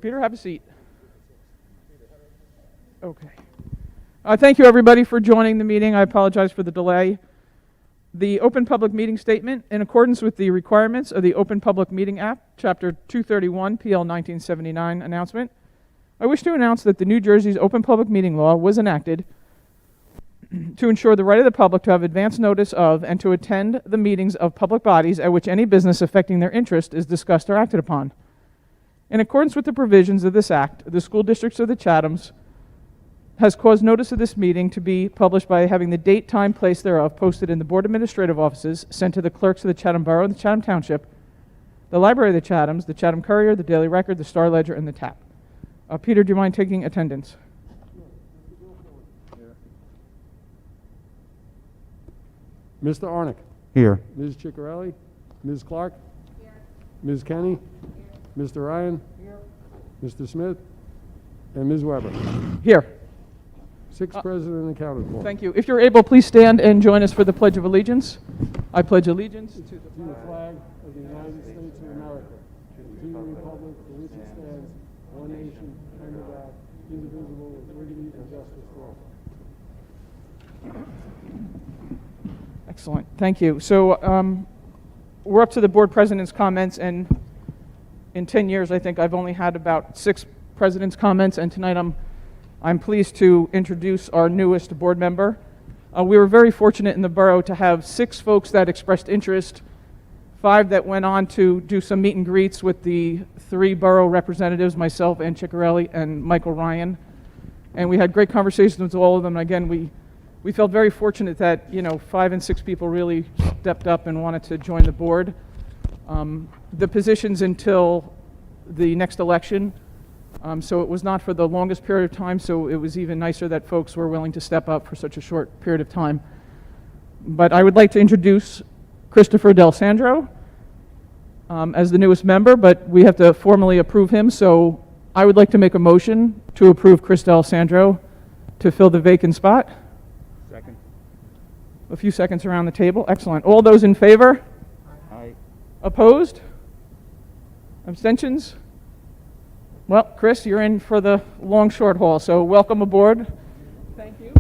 Peter, have a seat. Okay. Thank you, everybody, for joining the meeting. I apologize for the delay. The Open Public Meeting Statement, in accordance with the requirements of the Open Public Meeting Act, Chapter 231, PL 1979 announcement, I wish to announce that the New Jersey's Open Public Meeting Law was enacted to ensure the right of the public to have advance notice of and to attend the meetings of public bodies at which any business affecting their interest is discussed or acted upon. In accordance with the provisions of this act, the school districts of the Chathams has caused notice of this meeting to be published by having the date, time, place thereof posted in the Board Administrative Offices, sent to the clerks of the Chatham Borough and the Chatham Township, the Library of the Chathams, the Chatham Courier, the Daily Record, the Star Ledger, and the TAP. Peter, do you mind taking attendance? Mr. Arnick. Here. Ms. Ciccarelli. Ms. Clark. Here. Ms. Kenny. Here. Mr. Ryan. Here. Mr. Smith. And Ms. Weber. Here. 6 present and accounted for. Thank you. If you're able, please stand and join us for the Pledge of Allegiance. I pledge allegiance to the flag of the United States of America, to the republic for which it stands, one nation, under God, indivisible, with liberty and justice for all. Excellent. Thank you. So we're up to the board president's comments, and in 10 years, I think I've only had about 6 president's comments, and tonight I'm pleased to introduce our newest board member. We were very fortunate in the borough to have 6 folks that expressed interest, 5 that went on to do some meet and greets with the 3 borough representatives, myself, Ann Ciccarelli, and Michael Ryan. And we had great conversations with all of them. And again, we felt very fortunate that, 5 and 6 people really stepped up and wanted to join the board. The positions until the next election, so it was not for the longest period of time, so it was even nicer that folks were willing to step up for such a short period of time. But I would like to introduce Christopher Del Sandro as the newest member, but we have to formally approve him, so I would like to make a motion to approve Chris Del Sandro to fill the vacant spot. Second. A few seconds around the table. Excellent. All those in favor? Aye. Opposed? Abstentions? Well, Chris, you're in for the long short haul, so welcome aboard. Thank you.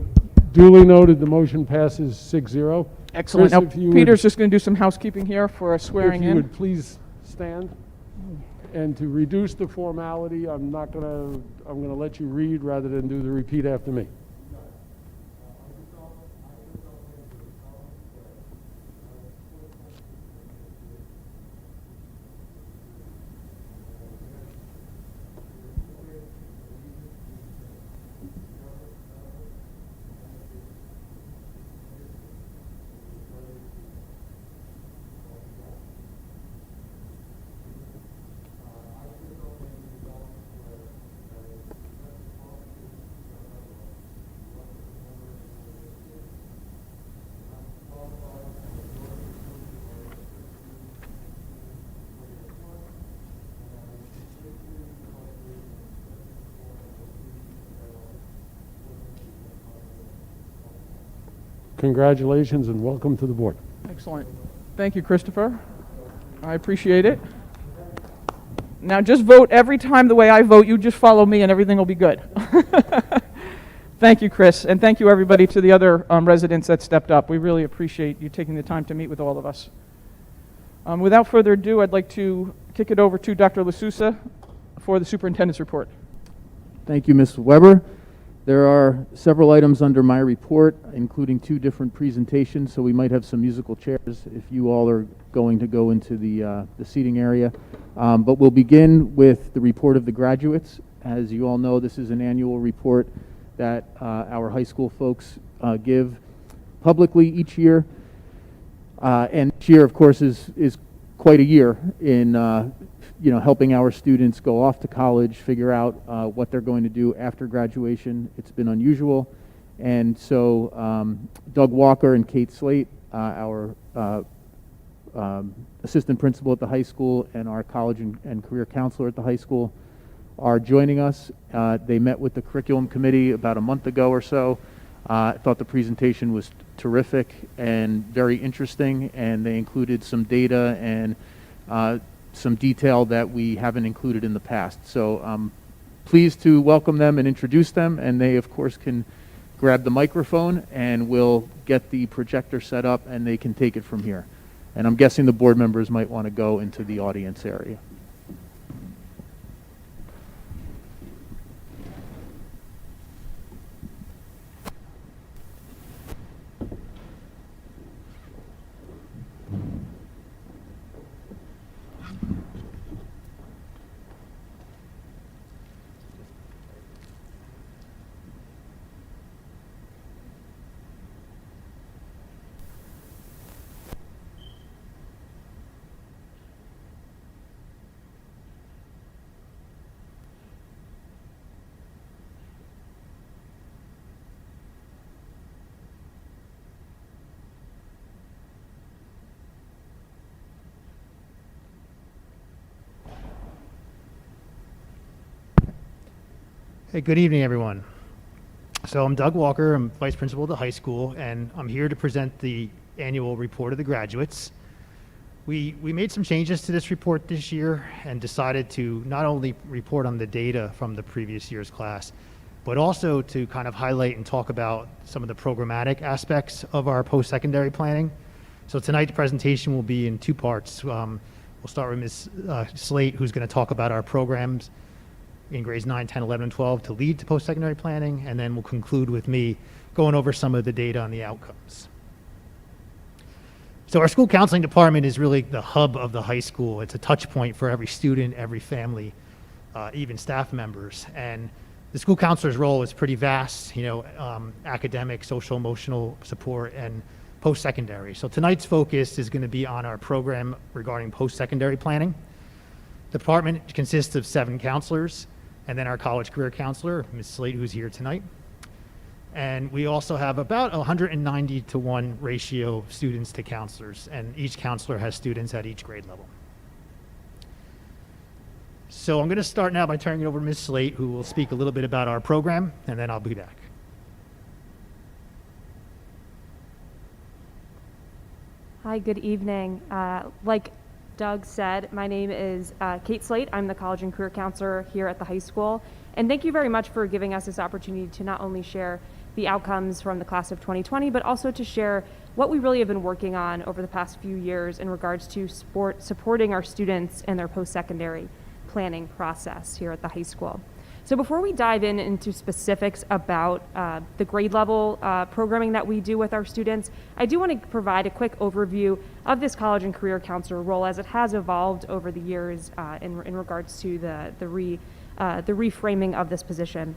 Duly noted, the motion passes 6-0. Excellent. Chris, Now, Peter's just going to do some housekeeping here for a swearing if you in. would please stand. And to reduce the formality, I'm going to let you read rather than do the repeat after me. Congratulations and welcome to the board. Excellent. Thank you, Christopher. I appreciate it. Now just vote every time the way I vote. You just follow me and everything will be good. Thank you, Chris. And thank you, everybody, to the other residents that stepped up. We really appreciate you taking the time to meet with all of us. Without further ado, I'd like to kick it over to Dr. LaSousa for the superintendent's report. Thank you, Ms. Weber. There are several items under my report, including 2 different presentations, so we might have some musical chairs if you all are going to go into the seating area. But we'll begin with the report of the graduates. As you all know, this is an annual report that our high school folks give publicly each year. And each year, of course, is quite a year in helping our students go off to college, figure out what they're going to do after graduation. It's been unusual. And so Doug Walker and Kate Slate, our assistant principal at the high school and our college and career counselor at the high school, are joining us. They met with the curriculum committee about a month ago or so. I thought the presentation was terrific and very interesting, and they included some data and some detail that we haven't included in the past. So I'm pleased to welcome them and introduce them, and they, of course, can grab the microphone, and we'll get the projector set up, and they can take it from here. And I'm guessing the board members might want to go into the audience area. Hey, good evening, everyone. So I'm Doug Walker. I'm Vice Principal of the high school, and I'm here to present the annual report of the graduates. We made some changes to this report this year and decided to not only report on the data from the previous year's class, but also to kind of highlight and talk about some of the programmatic aspects of our post-secondary planning. So tonight's presentation will be in two parts. We'll start with Ms. Slate, who's going to talk about our programs in grades 9, 10, 11, and 12 to lead to post-secondary planning, and then we'll conclude with me going over some of the data on the outcomes. So our school counseling department is really the hub of the high school. It's a touch point for every student, every family, even staff members. And the school counselor's role is pretty vast, academic, social, emotional support, and post-secondary. So tonight's focus is going to be on our program regarding post-secondary planning. The department consists of 7 counselors, and then our college career counselor, Ms. Slate, who's here tonight. And we also have about 190 to 1 ratio of students to counselors, and each counselor has students at each grade level. So I'm going to start now by turning it over to Ms. Slate, who will speak a little bit about our program, and then I'll be back. Hi, good evening. Like Doug said, my name is Kate Slate. I'm the college and career counselor here at the high school. And thank you very much for giving us this opportunity to not only share the outcomes from the class of 2020, but also to share what we really have been working on over the past few years in regards to supporting our students in their post-secondary planning process here at the high school. So before we dive into specifics about the grade level programming that we do with our students, I do want to provide a quick overview of this college and career counselor role as it has evolved over the years in regards to the reframing of this position.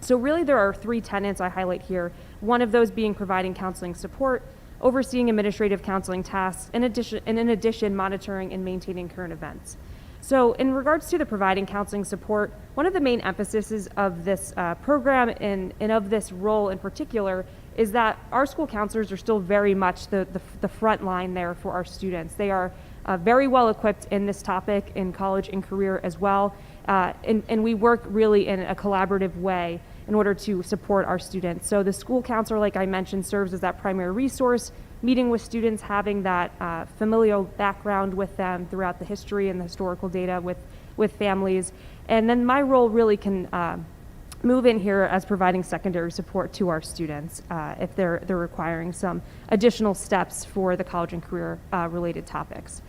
So really there are 3 tenets I highlight here, one of those being providing counseling support, overseeing administrative counseling tasks, and in addition monitoring and maintaining current events. So in regards to the providing counseling support, one of the main emphases of this program and of this role in particular is that our school counselors are still very much the front line there for our students. They are very well equipped in this topic in college and career as well, and we work really in a collaborative way in order to support our students. So the school counselor, like I mentioned, serves as that primary resource, meeting with students, having that familial background with them throughout the history and the historical data with families. And then my role really can move in here as providing secondary support to our students if they're requiring some additional steps for the college and career related topics.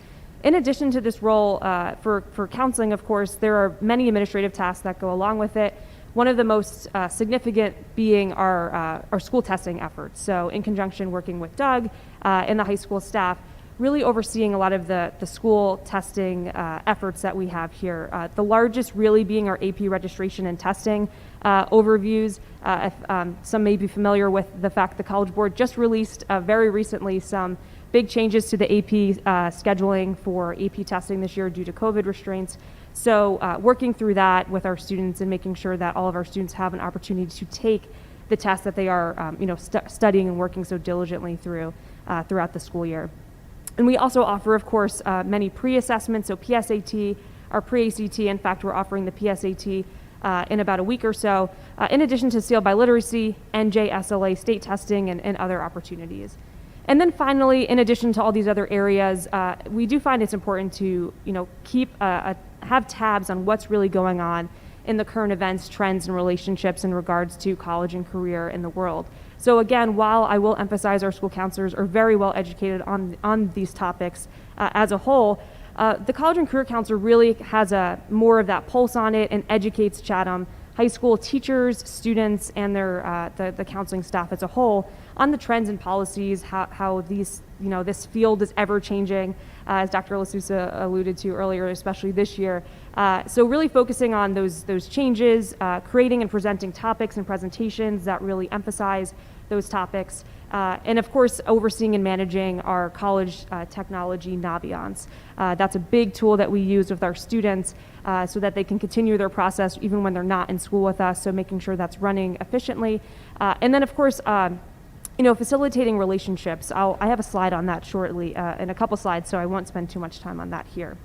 In addition to this role for counseling, of course, there are many administrative tasks that go along with it. One of the most significant being our school testing efforts. So in conjunction working with Doug and the high school staff, really overseeing a lot of the school testing efforts that we have here. The largest really being our AP registration and testing overviews. If some may be familiar with the fact the College Board just released very recently some big changes to the AP scheduling for AP testing this year due to COVID restraints. So working through that with our students and making sure that all of our students have an opportunity to take the tests that they are studying and working so diligently throughout the school year. And we also offer, of course, many pre-assessments, so PSAT, our pre-ACT. In fact, we're offering the PSAT in about a week or so, in addition to Seal by Literacy, NJ, SLA, state testing, and other opportunities. And then finally, in addition to all these other areas, we do find it's important to, keep have tabs on what's really going on in the current events, trends, and relationships in regards to college and career in the world. So again, while I will emphasize our school counselors are very well educated on these topics as a whole, the college and career counselor really has more of that pulse on it and educates Chatham high school teachers, students, and their the counseling staff as a whole on the trends and policies, how these this field is ever changing, as Dr. LaSousa alluded to earlier, especially this year. So really focusing on those changes, creating and presenting topics and presentations that really emphasize those topics, and of course overseeing and managing our college technology Naviance. That's a big tool that we use with our students so that they can continue their process even when they're not in school with us, so making sure that's running efficiently. And then of course, facilitating relationships. I have a slide on that shortly, in a couple slides, so I won't spend too much time on that here.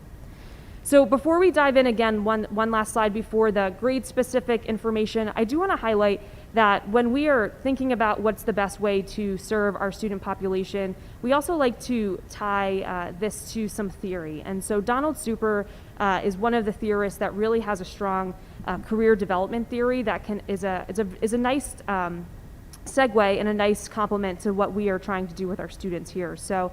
So before we dive in, again, one last slide before the grade-specific information, I do want to highlight that when we are thinking about what's the best way to serve our student population, we also like to tie this to some theory. And so Donald Super is one of the theorists that really has a strong career development theory that is a nice segue and a nice complement to what we are trying to do with our students here. So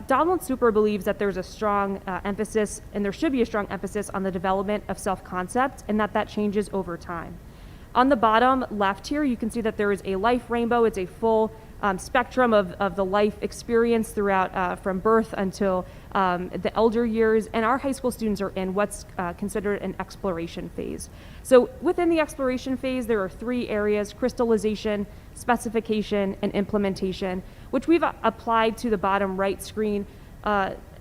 Donald Super believes that there's a strong emphasis, and there should be a strong emphasis on the development of self-concept, and that changes over time. On the bottom left here, you can see that there is a life rainbow. It's a full spectrum of the life experience throughout from birth until the elder years, and our high school students are in what's considered an exploration phase. So within the exploration phase, there are 3 areas: crystallization, specification, and implementation, which we've applied to the bottom right screen,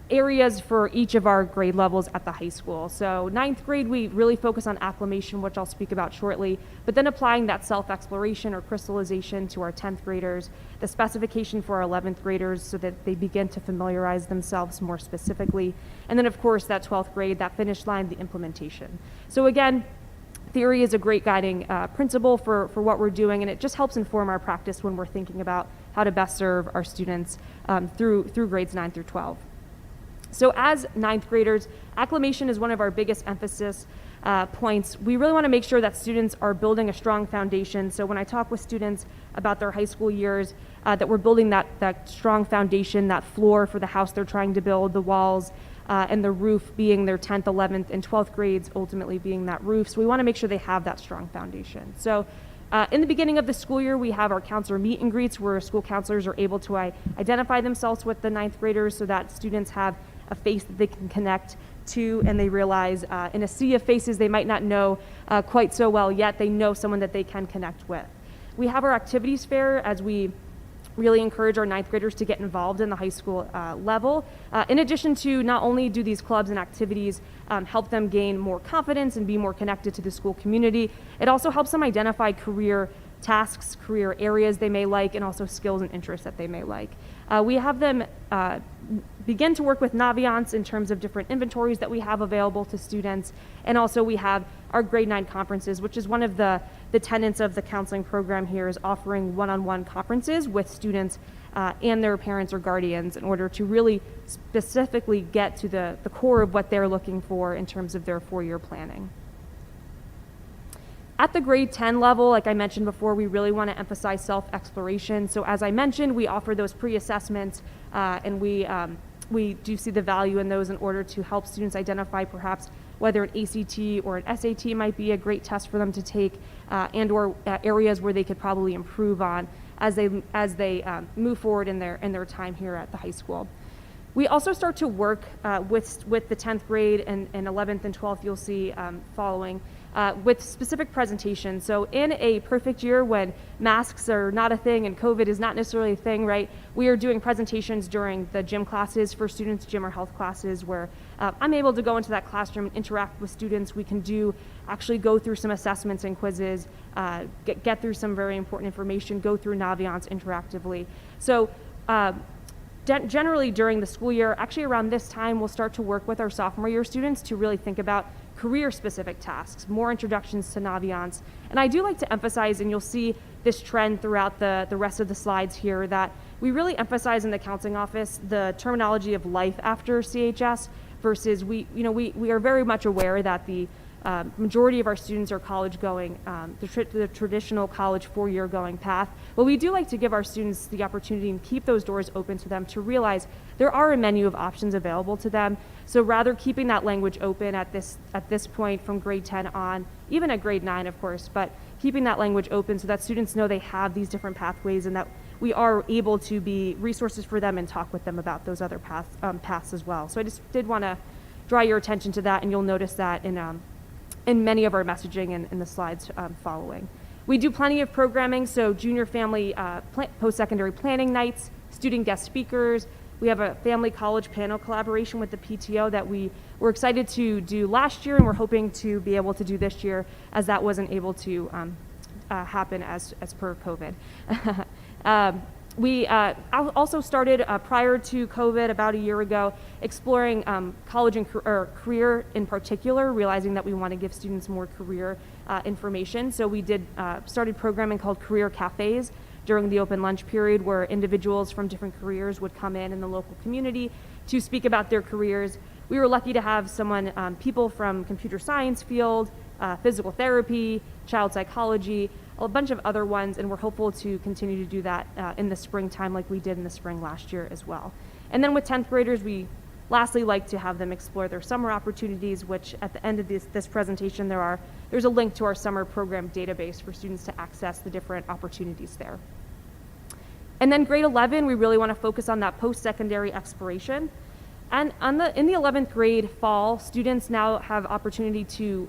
areas for each of our grade levels at the high school. So 9th grade, we really focus on acclimation, which I'll speak about shortly, but then applying that self-exploration or crystallization to our 10th graders, the specification for our 11th graders so that they begin to familiarize themselves more specifically, and then of course that 12th grade, that finish line, the implementation. So again, theory is a great guiding principle for what we're doing, and it just helps inform our practice when we're thinking about how to best serve our students through grades 9 through 12. So as 9th graders, acclimation is one of our biggest emphasis points. We really want to make sure that students are building a strong foundation. So when I talk with students about their high school years, that we're building that strong foundation, that floor for the house they're trying to build, the walls, and the roof being their 10th, 11th, and 12th grades ultimately being that roof. So we want to make sure they have that strong foundation. So in the beginning of the school year, we have our counselor meet and greets where school counselors are able to identify themselves with the 9th graders so that students have a face that they can connect to, and they realize in a sea of faces they might not know quite so well yet, they know someone that they can connect with. We have our activities fair as we really encourage our 9th graders to get involved in the high school level. In addition to not only do these clubs and activities help them gain more confidence and be more connected to the school community, it also helps them identify career tasks, career areas they may like, and also skills and interests that they may like. We have them begin to work with Naviance in terms of different inventories that we have available to students, and also we have our grade 9 conferences, which is one of the tenets of the counseling program here, is offering one-on-one conferences with students and their parents or guardians in order to really specifically get to the core of what they're looking for in terms of their 4-year planning. At the grade 10 level, like I mentioned before, we really want to emphasize self-exploration. So as I mentioned, we offer those pre-assessments, and we do see the value in those in order to help students identify perhaps whether an ACT or an SAT might be a great test for them to take, and or areas where they could probably improve on as they move forward in their time here at the high school. We also start to work with the 10th grade and 11th and 12th, you'll see following, with specific presentations. So in a perfect year when masks are not a thing and COVID is not necessarily a thing, right, we are doing presentations during the gym classes for students, gym or health classes, where I'm able to go into that classroom and interact with students. We can actually go through some assessments and quizzes, get through some very important information, go through Naviance interactively. So generally during the school year, actually around this time, we'll start to work with our sophomore year students to really think about career-specific tasks, more introductions to Naviance. And I do like to emphasize, and you'll see this trend throughout the rest of the slides here, that we really emphasize in the counseling office the terminology of life after CHS versus we are very much aware that the majority of our students are college going, the traditional college 4-year going path. But we do like to give our students the opportunity and keep those doors open to them to realize there are a menu of options available to them. So rather keeping that language open at this point from grade 10 on, even at grade 9 of course, but keeping that language open so that students know they have these different pathways and that we are able to be resources for them and talk with them about those other paths as well. So I just did want to draw your attention to that, and you'll notice that in many of our messaging and in the slides following. We do plenty of programming, so junior family post-secondary planning nights, student guest speakers. We have a family college panel collaboration with the PTO that we were excited to do last year, and we're hoping to be able to do this year, as that wasn't able to happen as per COVID. We also started prior to COVID about a year ago exploring college and career in particular, realizing that we want to give students more career information. So we started programming called Career Cafes during the open lunch period, where individuals from different careers would come in the local community to speak about their careers. We were lucky to have people from computer science field, physical therapy, child psychology, a bunch of other ones, and we're hopeful to continue to do that in the springtime like we did in the spring last year as well. And then with 10th graders, we lastly like to have them explore their summer opportunities, which at the end of this presentation there's a link to our summer program database for students to access the different opportunities there. And then grade 11, we really want to focus on that post-secondary exploration. And in the 11th grade fall, students now have opportunity to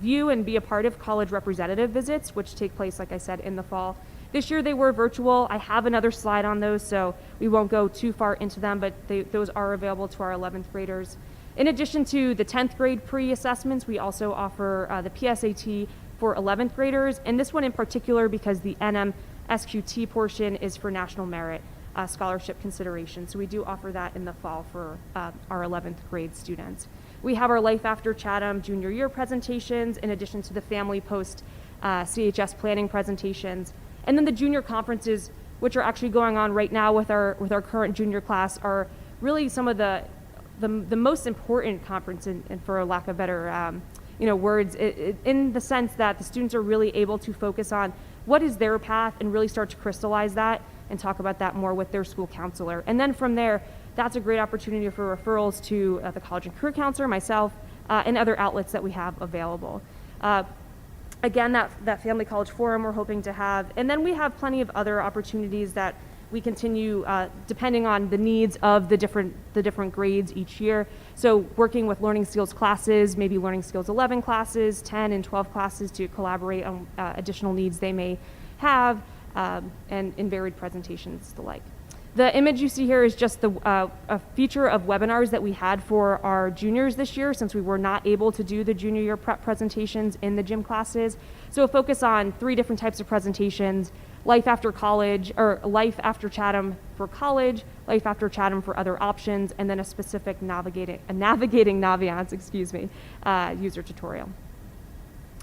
view and be a part of college representative visits, which take place, like I said, in the fall. This year they were virtual. I have another slide on those, so we won't go too far into them, but those are available to our 11th graders. In addition to the 10th grade pre-assessments, we also offer the PSAT for 11th graders, and this one in particular because the NMSQT portion is for national merit scholarship consideration. So we do offer that in the fall for our 11th grade students. We have our Life After Chatham junior year presentations in addition to the family post CHS planning presentations. And then the junior conferences, which are actually going on right now with our current junior class, are really some of the most important conference, and for lack of better words, in the sense that the students are really able to focus on what is their path and really start to crystallize that and talk about that more with their school counselor. And then from there, that's a great opportunity for referrals to the college and career counselor, myself, and other outlets that we have available. Again, that family college forum we're hoping to have. And then we have plenty of other opportunities that we continue depending on the needs of the different grades each year. So working with learning skills classes, maybe learning skills 11 classes, 10 and 12 classes to collaborate on additional needs they may have, and in varied presentations the like. The image you see here is just a feature of webinars that we had for our juniors this year, since we were not able to do the junior year prep presentations in the gym classes. So a focus on 3 different types of presentations: Life After College, or Life After Chatham for college, Life After Chatham for other options, and then a specific navigating Naviance, user tutorial.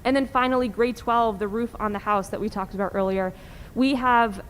And then finally, grade 12, the roof on the house that we talked about earlier. We have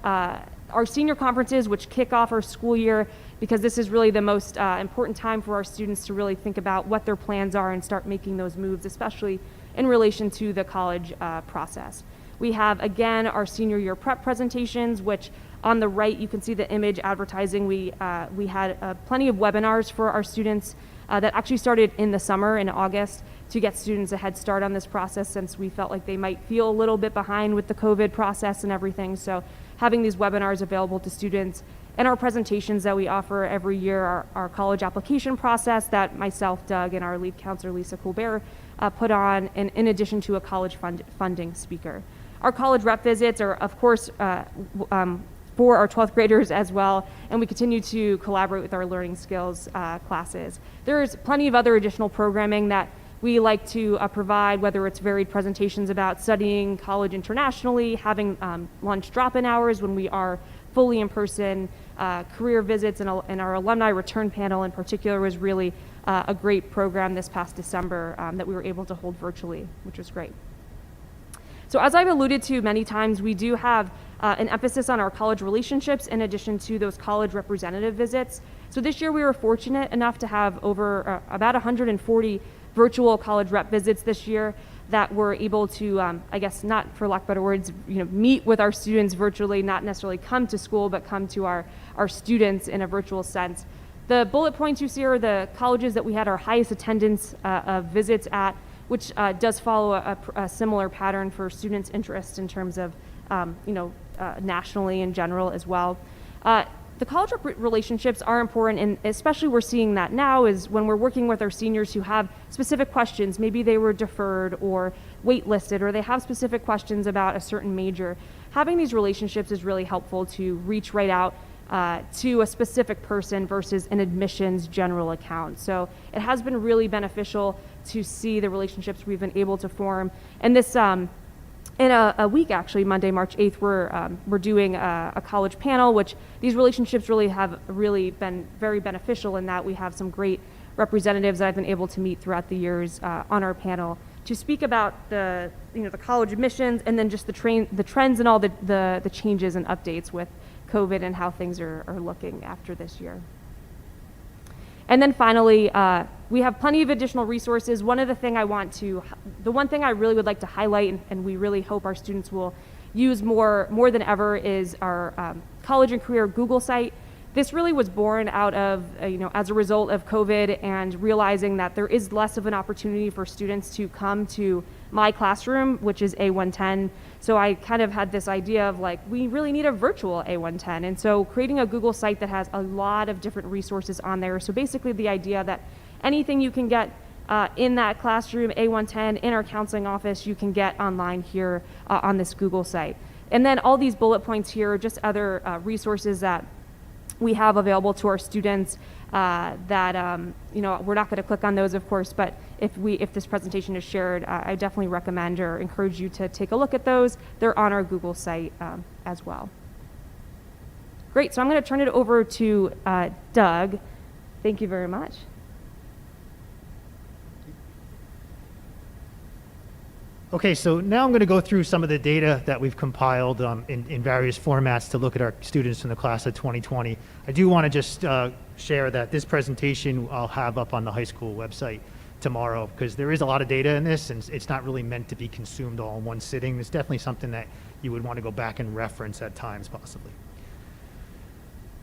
our senior conferences, which kick off our school year, because this is really the most important time for our students to really think about what their plans are and start making those moves, especially in relation to the college process. We have, again, our senior year prep presentations, which on the right, you can see the image advertising. We had plenty of webinars for our students that actually started in the summer in August to get students a head start on this process, since we felt like they might feel a little bit behind with the COVID process and everything. So having these webinars available to students, and our presentations that we offer every year, our college application process that myself, Doug, and our lead counselor, Lisa Colbert, put on, and in addition to a college funding speaker. Our college rep visits are, of course, for our 12th graders as well, and we continue to collaborate with our learning skills classes. There's plenty of other additional programming that we like to provide, whether it's varied presentations about studying college internationally, having lunch drop-in hours when we are fully in person, career visits, and our alumni return panel in particular was really a great program this past December that we were able to hold virtually, which was great. So as I've alluded to many times, we do have an emphasis on our college relationships in addition to those college representative visits. So this year we were fortunate enough to have over about 140 virtual college rep visits this year that were able to, I guess, not for lack of better words, meet with our students virtually, not necessarily come to school, but come to our students in a virtual sense. The bullet points you see are the colleges that we had our highest attendance of visits at, which does follow a similar pattern for students' interest in terms of, nationally in general as well. The college relationships are important, and especially we're seeing that now is when we're working with our seniors who have specific questions. Maybe they were deferred or waitlisted, or they have specific questions about a certain major. Having these relationships is really helpful to reach right out to a specific person versus an admissions general account. So it has been really beneficial to see the relationships we've been able to form. And this, in a week, actually, Monday, March 8th, we're doing a college panel, which these relationships have been very beneficial in that we have some great representatives that I've been able to meet throughout the years on our panel to speak about the college admissions and then just the trends and all the changes and updates with COVID and how things are looking after this year. And then finally, we have plenty of additional resources. The one thing I really would like to highlight, and we really hope our students will use more than ever, is our college and career Google site. This really was born out of, as a result of COVID and realizing that there is less of an opportunity for students to come to my classroom, which is A110. So I kind of had this idea of we really need a virtual A110. And so creating a Google site that has a lot of different resources on there. So basically the idea that anything you can get in that classroom, A110, in our counseling office, you can get online here on this Google site. And then all these bullet points here are just other resources that we have available to our students that we're not going to click on those, of course, but if this presentation is shared, I definitely recommend or encourage you to take a look at those. They're on our Google site as well. Great, so I'm going to turn it over to Doug. Thank you very much. Okay, so now I'm going to go through some of the data that we've compiled in various formats to look at our students in the class of 2020. I do want to just share that this presentation I'll have up on the high school website tomorrow, because there is a lot of data in this, and it's not really meant to be consumed all in one sitting. It's definitely something that you would want to go back and reference at times, possibly.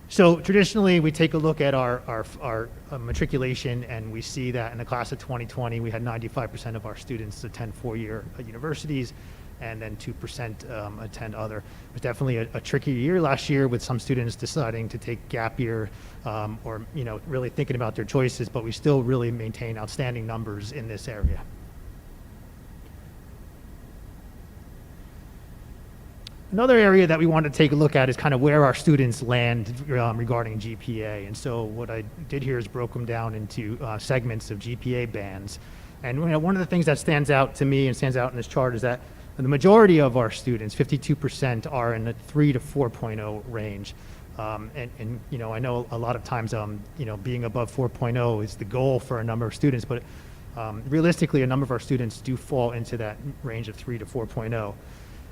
So traditionally, we take a look at our matriculation, and we see that in the class of 2020, we had 95% of our students attend four-year universities, and then 2% attend other. It was definitely a tricky year last year with some students deciding to take gap year or really thinking about their choices, but we still really maintain outstanding numbers in this area. Another area that we want to take a look at is kind of where our students land regarding GPA. And so what I did here is broke them down into segments of GPA bands. And one of the things that stands out to me and stands out in this chart is that the majority of our students, 52%, are in the 3 to 4.0 range. And I know a lot of times, being above 4.0 is the goal for a number of students, but realistically, a number of our students do fall into that range of 3 to 4.0.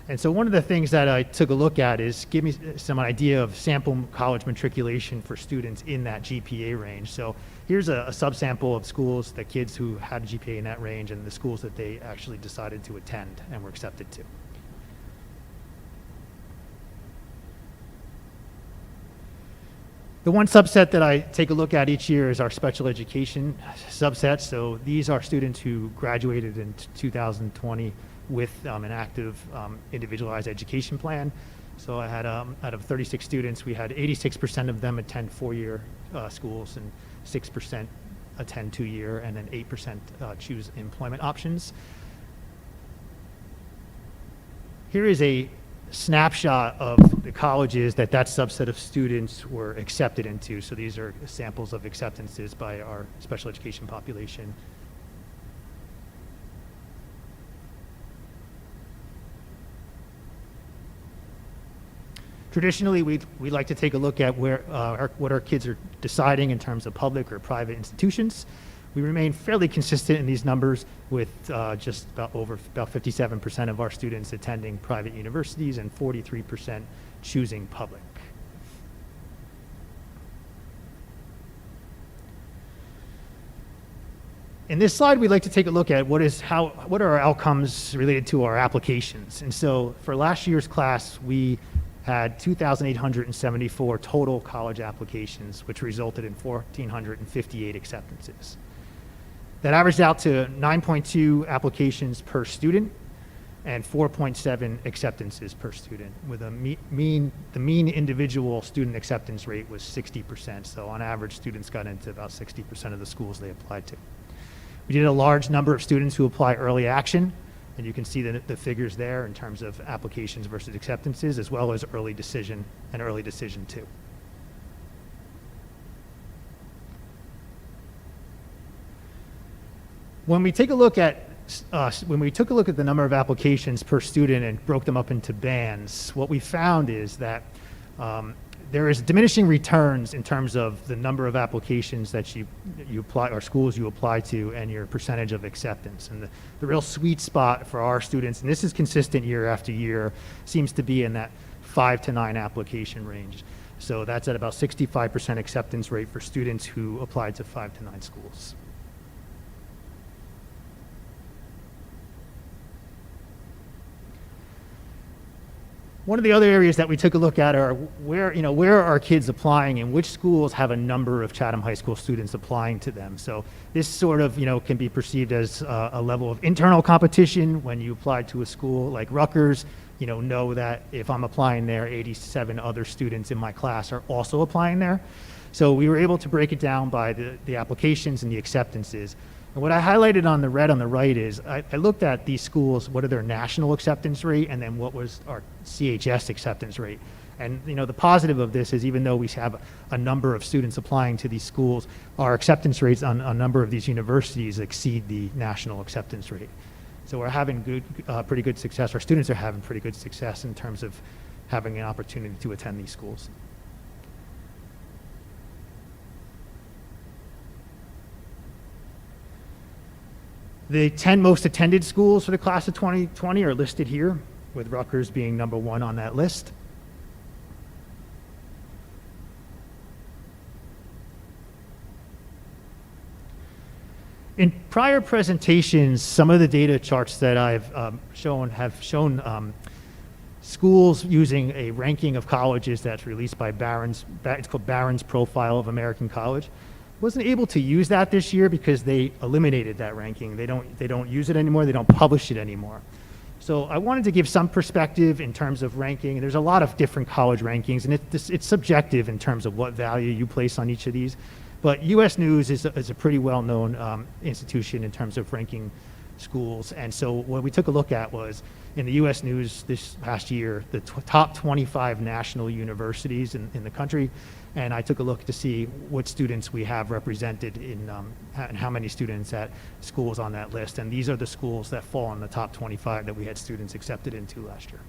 And so one of the things that I took a look at is give me some idea of sample college matriculation for students in that GPA range. So here's a subsample of schools, the kids who had a GPA in that range, and the schools that they actually decided to attend and were accepted to. The one subset that I take a look at each year is our special education subset. So these are students who graduated in 2020 with an active individualized education plan. So I had, out of 36 students, we had 86% of them attend four-year schools, and 6% attend two-year, and then 8% choose employment options. Here is a snapshot of the colleges that subset of students were accepted into. So these are samples of acceptances by our special education population. Traditionally, we like to take a look at what our kids are deciding in terms of public or private institutions. we remain fairly consistent in these numbers with just about 57% of our students attending private universities and 43% choosing public. In this slide, we'd like to take a look at what are our outcomes related to our applications. And so for last year's class, we had 2,874 total college applications, which resulted in 1,458 acceptances. That averaged out to 9.2 applications per student and 4.7 acceptances per student, with the mean individual student acceptance rate was 60%. So on average, students got into about 60% of the schools they applied to. We did a large number of students who apply early action, and you can see the figures there in terms of applications versus acceptances, as well as early decision and early decision 2. When we took a look at the number of applications per student and broke them up into bands, what we found is that there is diminishing returns in terms of the number of applications that you apply, or schools you apply to, and your percentage of acceptance. And the real sweet spot for our students, and this is consistent year after year, seems to be in that 5 to 9 application range. So that's at about 65% acceptance rate for students who applied to 5 to 9 schools. One of the other areas that we took a look at are where are our kids applying and which schools have a number of Chatham High School students applying to them. So this sort of, can be perceived as a level of internal competition. When you apply to a school like Rutgers, know that if I'm applying there, 87 other students in my class are also applying there. So we were able to break it down by the applications and the acceptances. And what I highlighted on the red on the right is I looked at these schools, what are their national acceptance rate, and then what was our CHS acceptance rate. And the positive of this is even though we have a number of students applying to these schools, our acceptance rates on a number of these universities exceed the national acceptance rate. So we're having pretty good success. Our students are having pretty good success in terms of having an opportunity to attend these schools. The 10 most attended schools for the class of 2020 are listed here, with Rutgers being number 1 on that list. In prior presentations, some of the data charts that I've have shown schools using a ranking of colleges that's released by Barron's. It's called Barron's Profile of American College. Wasn't able to use that this year because they eliminated that ranking. They don't use it anymore. They don't publish it anymore. So I wanted to give some perspective in terms of ranking. There's a lot of different college rankings, and it's subjective in terms of what value you place on each of these. But U.S. News is a pretty well-known institution in terms of ranking schools. And so what we took a look at was in the U.S. News this past year, the top 25 national universities in the country. And I took a look to see what students we have represented in and how many students at schools on that list. And these are the schools that fall in the top 25 that we had students accepted into last year.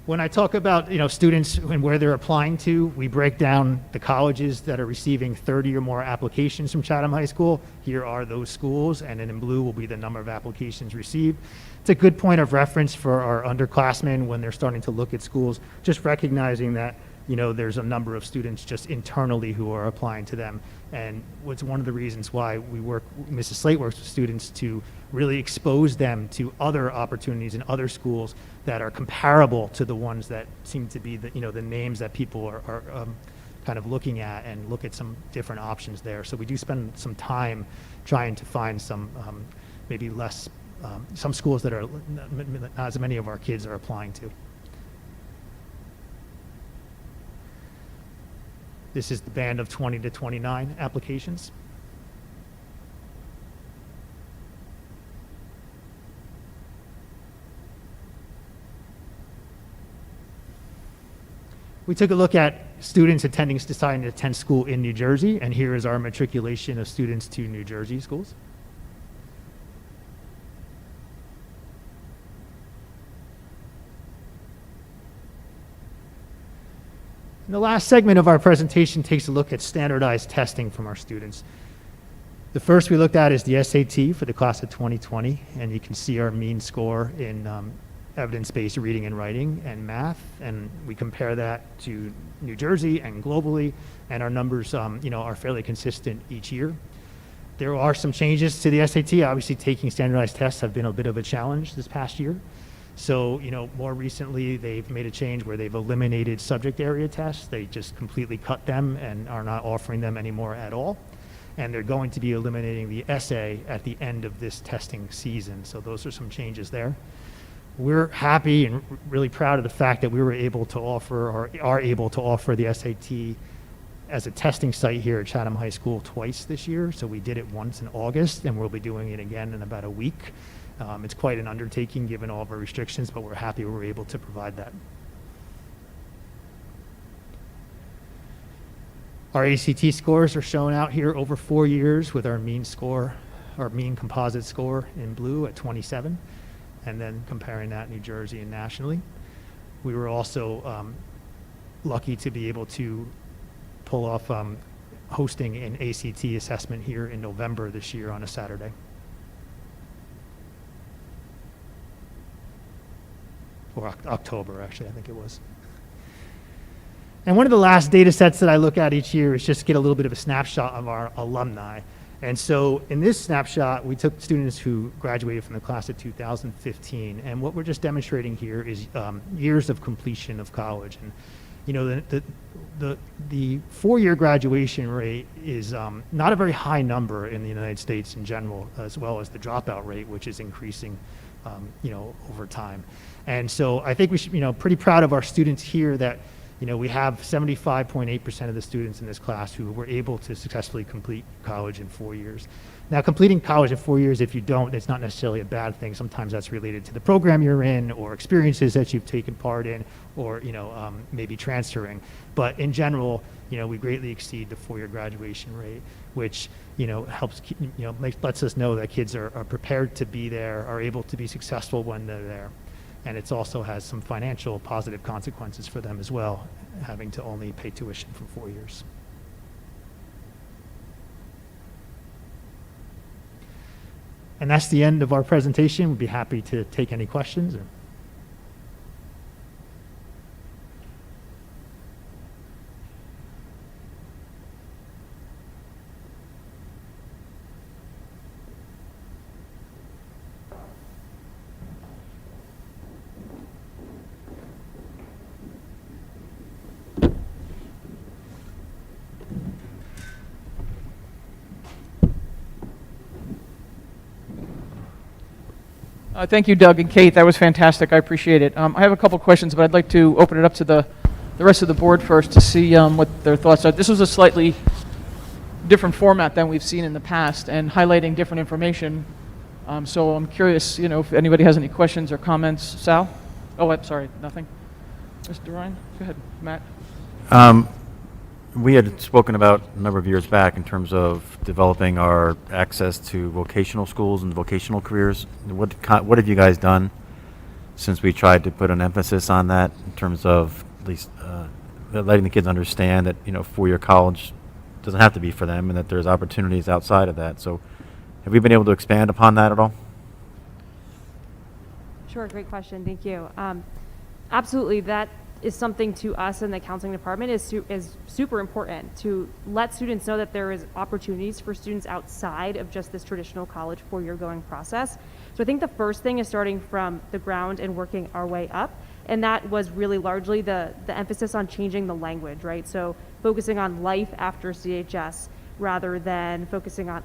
When I talk about students and where they're applying to, we break down the colleges that are receiving 30 or more applications from Chatham High School. Here are those schools, and then in blue will be the number of applications received. It's a good point of reference for our underclassmen when they're starting to look at schools, just recognizing that there's a number of students just internally who are applying to them. And what's one of the reasons why Mrs. Slate works with students to really expose them to other opportunities in other schools that are comparable to the ones that seem to be the names that people are kind of looking at, and look at some different options there. So we do spend some time trying to find some maybe less, some schools that are not as many of our kids are applying to. This is the band of 20 to 29 applications. We took a look at students deciding to attend school in New Jersey, and here is our matriculation of students to New Jersey schools. And the last segment of our presentation takes a look at standardized testing from our students. The first we looked at is the SAT for the class of 2020, and you can see our mean score in evidence-based reading and writing and math, and we compare that to New Jersey and globally, and our numbers are fairly consistent each year. There are some changes to the SAT. Obviously, taking standardized tests have been a bit of a challenge this past year. So, more recently, they've made a change where they've eliminated subject area tests. They just completely cut them and are not offering them anymore at all. And they're going to be eliminating the essay at the end of this testing season. So those are some changes there. We're happy and really proud of the fact that we were able to offer, or are able to offer, the SAT as a testing site here at Chatham High School twice this year. So we did it once in August, and we'll be doing it again in about a week. It's quite an undertaking given all of our restrictions, but we're happy we were able to provide that. Our ACT scores are shown out here over 4 years with our mean score, our mean composite score in blue at 27, and then comparing that New Jersey and nationally. We were also lucky to be able to pull off hosting an ACT assessment here in November this year on a Saturday. Or October, actually, I think it was. And one of the last data sets that I look at each year is just to get a little bit of a snapshot of our alumni. And so in this snapshot, we took students who graduated from the class of 2015. And what we're just demonstrating here is years of completion of college. And the four-year graduation rate is not a very high number in the United States in general, as well as the dropout rate, which is increasing over time. And so I think we should, pretty proud of our students here that, we have 75.8% of the students in this class who were able to successfully complete college in 4 years. Now, completing college in 4 years, if you don't, it's not necessarily a bad thing. Sometimes that's related to the program you're in, or experiences that you've taken part in, or maybe transferring. But in general, we greatly exceed the 4-year graduation rate, which helps lets us know that kids are prepared to be there, are able to be successful when they're there. And it also has some financial positive consequences for them as well, having to only pay tuition for 4 years. And that's the end of our presentation. We'd be happy to take any questions. Thank you, Doug and Kate. That was fantastic. I appreciate it. I have a couple questions, but I'd like to open it up to the rest of the board first to see what their thoughts are. This was a slightly different format than we've seen in the past and highlighting different information. So I'm curious, if anybody has any questions or comments. Sal? Oh, I'm sorry, nothing. Mr. Ryan? Go ahead, Matt. We had spoken about a number of years back in terms of developing our access to vocational schools and vocational careers. What have you guys done since we tried to put an emphasis on that in terms of at least letting the kids understand that 4-year college doesn't have to be for them and that there's opportunities outside of that? So have we been able to expand upon that at all? Sure, great question. Thank you. Absolutely, that is something to us in the counseling department is super important to let students know that there is opportunities for students outside of just this traditional college 4-year going process. So I think the first thing is starting from the ground and working our way up. And that was really largely the emphasis on changing the language, right? So focusing on life after CHS rather than focusing on,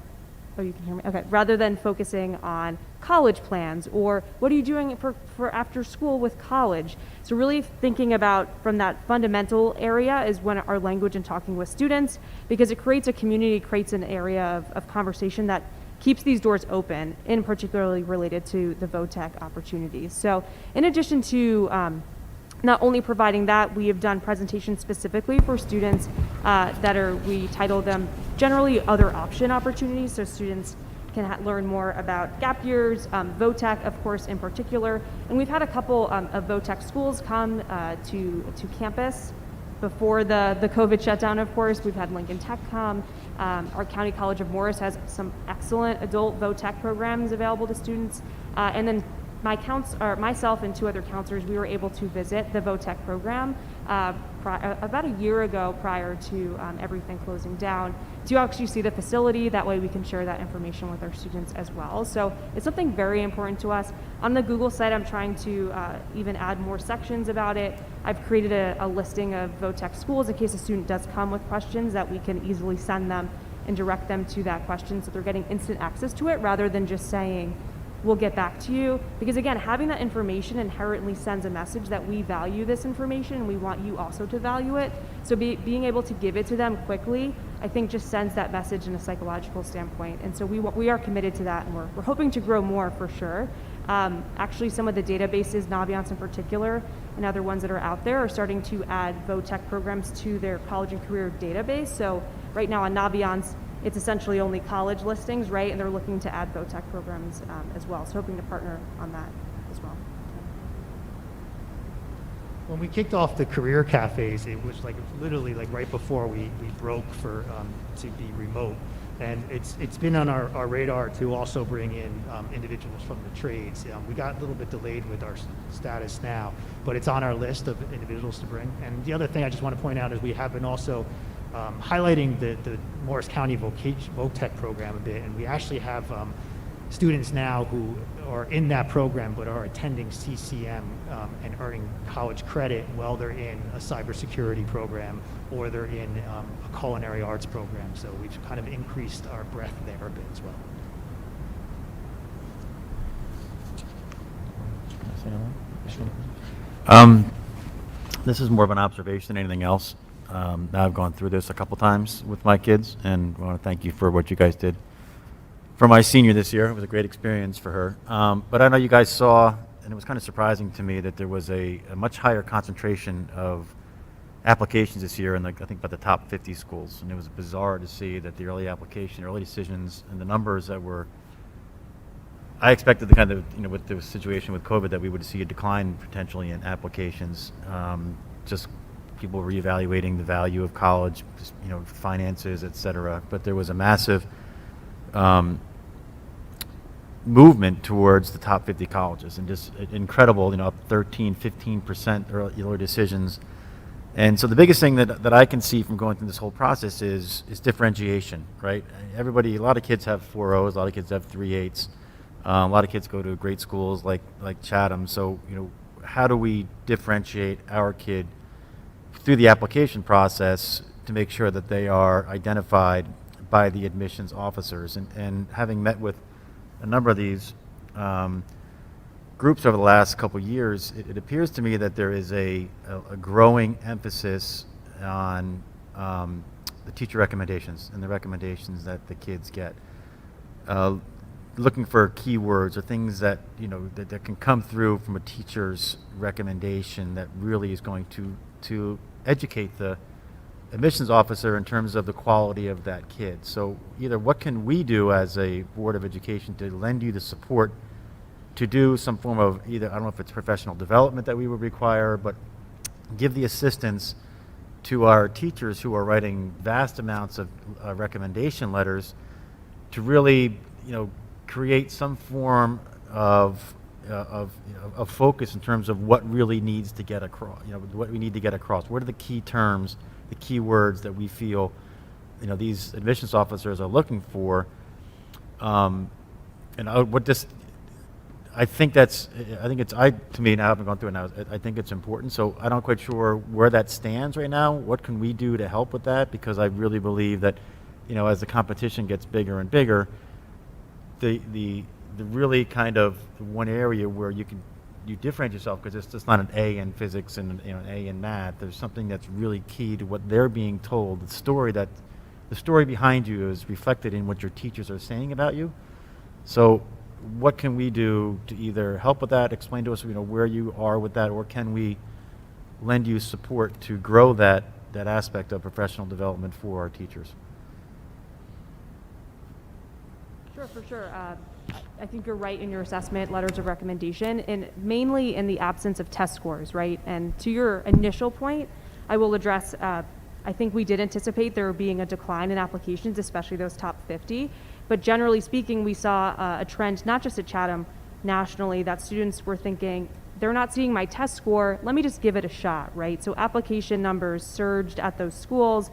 oh, you can hear me? Okay. Rather than focusing on college plans or what are you doing for after school with college? So really thinking about from that fundamental area is when our language and talking with students, because it creates a community, creates an area of conversation that keeps these doors open, in particularly related to the VOTEC opportunities. So in addition to not only providing that, we have done presentations specifically for students we title them generally other option opportunities, so students can learn more about gap years, VOTEC, of course, in particular. And we've had a couple of VOTEC schools come to campus before the COVID shutdown, of course, we've had Lincoln Tech come. Our County College of Morris has some excellent adult voc tech programs available to students. And then myself and 2 other counselors, we were able to visit the voc tech program about a year ago prior to everything closing down to actually see the facility. That way we can share that information with our students as well. So it's something very important to us. On the Google site, I'm trying to even add more sections about it. I've created a listing of voc tech schools in case a student does come with questions that we can easily send them and direct them to that question so they're getting instant access to it rather than just saying, we'll get back to you. Because again, having that information inherently sends a message that we value this information and we want you also to value it. So being able to give it to them quickly, I think just sends that message in a psychological standpoint. And so we are committed to that, and we're hoping to grow more for sure. Actually, some of the databases, Naviance in particular, and other ones that are out there are starting to add voc tech programs to their college and career database. So right now on Naviance, it's essentially only college listings, right? And they're looking to add voc tech programs as well. So hoping to partner on that as well. When we kicked off the career cafes, it was literally right before we broke for to be remote, and it's been on our radar to also bring in individuals from the trades. We got a little bit delayed with our status now, but it's on our list of individuals to bring. And the other thing I just want to point out is we have been also highlighting the Morris County voc tech program a bit, and we actually have students now who are in that program but are attending CCM and earning college credit while they're in a cybersecurity program or they're in a culinary arts program. So we've kind of increased our breadth there a bit as well. This is more of an observation than anything else. Now I've gone through this a couple times with my kids, and I want to thank you for what you guys did for my senior this year. It was a great experience for her. But I know you guys saw, and it was kind of surprising to me that there was a much higher concentration of applications this year in I think about the top 50 schools. And it was bizarre to see that the early application, early decisions, and the numbers that were, I expected the kind of, with the situation with COVID that we would see a decline potentially in applications. Just people reevaluating the value of college, finances, et cetera. But there was a massive movement towards the top 50 colleges, and just incredible, up 13, 15% early decisions. And so the biggest thing that I can see from going through this whole process is differentiation, right? A lot of kids have 4.0s, a lot of kids have 3.8s. A lot of kids go to great schools like Chatham. So, how do we differentiate our kid through the application process to make sure that they are identified by the admissions officers? And having met with a number of these groups over the last couple of years, it appears to me that there is a growing emphasis on the teacher recommendations and the recommendations that the kids get. Looking for keywords or things that that can come through from a teacher's recommendation that really is going to educate the admissions officer in terms of the quality of that kid. So either what can we do as a Board of Education to lend you the support to do some form of either, I don't know if it's professional development that we would require, but give the assistance to our teachers who are writing vast amounts of recommendation letters to really, create some form of focus in terms of what really needs to get across, what we need to get across. What are the key terms, the key words that we feel, these admissions officers are looking for? To me, now I haven't gone through it now, I think it's important. So I'm not quite sure where that stands right now. What can we do to help with that? Because I really believe that, as the competition gets bigger and bigger, the really kind of one area where you differentiate yourself, because it's just not an A in physics and an A in math. There's something that's really key to what they're being told. The story behind you is reflected in what your teachers are saying about you. So what can we do to either help with that, explain to us where you are with that, or can we lend you support to grow that aspect of professional development for our teachers? Sure, for sure. I think you're right in your assessment, letters of recommendation, and mainly in the absence of test scores, right? And to your initial point, I will address, I think we did anticipate there being a decline in applications, especially those top 50. But generally speaking, we saw a trend, not just at Chatham, nationally, that students were thinking, they're not seeing my test score, let me just give it a shot, right? So application numbers surged at those schools.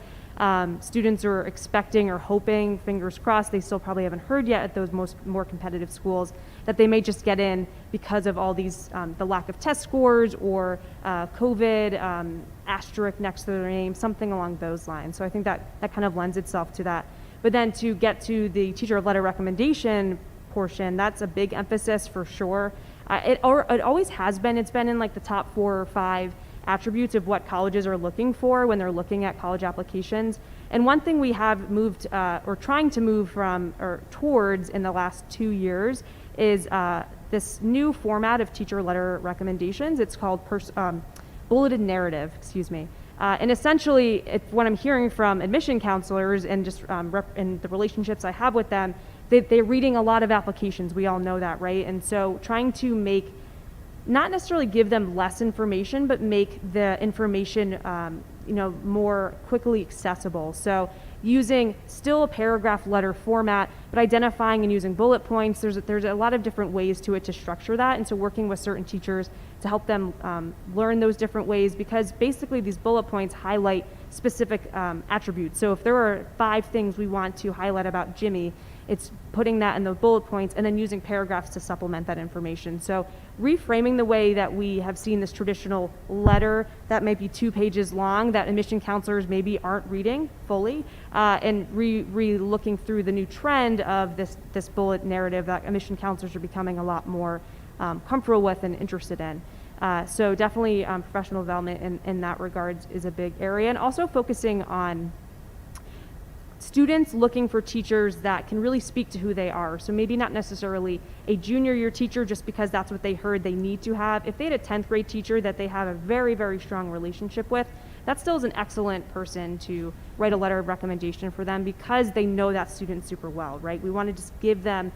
Students are expecting or hoping, fingers crossed, they still probably haven't heard yet at those more competitive schools, that they may just get in because of all these, the lack of test scores or COVID, asterisk next to their name, something along those lines. So I think that kind of lends itself to that. But then to get to the teacher letter recommendation portion, that's a big emphasis for sure. It always has been. It's been in like the top 4 or 5 attributes of what colleges are looking for when they're looking at college applications. And one thing we have moved or trying to move from or towards in the last 2 years is this new format of teacher letter recommendations. It's called bulleted narrative, excuse me. And essentially, what I'm hearing from admission counselors and just in the relationships I have with them, they're reading a lot of applications. We all know that, right? And so trying to make, not necessarily give them less information, but make the information more quickly accessible. So using still a paragraph letter format, but identifying and using bullet points. There's a lot of different ways to structure that. And so working with certain teachers to help them learn those different ways, because basically these bullet points highlight specific attributes. So if there are 5 things we want to highlight about Jimmy, it's putting that in the bullet points and then using paragraphs to supplement that information. So reframing the way that we have seen this traditional letter that might be 2 pages long that admission counselors maybe aren't reading fully, and looking through the new trend of this bullet narrative that admission counselors are becoming a lot more comfortable with and interested in. So definitely professional development in that regards is a big area, and also focusing on students looking for teachers that can really speak to who they are. So maybe not necessarily a junior year teacher just because that's what they heard they need to have. If they had a 10th grade teacher that they have a very, very strong relationship with, that still is an excellent person to write a letter of recommendation for them because they know that student super well, right? We want to just give them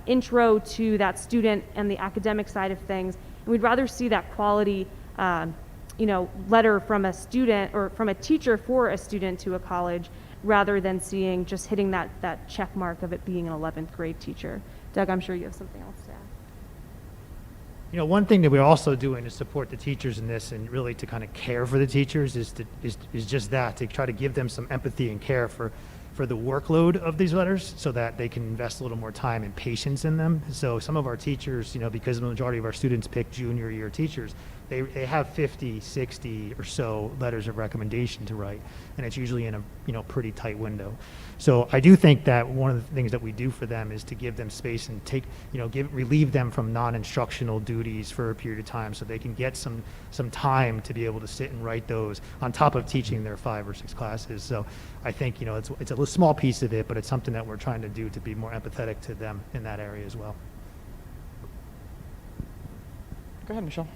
intro to that student and the academic side of things. And we'd rather see that quality letter from a student or from a teacher for a student to a college, rather than seeing just hitting that check mark of it being an 11th grade teacher. Doug, I'm sure you have something else to add. One thing that we're also doing to support the teachers in this and really to kind of care for the teachers is just that, to try to give them some empathy and care for the workload of these letters so that they can invest a little more time and patience in them. So some of our teachers, because the majority of our students pick junior year teachers, they have 50, 60 or so letters of recommendation to write, and it's usually in a pretty tight window. So I do think that one of the things that we do for them is to give them space and relieve them from non-instructional duties for a period of time so they can get some time to be able to sit and write those on top of teaching their 5 or 6 classes. So I think it's a small piece of it, but it's something that we're trying to do to be more empathetic to them in that area as well. Go ahead, Michelle.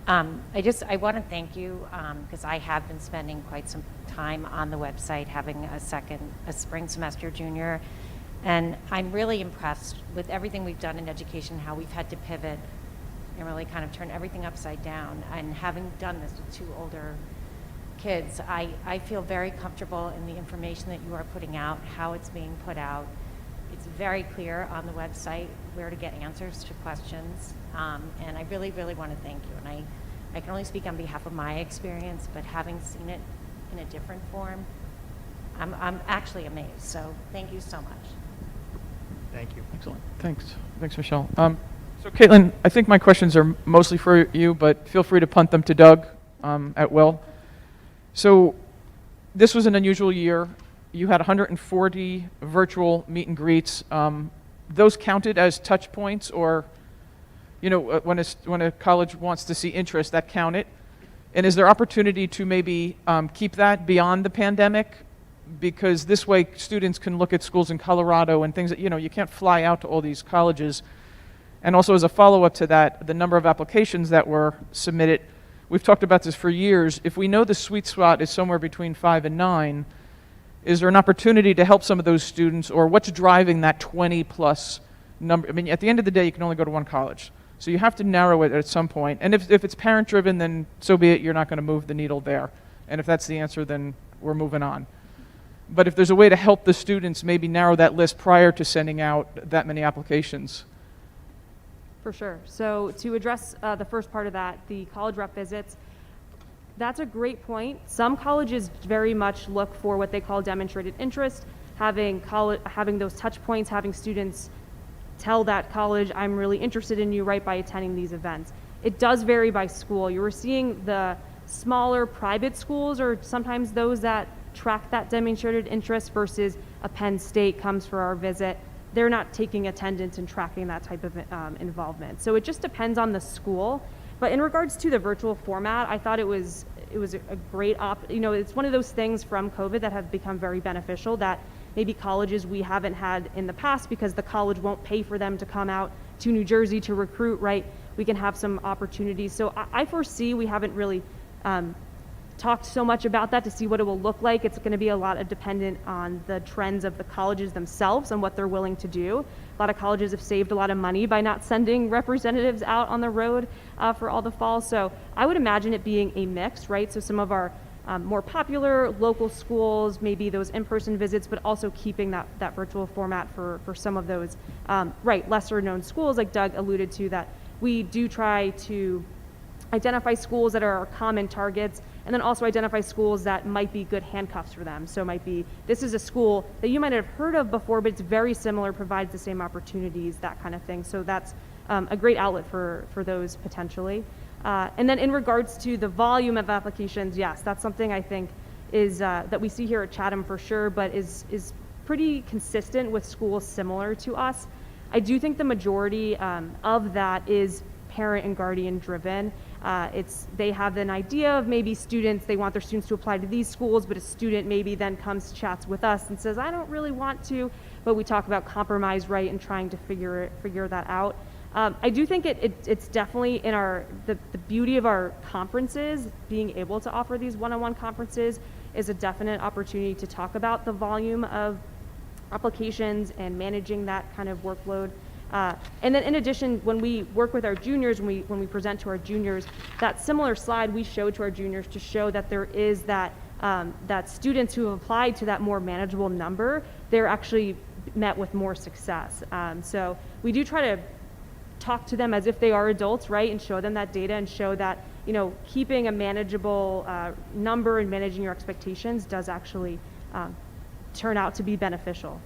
I want to thank you because I have been spending quite some time on the website having a spring semester junior, and I'm really impressed with everything we've done in education, how we've had to pivot and really kind of turn everything upside down. And having done this with 2 older kids, I feel very comfortable in the information that you are putting out, how it's being put out. It's very clear on the website where to get answers to questions, and I really, really want to thank you. And I can only speak on behalf of my experience, but having seen it in a different form, I'm actually amazed. So thank you so much. Thank you. Excellent. Thanks, Michelle. So Caitlin, I think my questions are mostly for you, but feel free to punt them to Doug at will. So this was an unusual year. You had 140 virtual meet and greets. Those counted as touch points, or when a college wants to see interest, that counted? And is there opportunity to maybe keep that beyond the pandemic? Because this way students can look at schools in Colorado and things that, you can't fly out to all these colleges. And also as a follow-up to that, the number of applications that were submitted, we've talked about this for years. If we know the sweet spot is somewhere between 5 and 9, is there an opportunity to help some of those students, or what's driving that 20 plus number? I mean, at the end of the day, you can only go to one college. So you have to narrow it at some point. And if it's parent-driven, then so be it. You're not going to move the needle there. And if that's the answer, then we're moving on. But if there's a way to help the students maybe narrow that list prior to sending out that many applications. For sure. So to address the first part of that, the college rep visits, that's a great point. Some colleges very much look for what they call demonstrated interest, having those touch points, having students tell that college, I'm really interested in you right by attending these events. It does vary by school. You were seeing the smaller private schools or sometimes those that track that demonstrated interest versus a Penn State comes for our visit. They're not taking attendance and tracking that type of involvement. So it just depends on the school. But in regards to the virtual format, I thought it was a great it's one of those things from COVID that have become very beneficial that maybe colleges we haven't had in the past because the college won't pay for them to come out to New Jersey to recruit, right? We can have some opportunities. So I foresee we haven't really talked so much about that to see what it will look like. It's going to be a lot dependent on the trends of the colleges themselves and what they're willing to do. A lot of colleges have saved a lot of money by not sending representatives out on the road for all the fall. So I would imagine it being a mix, right? So some of our more popular local schools, maybe those in-person visits, but also keeping that virtual format for some of those, lesser known schools like Doug alluded to, that we do try to identify schools that are our common targets, and then also identify schools that might be good handcuffs for them. So this is a school that you might have heard of before, but it's very similar, provides the same opportunities, that kind of thing. So that's a great outlet for those potentially. And then in regards to the volume of applications, yes, that's something I think is that we see here at Chatham for sure, but is pretty consistent with schools similar to us. I do think the majority of that is parent and guardian driven. They have an idea of maybe students, they want their students to apply to these schools, but a student maybe then comes, chats with us and says, I don't really want to, but we talk about compromise, right, and trying to figure that out. I do think it's definitely in the beauty of our conferences, being able to offer these one-on-one conferences is a definite opportunity to talk about the volume of applications and managing that kind of workload. And then in addition, when we work with our juniors, when we present to our juniors, that similar slide we show to our juniors to show that there is that students who have applied to that more manageable number, they're actually met with more success. So we do try to talk to them as if they are adults, right, and show them that data and show that, keeping a manageable number and managing your expectations does actually turn out to be beneficial.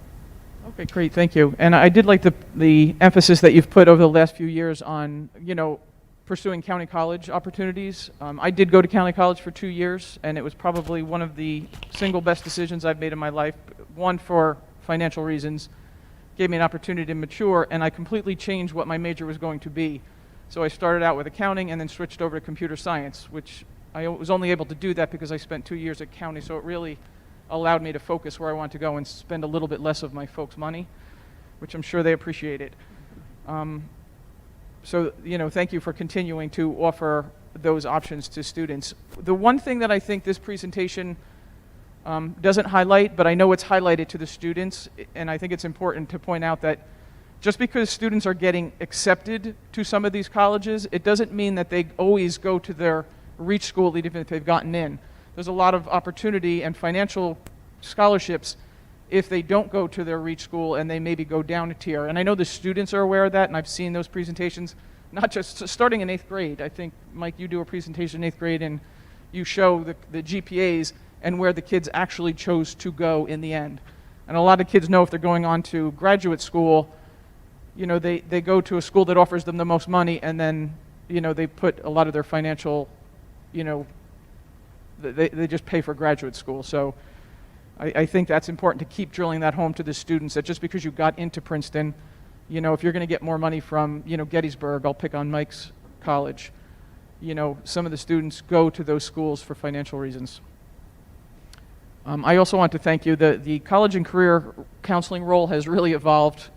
Okay, great, thank you. And I did like the emphasis that you've put over the last few years on, pursuing county college opportunities. I did go to county college for 2 years, and it was probably one of the single best decisions I've made in my life. One, for financial reasons, gave me an opportunity to mature, and I completely changed what my major was going to be. So I started out with accounting and then switched over to computer science, which I was only able to do that because I spent 2 years at county, so it really allowed me to focus where I want to go and spend a little bit less of my folks' money, which I'm sure they appreciated. So, thank you for continuing to offer those options to students. The one thing that I think this presentation doesn't highlight, but I know it's highlighted to the students, and I think it's important to point out that just because students are getting accepted to some of these colleges, it doesn't mean that they always go to their reach school even if they've gotten in. There's a lot of opportunity and financial scholarships if they don't go to their reach school and they maybe go down a tier. And I know the students are aware of that, and I've seen those presentations, not just starting in 8th grade. I think, Mike, you do a presentation in 8th grade and you show the GPAs and where the kids actually chose to go in the end. And a lot of kids know if they're going on to graduate school, they go to a school that offers them the most money, and then, they put a lot of their financial, they just pay for graduate school. So I think that's important to keep drilling that home to the students, that just because you got into Princeton, if you're going to get more money from, Gettysburg, I'll pick on Mike's college, some of the students go to those schools for financial reasons. I also want to thank you. The college and career counseling role has really evolved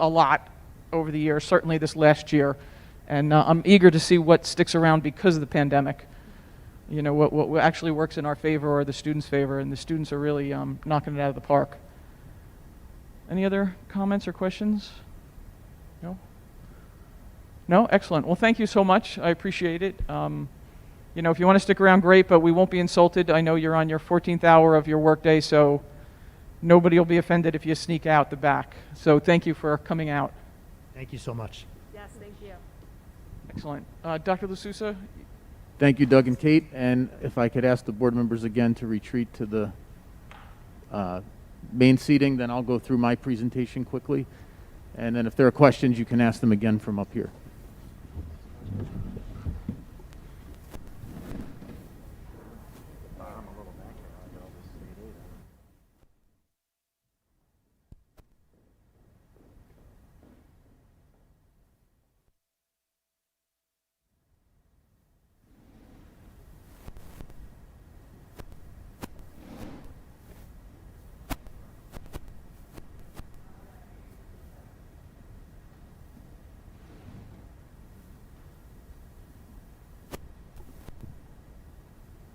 a lot over the years, certainly this last year, and I'm eager to see what sticks around because of the pandemic. What actually works in our favor or the students' favor, and the students are really knocking it out of the park. Any other comments or questions? No? No? Excellent. Well, thank you so much. I appreciate it. You know, if you want to stick around, great, but we won't be insulted. I know you're on your 14th hour of your workday, so nobody will be offended if you sneak out the back. So thank you for coming out. Thank you so much. Yes, thank you. Excellent. Dr. LaSousa? Thank you, Doug and Kate. And if I could ask the board members again to retreat to the main seating, then I'll go through my presentation quickly. And then if there are questions, you can ask them again from up here.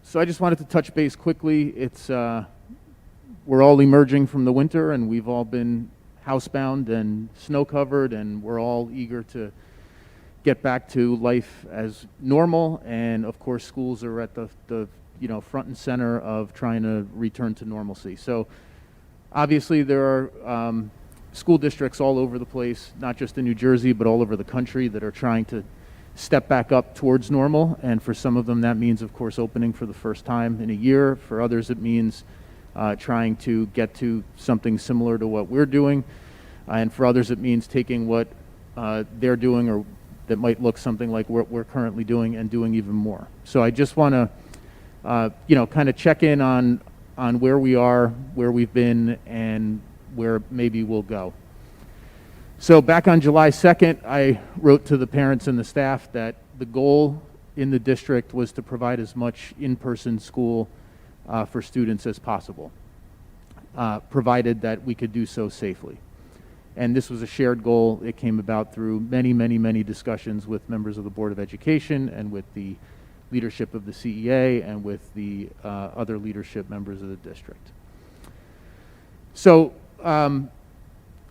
So I just wanted to touch base quickly. It's we're all emerging from the winter, and we've all been housebound and snow covered, and we're all eager to get back to life as normal. And of course, schools are at the front and center of trying to return to normalcy. So obviously, there are school districts all over the place, not just in New Jersey, but all over the country, that are trying to step back up towards normal. And for some of them, that means, of course, opening for the first time in a year. For others, it means trying to get to something similar to what we're doing. And for others, it means taking what they're doing, or that might look something like what we're currently doing, and doing even more. So I just want to, kind of check in on where we are, where we've been, and where maybe we'll go. So back on July 2nd, I wrote to the parents and the staff that the goal in the district was to provide as much in-person school for students as possible, provided that we could do so safely. And this was a shared goal. It came about through many, many, many discussions with members of the Board of Education, and with the leadership of the CEA, and with the other leadership members of the district. So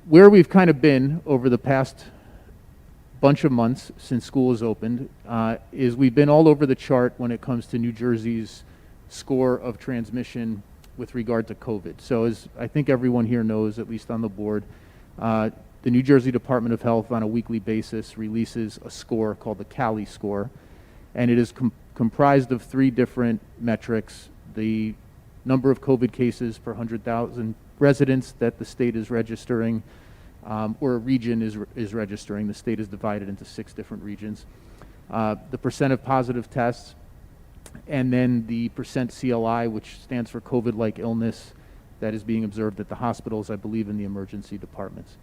where we've kind of been over the past bunch of months since school has opened is we've been all over the chart when it comes to New Jersey's score of transmission with regard to COVID. So as I think everyone here knows, at least on the board, the New Jersey Department of Health on a weekly basis releases a score called the Cali score, and it is comprised of 3 different metrics: the number of COVID cases per 100,000 residents that the state is registering, or a region is registering. The state is divided into 6 different regions. The percent of positive tests, and then the percent CLI, which stands for COVID-like illness, that is being observed at the hospitals, I believe, in the emergency departments.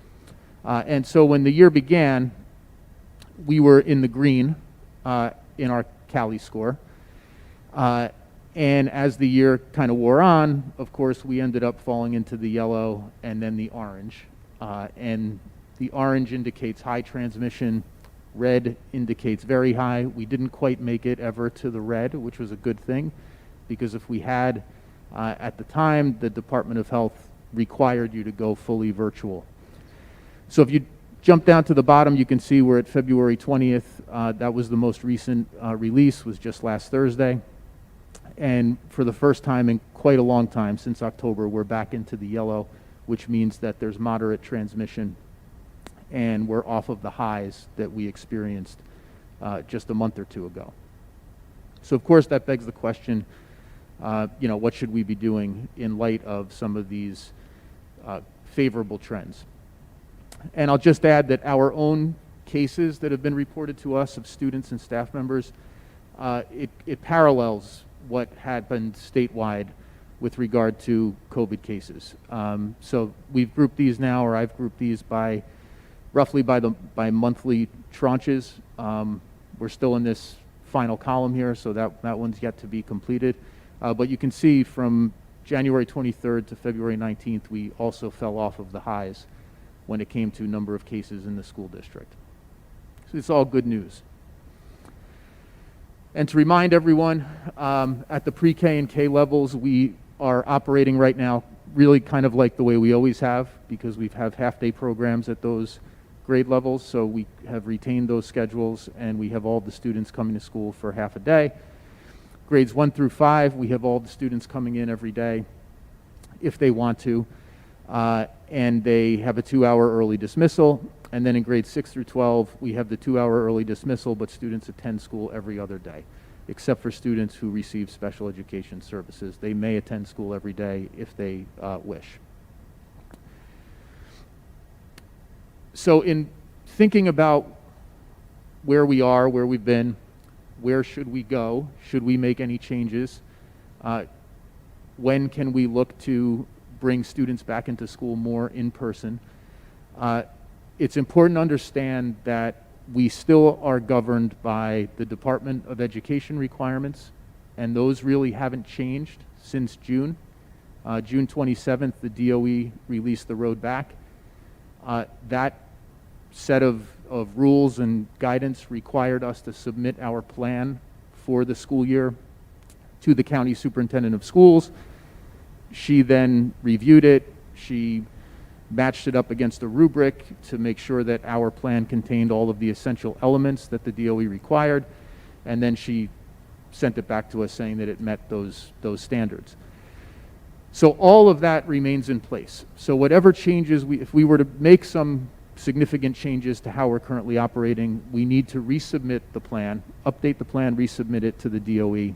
And so when the year began, we were in the green in our Cali score. And as the year kind of wore on, of course, we ended up falling into the yellow and then the orange. And the orange indicates high transmission. Red indicates very high. We didn't quite make it ever to the red, which was a good thing, because if we had, at the time, the Department of Health required you to go fully virtual. So if you jump down to the bottom, you can see we're at February 20th. That was the most recent release, was just last Thursday. And for the first time in quite a long time, since October, we're back into the yellow, which means that there's moderate transmission, and we're off of the highs that we experienced just a month or 2 ago. So of course that begs the question, what should we be doing in light of some of these favorable trends? And I'll just add that our own cases that have been reported to us of students and staff members, it parallels what happened statewide with regard to COVID cases. So we've grouped these now, or I've grouped these by roughly by monthly tranches. We're still in this final column here, so that one's yet to be completed. But you can see from January 23rd to February 19th, we also fell off of the highs when it came to number of cases in the school district. So it's all good news. And to remind everyone, at the pre-K and K levels, we are operating right now really kind of like the way we always have, because we have half-day programs at those grade levels, so we have retained those schedules, and we have all the students coming to school for half a day. Grades 1 through 5, we have all the students coming in every day if they want to, and they have a 2-hour early dismissal. And then in grades 6 through 12, we have the 2-hour early dismissal, but students attend school every other day, except for students who receive special education services. They may attend school every day if they wish. So in thinking about where we are, where we've been, where should we go? Should we make any changes? When can we look to bring students back into school more in person? It's important to understand that we still are governed by the Department of Education requirements, and those really haven't changed since June. June 27th, the DOE released the road back. That set of rules and guidance required us to submit our plan for the school year to the county superintendent of schools. She then reviewed it. She matched it up against a rubric to make sure that our plan contained all of the essential elements that the DOE required, and then she sent it back to us saying that it met those standards. So all of that remains in place. So whatever changes, if we were to make some significant changes to how we're currently operating, we need to resubmit the plan, update the plan, resubmit it to the DOE,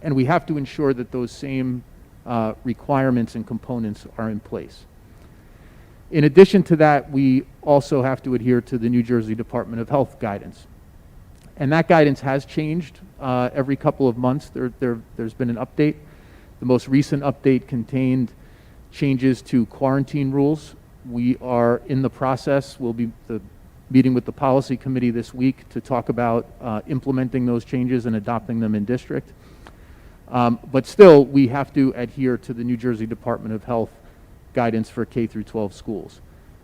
and we have to ensure that those same requirements and components are in place. In addition to that, we also have to adhere to the New Jersey Department of Health guidance. And that guidance has changed every couple of months. There's been an update. The most recent update contained changes to quarantine rules. We are in the process. We'll be meeting with the policy committee this week to talk about implementing those changes and adopting them in district. But still, we have to adhere to the New Jersey Department of Health guidance for K through 12 schools,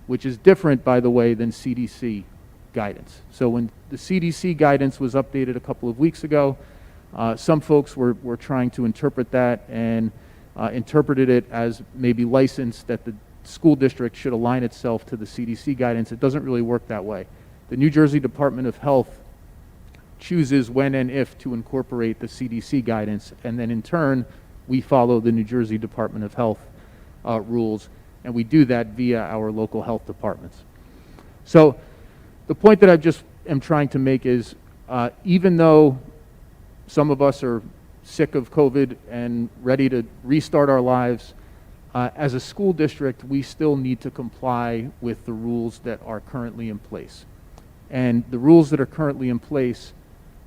which is different, by the way, than CDC guidance. So when the CDC guidance was updated a couple of weeks ago, some folks were trying to interpret that and interpreted it as maybe licensed that the school district should align itself to the CDC guidance. It doesn't really work that way. The New Jersey Department of Health chooses when and if to incorporate the CDC guidance, and then in turn, we follow the New Jersey Department of Health rules, and we do that via our local health departments. So the point that I just am trying to make is even though some of us are sick of COVID and ready to restart our lives, as a school district, we still need to comply with the rules that are currently in place. And the rules that are currently in place,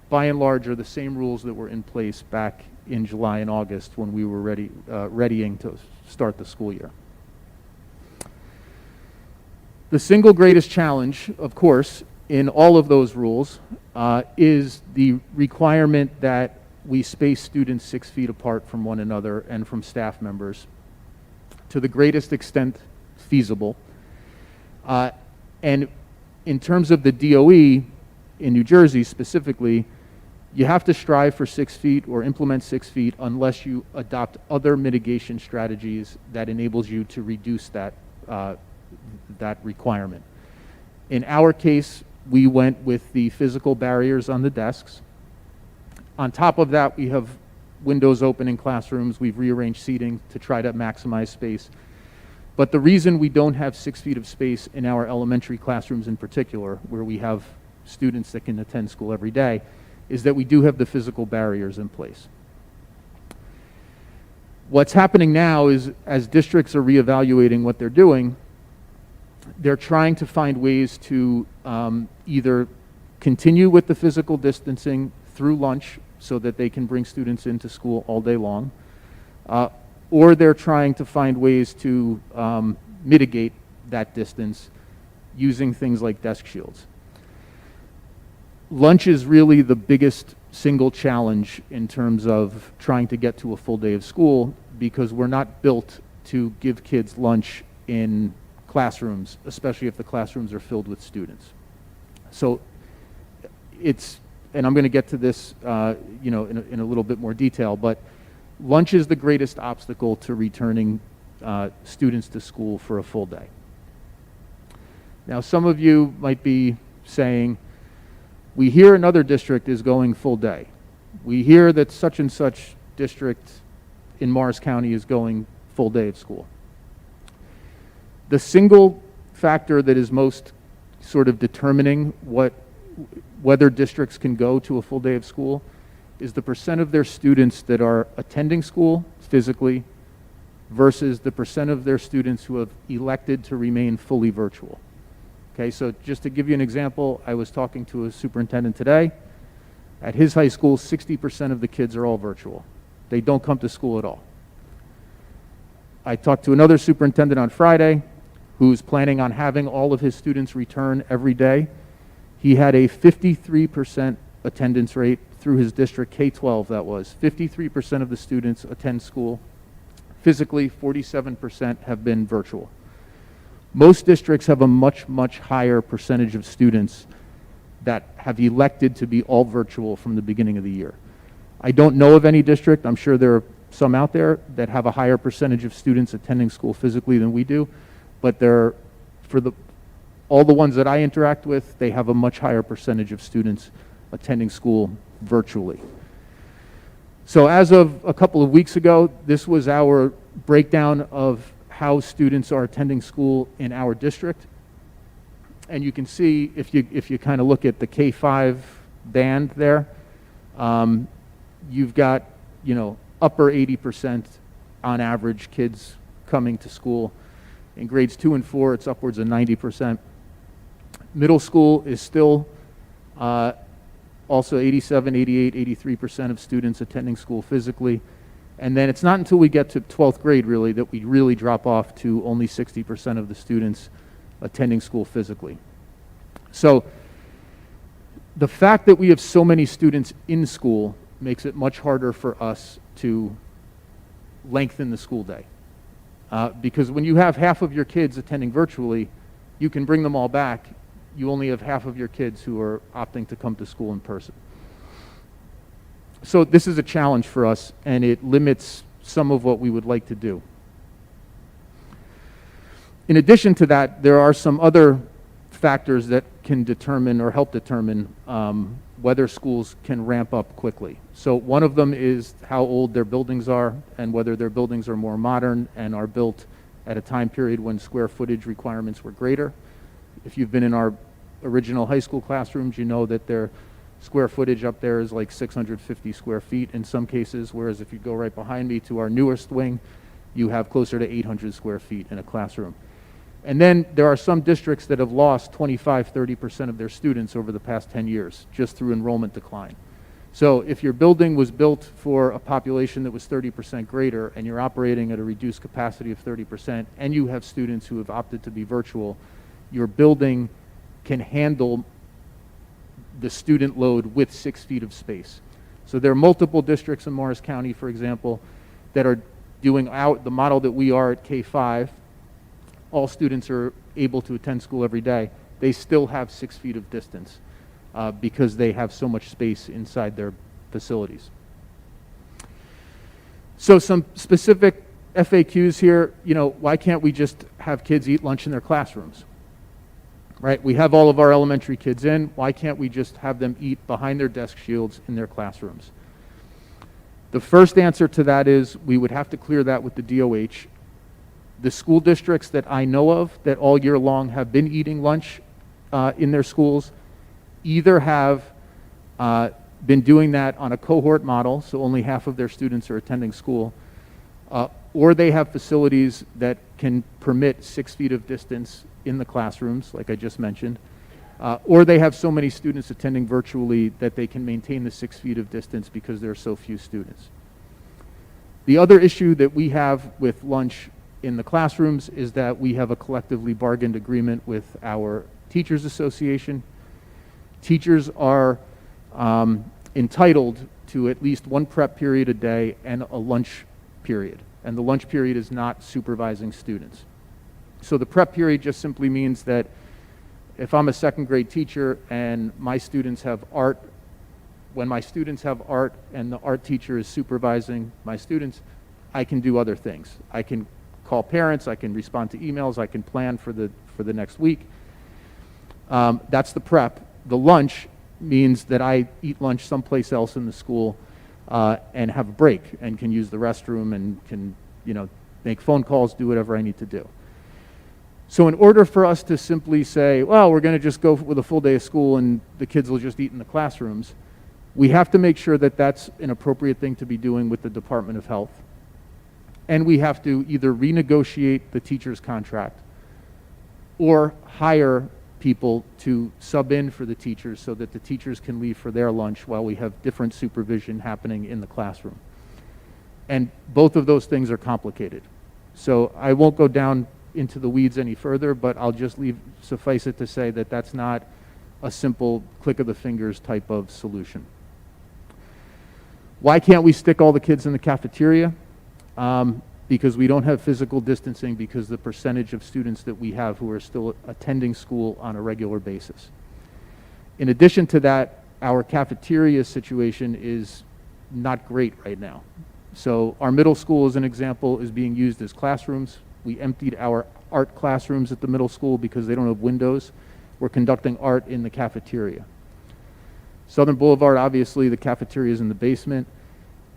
by and large, are the same rules that were in place back in July and August when we were readying to start the school year. The single greatest challenge, of course, in all of those rules is the requirement that we space students 6 feet apart from one another and from staff members to the greatest extent feasible. And in terms of the DOE in New Jersey specifically, you have to strive for 6 feet or implement 6 feet unless you adopt other mitigation strategies that enables you to reduce that requirement. In our case, we went with the physical barriers on the desks. On top of that, we have windows open in classrooms. We've rearranged seating to try to maximize space. But the reason we don't have 6 feet of space in our elementary classrooms in particular, where we have students that can attend school every day, is that we do have the physical barriers in place. What's happening now is, as districts are reevaluating what they're doing, they're trying to find ways to either continue with the physical distancing through lunch so that they can bring students into school all day long, or they're trying to find ways to mitigate that distance using things like desk shields. Lunch is really the biggest single challenge in terms of trying to get to a full day of school, because we're not built to give kids lunch in classrooms, especially if the classrooms are filled with students. So it's, and I'm going to get to this in a little bit more detail, but lunch is the greatest obstacle to returning students to school for a full day. Now, some of you might be saying, we hear another district is going full day. We hear that such and such district in Morris County is going full day of school. The single factor that is most sort of determining whether districts can go to a full day of school is the percent of their students that are attending school physically versus the percent of their students who have elected to remain fully virtual. Okay, so just to give you an example, I was talking to a superintendent today. At his high school, 60% of the kids are all virtual. They don't come to school at all. I talked to another superintendent on Friday who's planning on having all of his students return every day. He had a 53% attendance rate through his district, K-12 that was. 53% of the students attend school. Physically, 47% have been virtual. Most districts have a much, much higher percentage of students that have elected to be all virtual from the beginning of the year. I don't know of any district, I'm sure there are some out there, that have a higher percentage of students attending school physically than we do, but all the ones that I interact with, they have a much higher percentage of students attending school virtually. So as of a couple of weeks ago, this was our breakdown of how students are attending school in our district. And you can see, if you kind of look at the K-5 band there, you've got, upper 80% on average kids coming to school. In grades 2 and 4, it's upwards of 90%. Middle school is still also 87, 88, 83% of students attending school physically. And then it's not until we get to 12th grade, really, that we really drop off to only 60% of the students attending school physically. So the fact that we have so many students in school makes it much harder for us to lengthen the school day. Because when you have half of your kids attending virtually, you can bring them all back. You only have half of your kids who are opting to come to school in person. So this is a challenge for us, and it limits some of what we would like to do. In addition to that, there are some other factors that can determine or help determine whether schools can ramp up quickly. So one of them is how old their buildings are and whether their buildings are more modern and are built at a time period when square footage requirements were greater. If you've been in our original high school classrooms, you know that their square footage up there is like 650 square feet in some cases, whereas if you go right behind me to our newest wing, you have closer to 800 square feet in a classroom. And then there are some districts that have lost 25, 30% of their students over the past 10 years just through enrollment decline. So if your building was built for a population that was 30% greater and you're operating at a reduced capacity of 30% and you have students who have opted to be virtual, your building can handle the student load with 6 feet of space. So there are multiple districts in Morris County, for example, that are doing the model that we are at K-5. All students are able to attend school every day. They still have 6 feet of distance because they have so much space inside their facilities. So some specific FAQs here, why can't we just have kids eat lunch in their classrooms? Right? We have all of our elementary kids in. Why can't we just have them eat behind their desk shields in their classrooms? The first answer to that is we would have to clear that with the DOH. The school districts that I know of that all year long have been eating lunch in their schools either have been doing that on a cohort model, so only half of their students are attending school, or they have facilities that can permit 6 feet of distance in the classrooms, like I just mentioned, or they have so many students attending virtually that they can maintain the 6 feet of distance because there are so few students. The other issue that we have with lunch in the classrooms is that we have a collectively bargained agreement with our teachers association. Teachers are entitled to at least one prep period a day and a lunch period, and the lunch period is not supervising students. So the prep period just simply means that if I'm a second grade teacher and my students have art, when my students have art and the art teacher is supervising my students, I can do other things. I can call parents, I can respond to emails, I can plan for the next week. That's the prep. The lunch means that I eat lunch someplace else in the school and have a break and can use the restroom and can, make phone calls, do whatever I need to do. So in order for us to simply say, well, we're going to just go with a full day of school and the kids will just eat in the classrooms, we have to make sure that that's an appropriate thing to be doing with the Department of Health. And we have to either renegotiate the teacher's contract or hire people to sub in for the teachers so that the teachers can leave for their lunch while we have different supervision happening in the classroom. And both of those things are complicated. So I won't go down into the weeds any further, but I'll just suffice it to say that that's not a simple click of the fingers type of solution. Why can't we stick all the kids in the cafeteria? Because we don't have physical distancing because the percentage of students that we have who are still attending school on a regular basis. In addition to that, our cafeteria situation is not great right now. So our middle school, as an example, is being used as classrooms. We emptied our art classrooms at the middle school because they don't have windows. We're conducting art in the cafeteria. Southern Boulevard, obviously, the cafeteria is in the basement.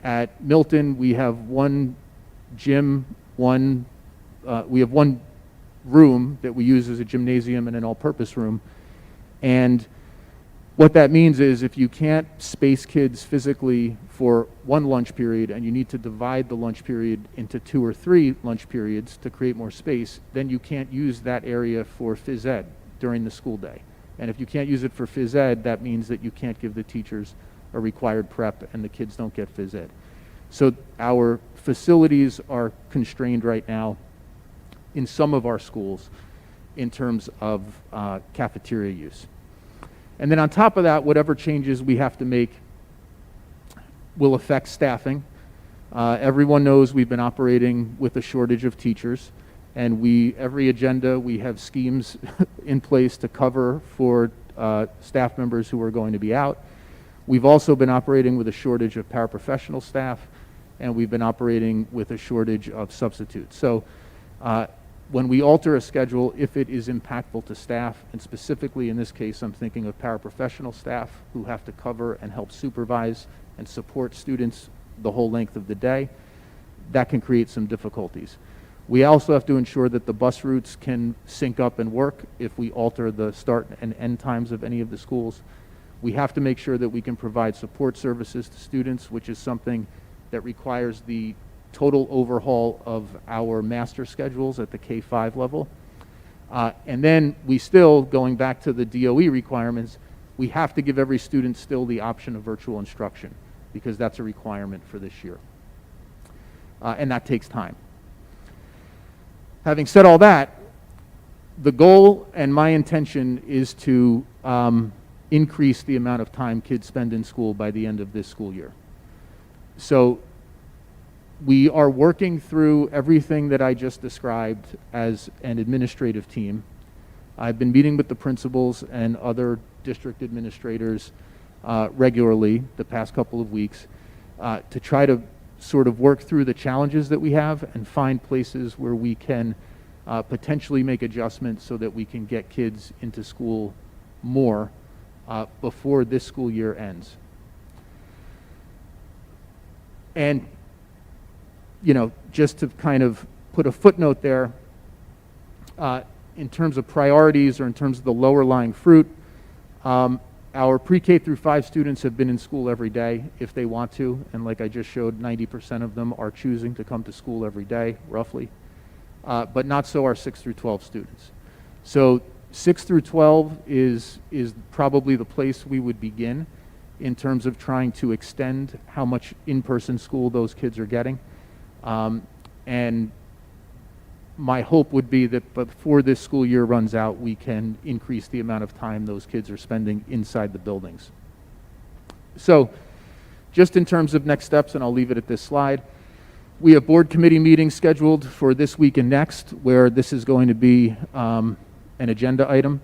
At Milton, we have one gym, we have one room that we use as a gymnasium and an all-purpose room. And what that means is if you can't space kids physically for one lunch period and you need to divide the lunch period into 2 or 3 lunch periods to create more space, then you can't use that area for phys ed during the school day. And if you can't use it for phys ed, that means that you can't give the teachers a required prep and the kids don't get phys ed. So our facilities are constrained right now in some of our schools in terms of cafeteria use. And then on top of that, whatever changes we have to make will affect staffing. Everyone knows we've been operating with a shortage of teachers, and every agenda we have schemes in place to cover for staff members who are going to be out. We've also been operating with a shortage of paraprofessional staff, and we've been operating with a shortage of substitutes. So when we alter a schedule, if it is impactful to staff, and specifically in this case, I'm thinking of paraprofessional staff who have to cover and help supervise and support students the whole length of the day, that can create some difficulties. We also have to ensure that the bus routes can sync up and work if we alter the start and end times of any of the schools. We have to make sure that we can provide support services to students, which is something that requires the total overhaul of our master schedules at the K-5 level. And then we still, going back to the DOE requirements, we have to give every student still the option of virtual instruction because that's a requirement for this year. And that takes time. Having said all that, the goal and my intention is to increase the amount of time kids spend in school by the end of this school year. So we are working through everything that I just described as an administrative team. I've been meeting with the principals and other district administrators regularly the past couple of weeks to try to sort of work through the challenges that we have and find places where we can potentially make adjustments so that we can get kids into school more before this school year ends. And, just to kind of put a footnote there, in terms of priorities or in terms of the lower lying fruit, our pre-K through 5 students have been in school every day if they want to, and like I just showed, 90% of them are choosing to come to school every day, roughly, but not so our 6 through 12 students. So 6 through 12 is probably the place we would begin in terms of trying to extend how much in-person school those kids are getting. And my hope would be that before this school year runs out, we can increase the amount of time those kids are spending inside the buildings. So just in terms of next steps, and I'll leave it at this slide, we have board committee meetings scheduled for this week and next, where this is going to be an agenda item.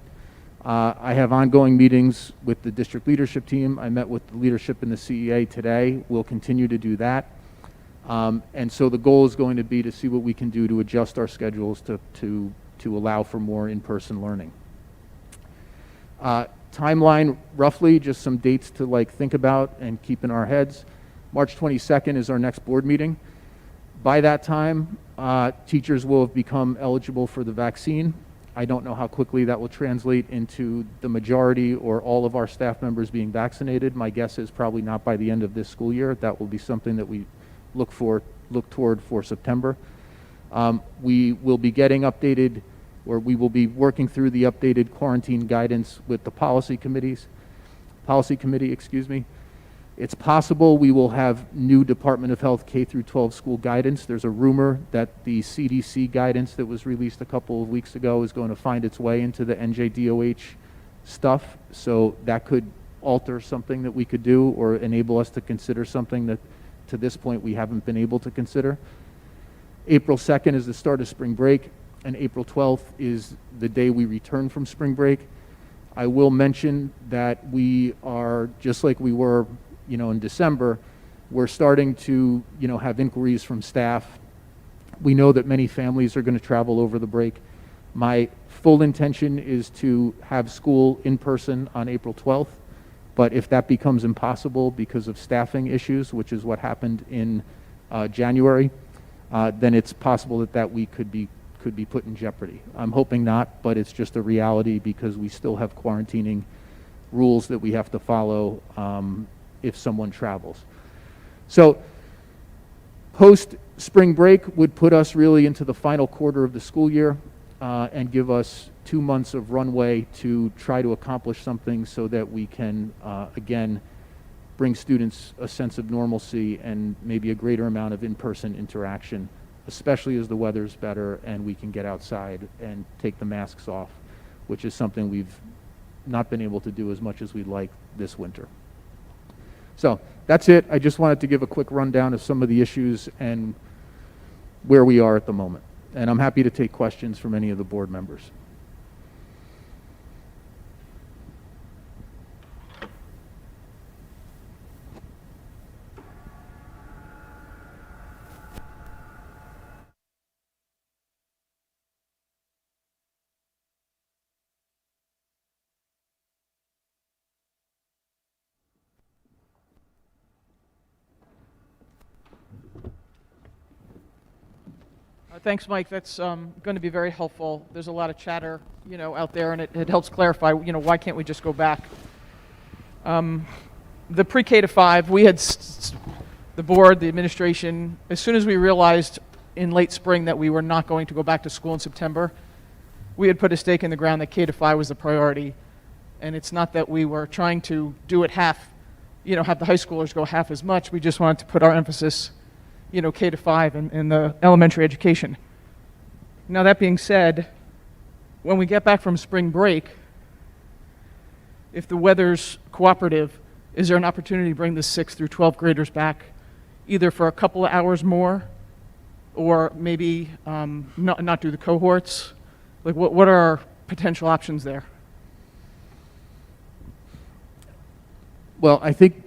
I have ongoing meetings with the district leadership team. I met with the leadership in the CEA today. We'll continue to do that. And so the goal is going to be to see what we can do to adjust our schedules to allow for more in-person learning. Timeline, roughly, just some dates to like think about and keep in our heads. March 22nd is our next board meeting. By that time, teachers will have become eligible for the vaccine. I don't know how quickly that will translate into the majority or all of our staff members being vaccinated. My guess is probably not by the end of this school year. That will be something that we look toward for September. We will be getting updated, or we will be working through the updated quarantine guidance with the policy committee, excuse me. It's possible we will have new Department of Health K through 12 school guidance. There's a rumor that the CDC guidance that was released a couple of weeks ago is going to find its way into the NJDOH stuff. So that could alter something that we could do or enable us to consider something that to this point we haven't been able to consider. April 2nd is the start of spring break, and April 12th is the day we return from spring break. I will mention that we are, just like we were in December, we're starting to, have inquiries from staff. We know that many families are going to travel over the break. My full intention is to have school in person on April 12th, but if that becomes impossible because of staffing issues, which is what happened in January, then it's possible that week could be put in jeopardy. I'm hoping not, but it's just a reality because we still have quarantining rules that we have to follow if someone travels. So post spring break would put us really into the final quarter of the school year and give us 2 months of runway to try to accomplish something so that we can, again, bring students a sense of normalcy and maybe a greater amount of in-person interaction, especially as the weather's better and we can get outside and take the masks off, which is something we've not been able to do as much as we'd like this winter. So that's it. I just wanted to give a quick rundown of some of the issues and where we are at the moment. And I'm happy to take questions from any of the board members. Thanks, Mike. That's going to be very helpful. There's a lot of chatter, out there, and it helps clarify, why can't we just go back? The pre-K to 5, we had the board, the administration, as soon as we realized in late spring that we were not going to go back to school in September, we had put a stake in the ground that K to 5 was the priority. And it's not that we were trying to do it half, have the high schoolers go half as much. We just wanted to put our emphasis K to 5 in the elementary education. Now that being said, when we get back from spring break, if the weather's cooperative, is there an opportunity to bring the 6th through 12th graders back, either for a couple of hours more, or maybe not do the cohorts? Like, what are our potential options there? Well, I think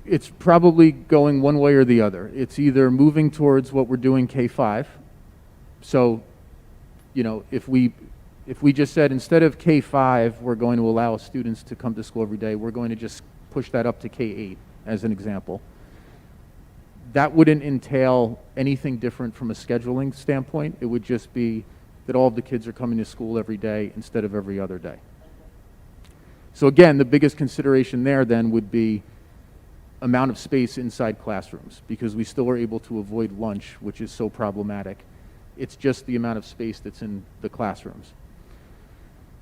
it's probably going one way or the other. It's either moving towards what we're doing K-5. So, if we just said instead of K-5, we're going to allow students to come to school every day, we're going to just push that up to K-8 as an example. That wouldn't entail anything different from a scheduling standpoint. It would just be that all of the kids are coming to school every day instead of every other day. So again, the biggest consideration there then would be amount of space inside classrooms, because we still are able to avoid lunch, which is so problematic. It's just the amount of space that's in the classrooms.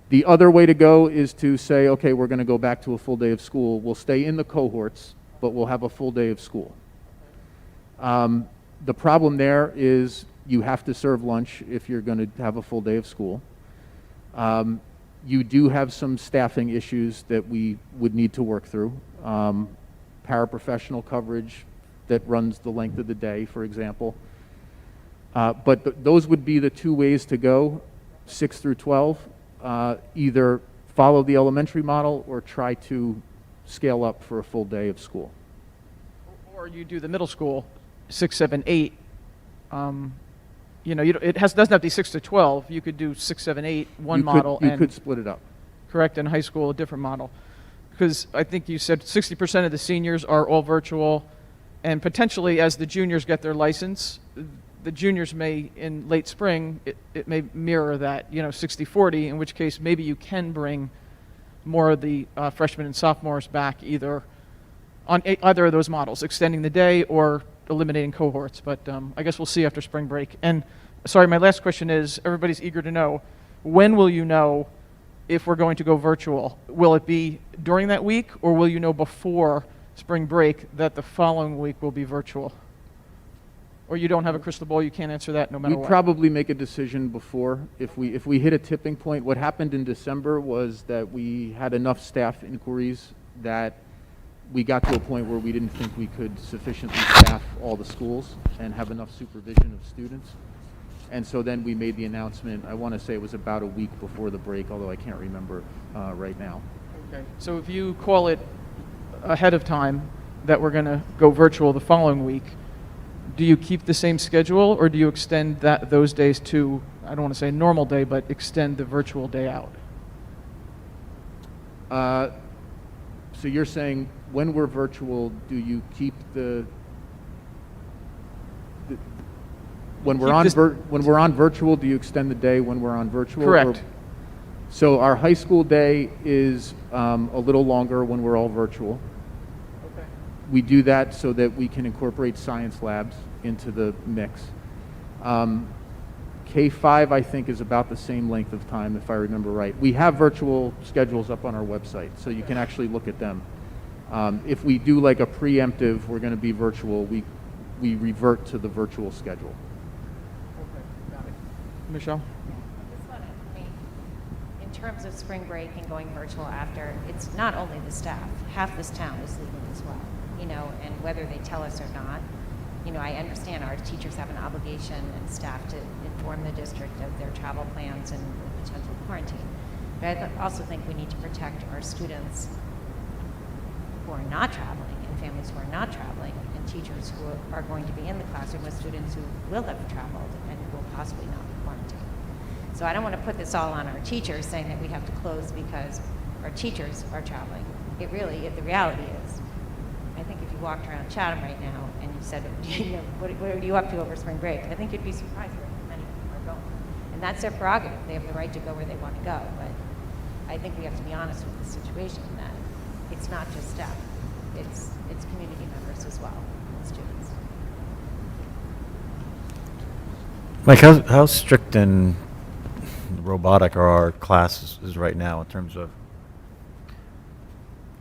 The other way to go is to say, okay, we're going to go back to a full day of school. We'll stay in the cohorts, but we'll have a full day of school. The problem there is you have to serve lunch if you're going to have a full day of school. You do have some staffing issues that we would need to work through. Paraprofessional coverage that runs the length of the day, for example. But those would be the two ways to go, 6 through 12. Either follow the elementary model or try to scale up for a full day of school. Or you do the middle school, 6, 7, 8. It doesn't have to be 6 to 12. You could do 6, 7, 8, one model. You could split it up. correct, and high school a different model? Because I think you said 60% of the seniors are all virtual, and potentially as the juniors get their license, the juniors may, in late spring, it may mirror that, 60-40, in which case maybe you can bring more of the freshmen and sophomores back either on either of those models, extending the day or eliminating cohorts. But I guess we'll see after spring break. And sorry, my last question is, everybody's eager to know, when will you know if we're going to go virtual? Will it be during that week, or will you know before spring break that the following week will be virtual? Or you don't have a crystal ball, you can't answer that no matter We'd what? probably make a decision before. If we hit a tipping point. What happened in December was that we had enough staff inquiries that we got to a point where we didn't think we could sufficiently staff all the schools and have enough supervision of students. And so then we made the announcement, I want to say it was about a week before the break, although I can't remember right now. Okay. So if you call it ahead of time that we're going to go virtual the following week, do you keep the same schedule, or do you extend those days to, I don't want to say normal day, but extend the virtual day out? So you're saying when we're virtual, do you keep when we're on virtual, do you extend the day when we're on virtual? Correct. So our high school day is a little longer when we're all virtual. Okay. We do that so that we can incorporate science labs into the mix. K-5, I think, is about the same length of time, if I remember right. We have virtual schedules up on our website, so you can actually look at them. If we do like a preemptive, we're going to be virtual, we revert to the virtual schedule. Okay, got it. Michelle? In terms of spring break and going virtual after, it's not only the staff. Half this town is leaving as well, and whether they tell us or not, I understand our teachers have an obligation and staff to inform the district of their travel plans and potential quarantine. But I also think we need to protect our students who are not traveling and families who are not traveling and teachers who are going to be in the classroom with students who will have traveled and will possibly not be quarantined. So I don't want to put this all on our teachers saying that we have to close because our teachers are traveling. The reality is, I think if you walked around Chatham right now and you said, what are you up to over spring break? I think you'd be surprised how many people are going. And that's their prerogative. They have the right to go where they want to go. But I think we have to be honest with the situation that it's not just staff. It's community members as well, and students. Mike, how strict and robotic are our classes right now in terms of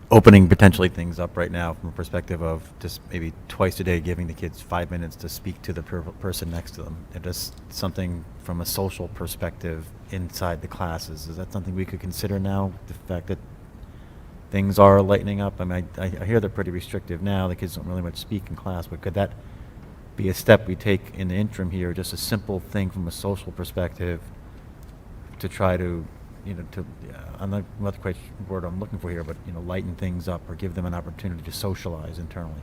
opening potentially things up right now from a perspective of just maybe twice a day giving the kids 5 minutes to speak to the person next to them? And just something from a social perspective inside the classes. Is that something we could consider now, the fact that things are lightening up? I mean, I hear they're pretty restrictive now. The kids don't really much speak in class, but could that be a step we take in the interim here, just a simple thing from a social perspective to try to, I'm not quite the word I'm looking for here, but, lighten things up or give them an opportunity to socialize internally?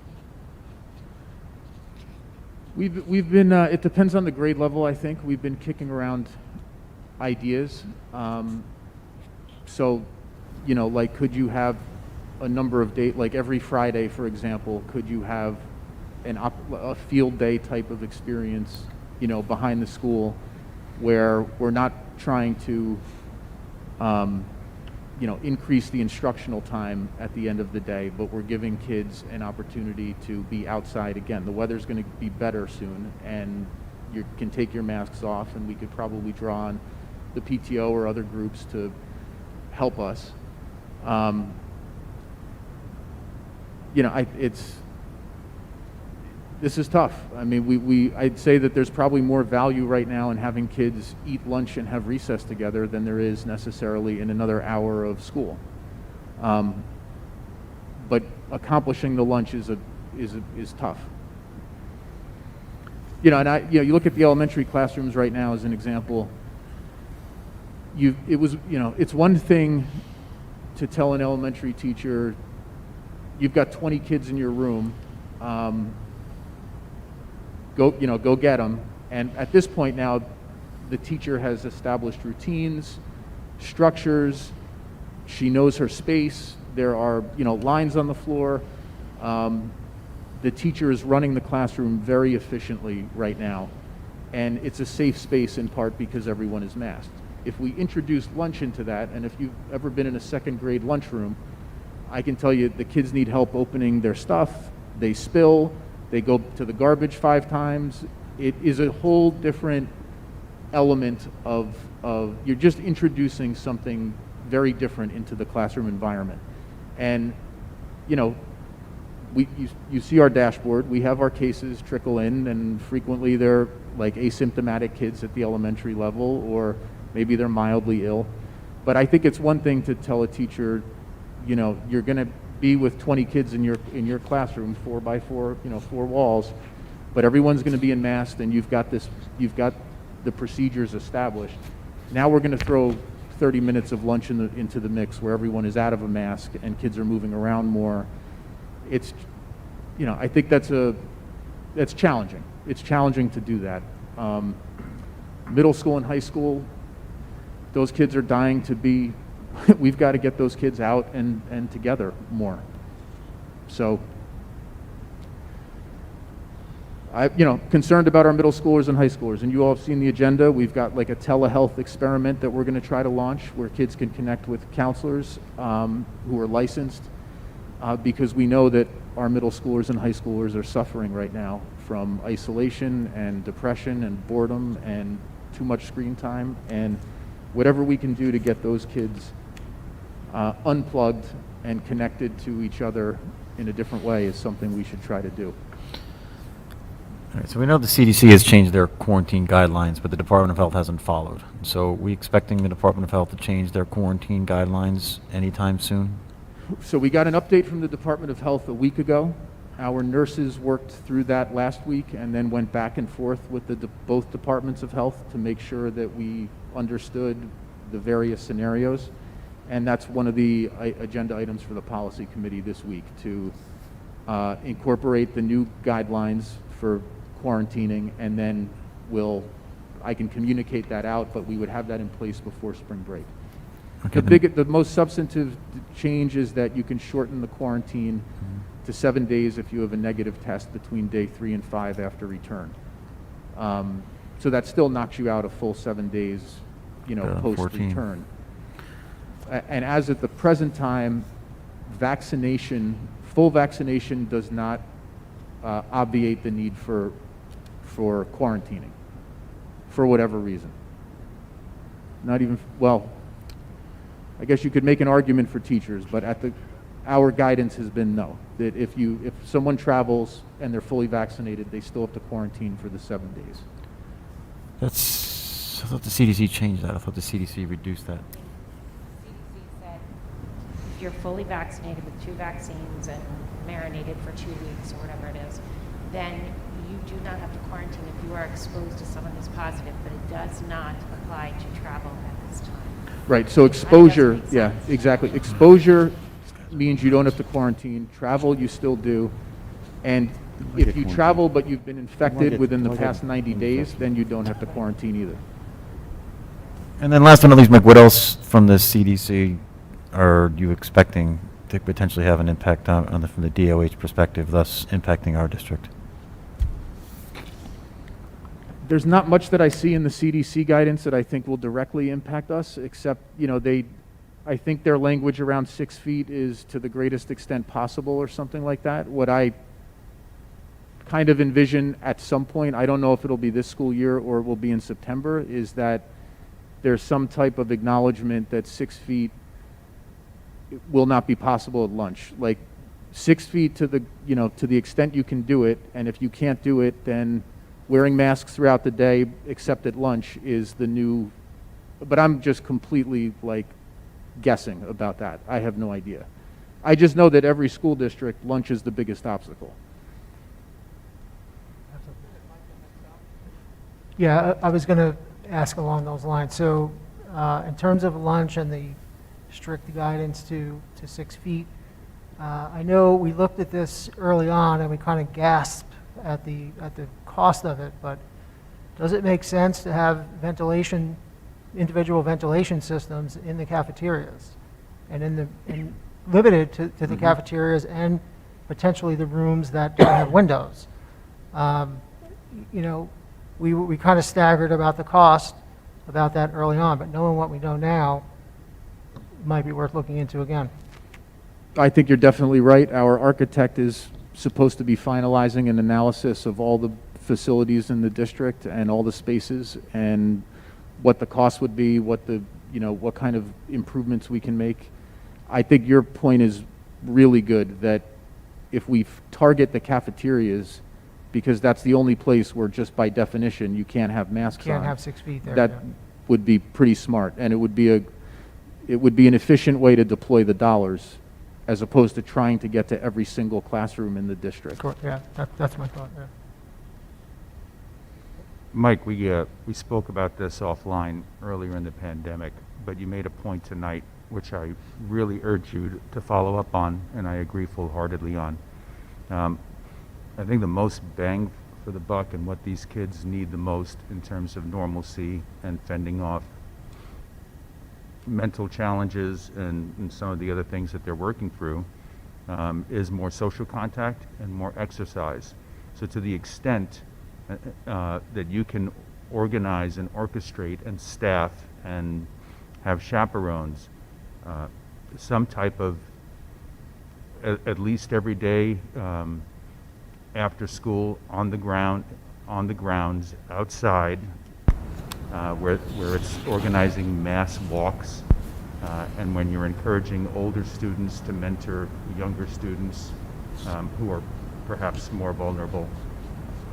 We've been, it depends on the grade level, I think. We've been kicking around ideas. So, like, could you have a number of days, like every Friday, for example, could you have a field day type of experience, behind the school where we're not trying to, increase the instructional time at the end of the day, but we're giving kids an opportunity to be outside again. The weather's going to be better soon, and you can take your masks off, and we could probably draw on the PTO or other groups to help us. This is tough. I mean, I'd say that there's probably more value right now in having kids eat lunch and have recess together than there is necessarily in another hour of school. But accomplishing the lunch is tough. You look at the elementary classrooms right now as an example. It's one thing to tell an elementary teacher, you've got 20 kids in your room. Go get them. And at this point now, the teacher has established routines, structures, She knows her space. There are, lines on the floor. The teacher is running the classroom very efficiently right now, and it's a safe space in part because everyone is masked. If we introduce lunch into that, and if you've ever been in a second grade lunchroom, I can tell you the kids need help opening their stuff. They spill. They go to the garbage 5 times. It is a whole different element of you're just introducing something very different into the classroom environment. And, you see our dashboard. We have our cases trickle in, and frequently they're like asymptomatic kids at the elementary level, or maybe they're mildly ill. But I think it's one thing to tell a teacher, you're going to be with 20 kids in your classroom, 4 by 4, 4 walls, but everyone's going to be in masks, and you've got the procedures established. Now we're going to throw 30 minutes of lunch into the mix where everyone is out of a mask and kids are moving around more. It's, I think that's challenging. It's challenging to do that. Middle school and high school, those kids are dying to be, we've got to get those kids out and together more. So, concerned about our middle schoolers and high schoolers, and you all have seen the agenda. We've got like a telehealth experiment that we're going to try to launch where kids can connect with counselors who are licensed, because we know that our middle schoolers and high schoolers are suffering right now from isolation and depression and boredom and too much screen time, and whatever we can do to get those kids unplugged and connected to each other in a different way is something we should try to do. All right, so we know the CDC has changed their quarantine guidelines, but the Department of Health hasn't followed. So are we expecting the Department of Health to change their quarantine guidelines anytime soon? So we got an update from the Department of Health a week ago. Our nurses worked through that last week and then went back and forth with both departments of health to make sure that we understood the various scenarios. And that's one of the agenda items for the policy committee this week, to incorporate the new guidelines for quarantining, and then I can communicate that out, but we would have that in place before spring break. Okay, The most substantive change is that you can shorten the quarantine to 7 days if you have a negative test between day 3 and 5 after return. So that still knocks you out a full 7 days, post-return. And as at the present time, full vaccination does not obviate the need for quarantining, for whatever reason. I guess you could make an argument for teachers, but our guidance has been no. That if someone travels and they're fully vaccinated, they still have to quarantine for the 7 days. I thought the CDC changed that. I thought the CDC reduced that. CDC said if you're fully vaccinated with 2 vaccines and marinated for 2 weeks or whatever it is, then you do not have to quarantine if you are exposed to someone who's positive, but it does not apply to travel at this time. Right, so exposure, That doesn't make yeah, sense. exactly. Exposure means you don't have to quarantine. Travel, you still do. And if you travel but you've been infected within the past 90 days, then you don't have to quarantine either. And then last but not least, Mike, what else from the CDC are you expecting to potentially have an impact from the DOH perspective, thus impacting our district? There's not much that I see in the CDC guidance that I think will directly impact us, except, I think their language around 6 feet is to the greatest extent possible or something like that. What I kind of envision at some point, I don't know if it'll be this school year or it will be in September, is that there's some type of acknowledgement that 6 feet will not be possible at lunch. Like 6 feet to the extent you can do it, and if you can't do it, then wearing masks throughout the day, except at lunch, is the new, but I'm just completely guessing about that. I have no idea. I just know that every school district, lunch is the biggest obstacle. Yeah, I was going to ask along those lines. So in terms of lunch and the strict guidance to 6 feet, I know we looked at this early on and we kind of gasped at the cost of it, but does it make sense to have individual ventilation systems in the cafeterias? and limited to the cafeterias and potentially the rooms that don't have windows. You know, we kind of staggered about the cost about that early on, but knowing what we know now, it might be worth looking into again. I think you're definitely right. Our architect is supposed to be finalizing an analysis of all the facilities in the district and all the spaces and what the cost would be, what the, you know, what kind of improvements we can make. I think your point is really good, that if we target the cafeterias, because that's the only place where just by definition you can't have masks on. Can't have 6 feet there. That yeah. would be pretty smart, and it would be an efficient way to deploy the dollars, as opposed to trying to get to every single classroom in the district. Cool. Yeah, that's my thought, yeah. Mike, we spoke about this offline earlier in the pandemic, but you made a point tonight which I really urge you to follow up on, and I agree full-heartedly on. I think the most bang for the buck and what these kids need the most in terms of normalcy and fending off mental challenges and some of the other things that they're working through is more social contact and more exercise. So to the extent that you can organize and orchestrate and staff and have chaperones, some type of at least every day after school on the grounds outside, where it's organizing mass walks, and when you're encouraging older students to mentor younger students who are perhaps more vulnerable,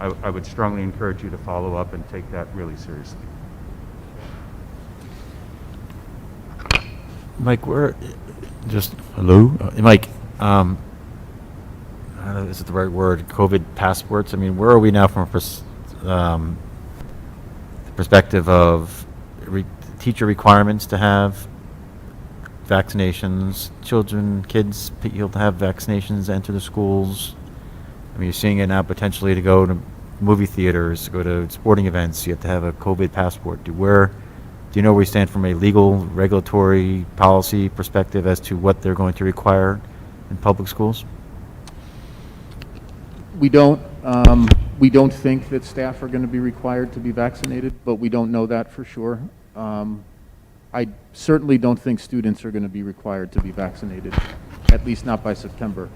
I would strongly encourage you to follow up and take that really seriously. Mike, hello? Mike, I don't know, is it the right word, COVID passports? I mean, where are we now from the perspective of teacher requirements to have vaccinations, kids, people to have vaccinations enter the schools? I mean, you're seeing it now potentially to go to movie theaters, to go to sporting events, you have to have a COVID passport. Do you know where we stand from a legal, regulatory, policy perspective as to what they're going to require in public schools? We don't think that staff are going to be required to be vaccinated, but we don't know that for sure. I certainly don't think students are going to be required to be vaccinated, at least not by September.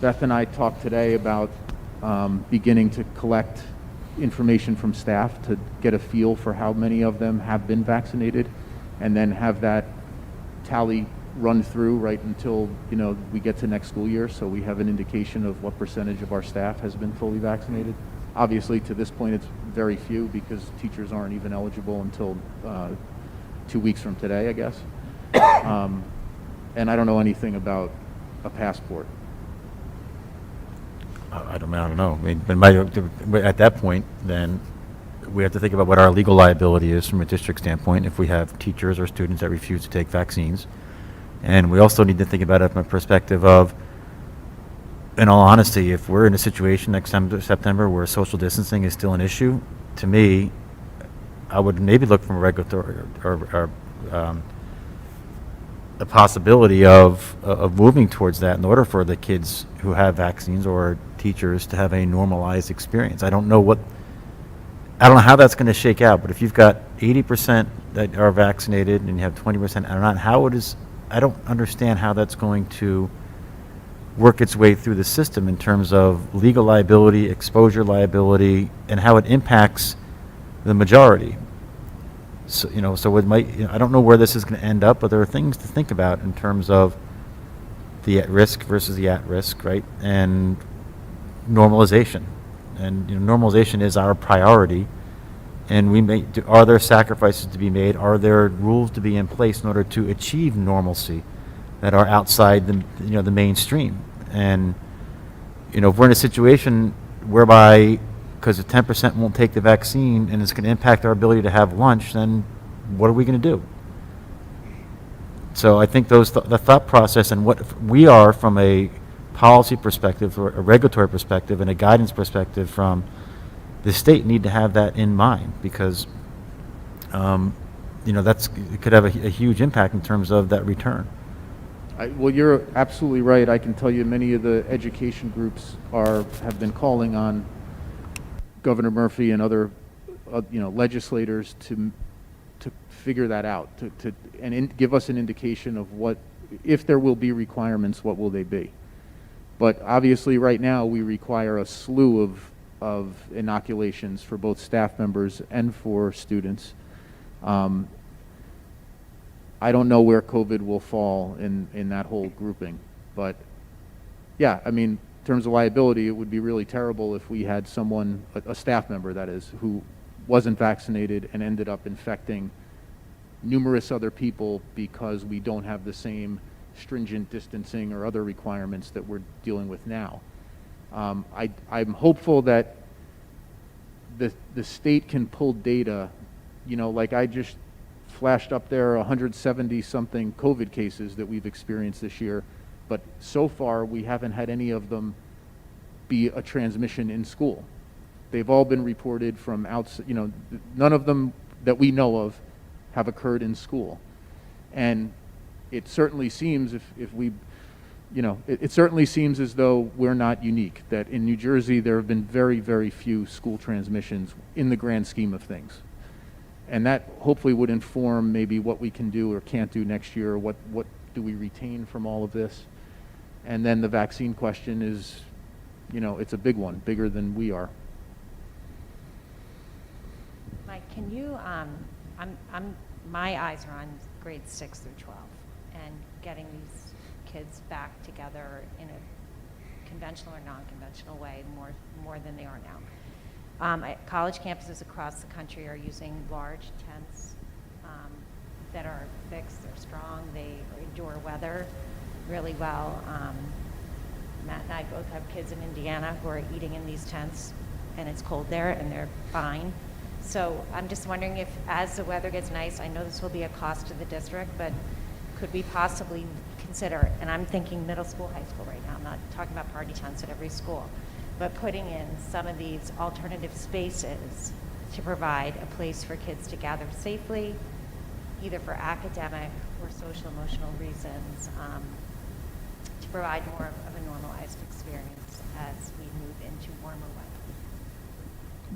Beth and I talked today about beginning to collect information from staff to get a feel for how many of them have been vaccinated, and then have that tally run through right until, we get to next school year, so we have an indication of what percentage of our staff has been fully vaccinated. Obviously, to this point, it's very few because teachers aren't even eligible until 2 weeks from today, I guess. And I don't know anything about a passport. I don't know. I mean, at that point, then we have to think about what our legal liability is from a district standpoint if we have teachers or students that refuse to take vaccines. And we also need to think about it from a perspective of, in all honesty, if we're in a situation next September where social distancing is still an issue, to me, I would maybe look from a regulatory or a possibility of moving towards that in order for the kids who have vaccines or teachers to have a normalized experience. I don't know how that's going to shake out, but if you've got 80% that are vaccinated and you have 20% are not, I don't understand how that's going to work its way through the system in terms of legal liability, exposure liability, and how it impacts the majority. So, it might, I don't know where this is going to end up, but there are things to think about in terms of the at-risk versus the at-risk, right? And normalization. And normalization is our priority. And are there sacrifices to be made? Are there rules to be in place in order to achieve normalcy that are outside the mainstream? And if we're in a situation whereby, because the 10% won't take the vaccine and it's going to impact our ability to have lunch, then what are we going to do? So I think the thought process and what we are from a policy perspective or a regulatory perspective and a guidance perspective from the state need to have that in mind, because it could have a huge impact in terms of that return. Well, you're absolutely right. I can tell you many of the education groups have been calling on Governor Murphy and other, legislators to figure that out, give us an indication of what, if there will be requirements, what will they be. But obviously, right now, we require a slew of inoculations for both staff members and for students. I don't know where COVID will fall in that whole grouping, but yeah, I mean, in terms of liability, it would be really terrible if we had someone, a staff member that is, who wasn't vaccinated and ended up infecting numerous other people because we don't have the same stringent distancing or other requirements that we're dealing with now. I'm hopeful that the state can pull data, like I just flashed up there 170 something COVID cases that we've experienced this year, but so far we haven't had any of them be a transmission in school. They've all been reported from outside, none of them that we know of have occurred in school. And it certainly seems it certainly seems as though we're not unique, that in New Jersey there have been very, very few school transmissions in the grand scheme of things. And that hopefully would inform maybe what we can do or can't do next year, or what do we retain from all of this. And then the vaccine question is, it's a big one, bigger than we are. Mike, can you, my eyes are on grades 6 through 12 and getting these kids back together in a conventional or non-conventional way more than they are now. College campuses across the country are using large tents that are fixed, they're strong, they endure weather really well. Matt and I both have kids in Indiana who are eating in these tents, and it's cold there, and they're fine. So I'm just wondering if, as the weather gets nice, I know this will be a cost to the district, but could we possibly consider, and I'm thinking middle school, high school right now, I'm not talking about party tents at every school, but putting in some of these alternative spaces to provide a place for kids to gather safely, either for academic or social emotional reasons, to provide more of a normalized experience as we move into warmer weather.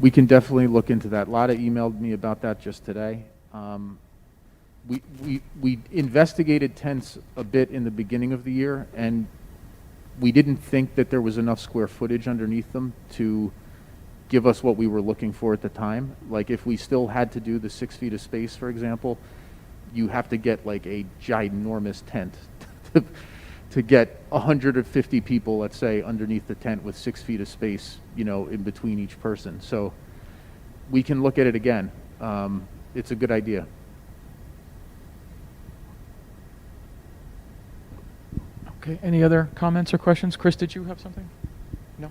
We can definitely look into that. Lada emailed me about that just today. We investigated tents a bit in the beginning of the year, and we didn't think that there was enough square footage underneath them to give us what we were looking for at the time. Like if we still had to do the 6 feet of space, for example, you have to get like a ginormous tent to get 150 people, let's say, underneath the tent with 6 feet of space, in between each person. So we can look at it again. It's a good idea. Okay, any other comments or questions? Chris, did you have something? No?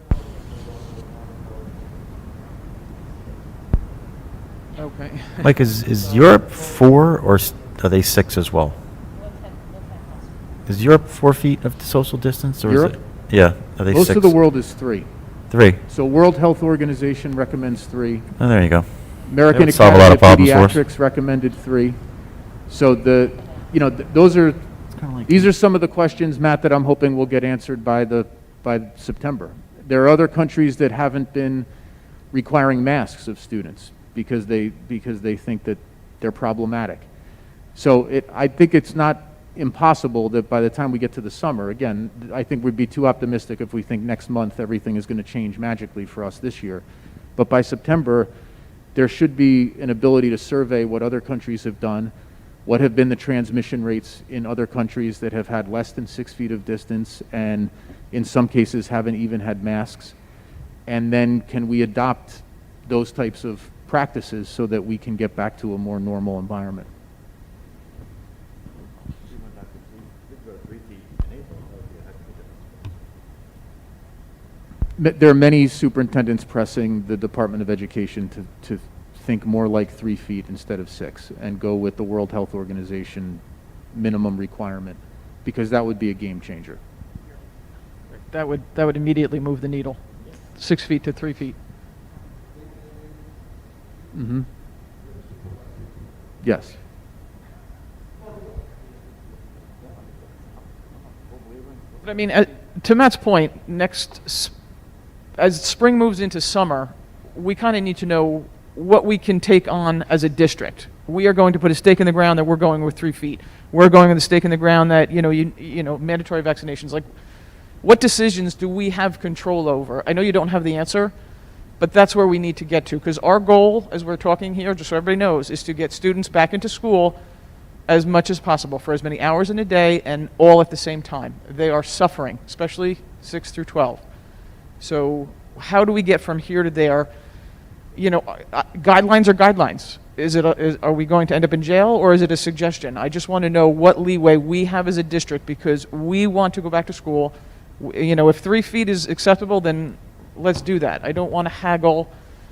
Okay. Mike, is Europe 4 or are they 6 as well? Is Europe 4 feet of social distance, or Europe? is it? Yeah, are they 6? Most of the world is 3. 3. So World Health Organization recommends 3. Oh, there you go. American That would solve a lot Academy of of problems for us. Pediatrics recommended 3. So those are, these are some of the questions, Matt, that I'm hoping will get answered by September. There are other countries that haven't been requiring masks of students because they think that they're problematic. So I think it's not impossible that by the time we get to the summer, again, I think we'd be too optimistic if we think next month everything is going to change magically for us this year. But by September, there should be an ability to survey what other countries have done, what have been the transmission rates in other countries that have had less than 6 feet of distance and in some cases haven't even had masks, and then can we adopt those types of practices so that we can get back to a more normal environment. There are many superintendents pressing the Department of Education to think more like 3 feet instead of 6 and go with the World Health Organization minimum requirement, because that would be a game changer. That would immediately move the needle. 6 feet to 3 feet. Mm-hmm. Yes. But I mean, to Matt's point, as spring moves into summer, we kind of need to know what we can take on as a district. We are going to put a stake in the ground that we're going with 3 feet. We're going with a stake in the ground that, mandatory vaccinations. Like, what decisions do we have control over? I know you don't have the answer, but that's where we need to get to. Because our goal, as we're talking here, just so everybody knows, is to get students back into school as much as possible for as many hours in a day and all at the same time. They are suffering, especially 6 through 12. So how do we get from here to there? Guidelines are guidelines. Are we going to end up in jail, or is it a suggestion? I just want to know what leeway we have as a district, because we want to go back to school. If 3 feet is acceptable, then let's do that. I don't want to haggle.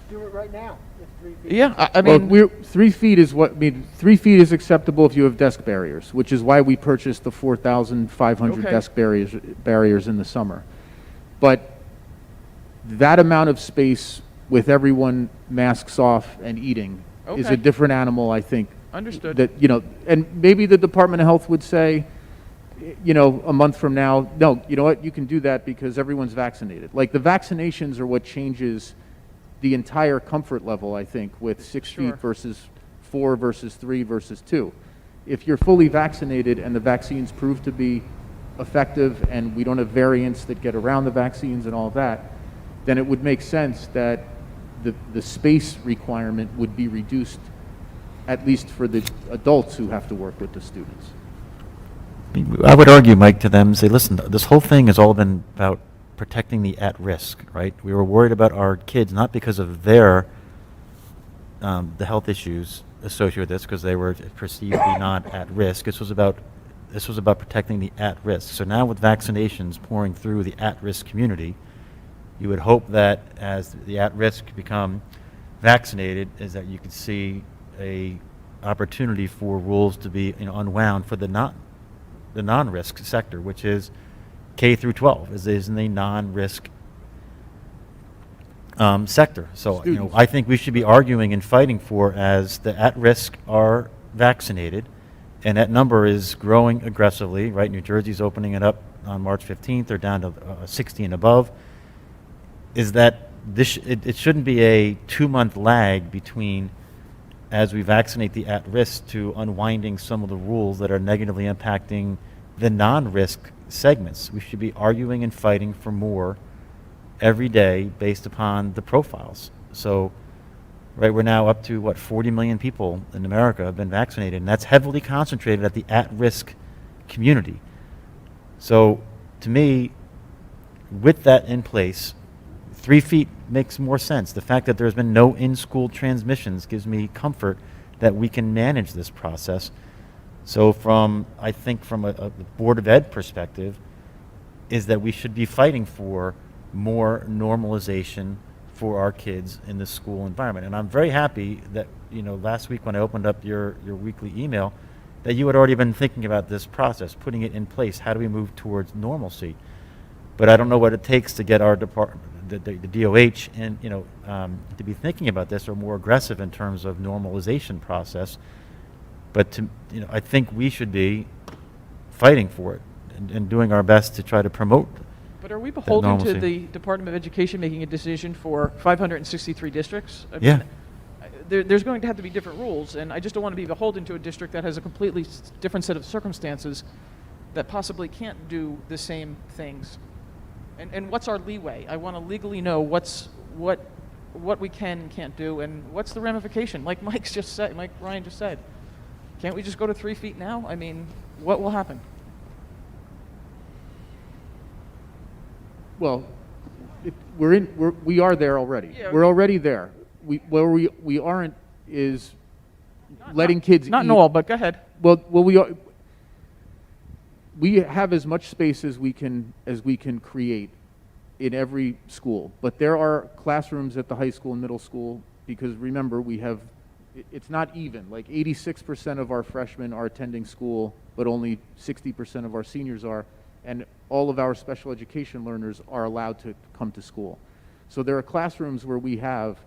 Do it right now. If 3 feet. Yeah, I Well, mean, 3 feet is 3 feet is acceptable if you have desk barriers, which is why we purchased the 4,500 Okay. desk barriers in the summer. But that amount of space with everyone masks off and eating is Okay. a different animal, I think. Understood. That, and maybe the Department of Health would say, a month from now, no, you know what, you can do that because everyone's vaccinated. Like, the vaccinations are what changes the entire comfort level, I think, with 6 Sure. feet versus 4 versus 3 versus 2. If you're fully vaccinated and the vaccines prove to be effective and we don't have variants that get around the vaccines and all of that, then it would make sense that the space requirement would be reduced, at least for the adults who have to work with the students. I would argue, Mike, to them, say, listen, this whole thing has all been about protecting the at-risk, right? We were worried about our kids, not because of the health issues associated with this, because they were perceived to be not at risk. This was about protecting the at-risk. So now with vaccinations pouring through the at-risk community, you would hope that as the at-risk become vaccinated, is that you could see a opportunity for rules to be unwound for the non-risk sector, which is K through 12, is in the non-risk sector. So Students. I think we should be arguing and fighting for, as the at-risk are vaccinated, and that number is growing aggressively. Right, New Jersey's opening it up on March 15th. They're down to 60 and above. Is that it shouldn't be a 2-month lag between as we vaccinate the at-risk to unwinding some of the rules that are negatively impacting the non-risk segments. We should be arguing and fighting for more every day based upon the profiles. So, right, we're now up to, 40 million people in America have been vaccinated, and that's heavily concentrated at the at-risk community. So, to me, with that in place, 3 feet makes more sense. The fact that there's been no in-school transmissions gives me comfort that we can manage this process. So I think from a Board of Ed perspective, is that we should be fighting for more normalization for our kids in the school environment. And I'm very happy that, last week when I opened up your weekly email, that you had already been thinking about this process, putting it in place. How do we move towards normalcy? But I don't know what it takes to get our department, the DOH, and to be thinking about this, or more aggressive in terms of normalization process. But I think we should be fighting for it and doing our best to try to promote. but are we beholden to normalcy. the Department of Education making a decision for 563 districts? I Yeah. mean, there's going to have to be different rules, and I just don't want to be beholden to a district that has a completely different set of circumstances that possibly can't do the same things. And what's our leeway? I want to legally know what we can and can't do, and what's the ramification? Like Mike Ryan just said, can't we just go to 3 feet now? I mean, what will happen? Well, we are there already. Yeah, We're already there. Where we aren't is letting kids Not eat. in all, but go ahead. Well, we have as much space as we can create in every school, but there are classrooms at the high school and middle school, because remember, it's not even. Like 86% of our freshmen are attending school, but only 60% of our seniors are, and all of our special education learners are allowed to come to school. So there are classrooms where we have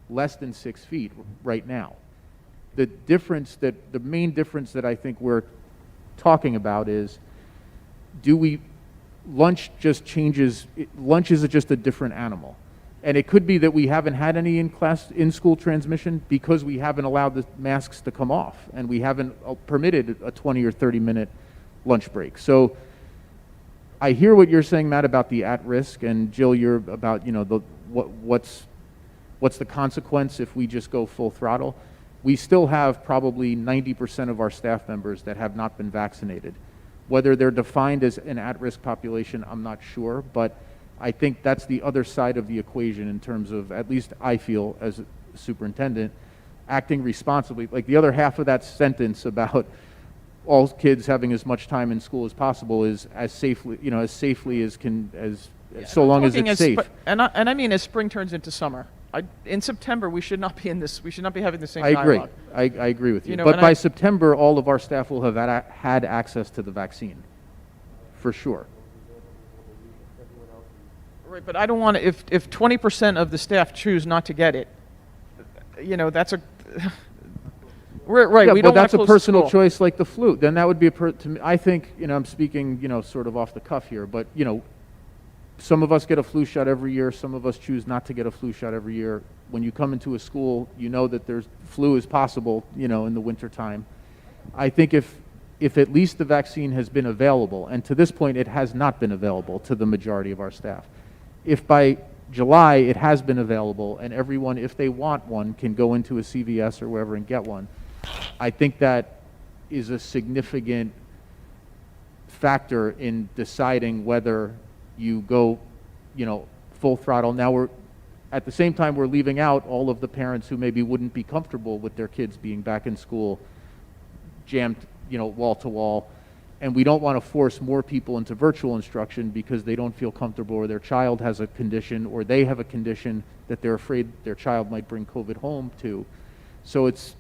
less than 6 feet right now. The main difference that I think we're talking about is, do we lunch just changes, lunch is just a different animal. And it could be that we haven't had any in-school transmission because we haven't allowed the masks to come off, and we haven't permitted a 20 or 30-minute lunch break. So I hear what you're saying, Matt, about the at-risk, and Jill, you're about, what's the consequence if we just go full throttle. We still have probably 90% of our staff members that have not been vaccinated. Whether they're defined as an at-risk population, I'm not sure, but I think that's the other side of the equation in terms of, at least I feel as a superintendent, acting responsibly. Like the other half of that sentence about all kids having as much time in school as possible is as safely, as safely as so long as it's safe. And I mean, as spring turns into summer. In September, we should not be having the same I agree. dialogue. I agree with you. You know, But and by September, all of our staff will have had access to the vaccine, for sure. Right, but I don't want to, if 20% of the staff choose not to get it, that's a, right, Yeah, we well, don't want that's to a close the personal school. choice like the flu. Then that would be to me, I think, I'm speaking, sort of off the cuff here, but, some of us get a flu shot every year. Some of us choose not to get a flu shot every year. When you come into a school, you know that there's flu is possible, in the wintertime. I think if at least the vaccine has been available, and to this point it has not been available to the majority of our staff. If by July it has been available and everyone, if they want one, can go into a CVS or wherever and get one, I think that is a significant factor in deciding whether you go, full throttle. Now at the same time, we're leaving out all of the parents who maybe wouldn't be comfortable with their kids being back in school, jammed, wall to wall. And we don't want to force more people into virtual instruction because they don't feel comfortable, or their child has a condition, or they have a condition that they're afraid their child might bring COVID home to. So it's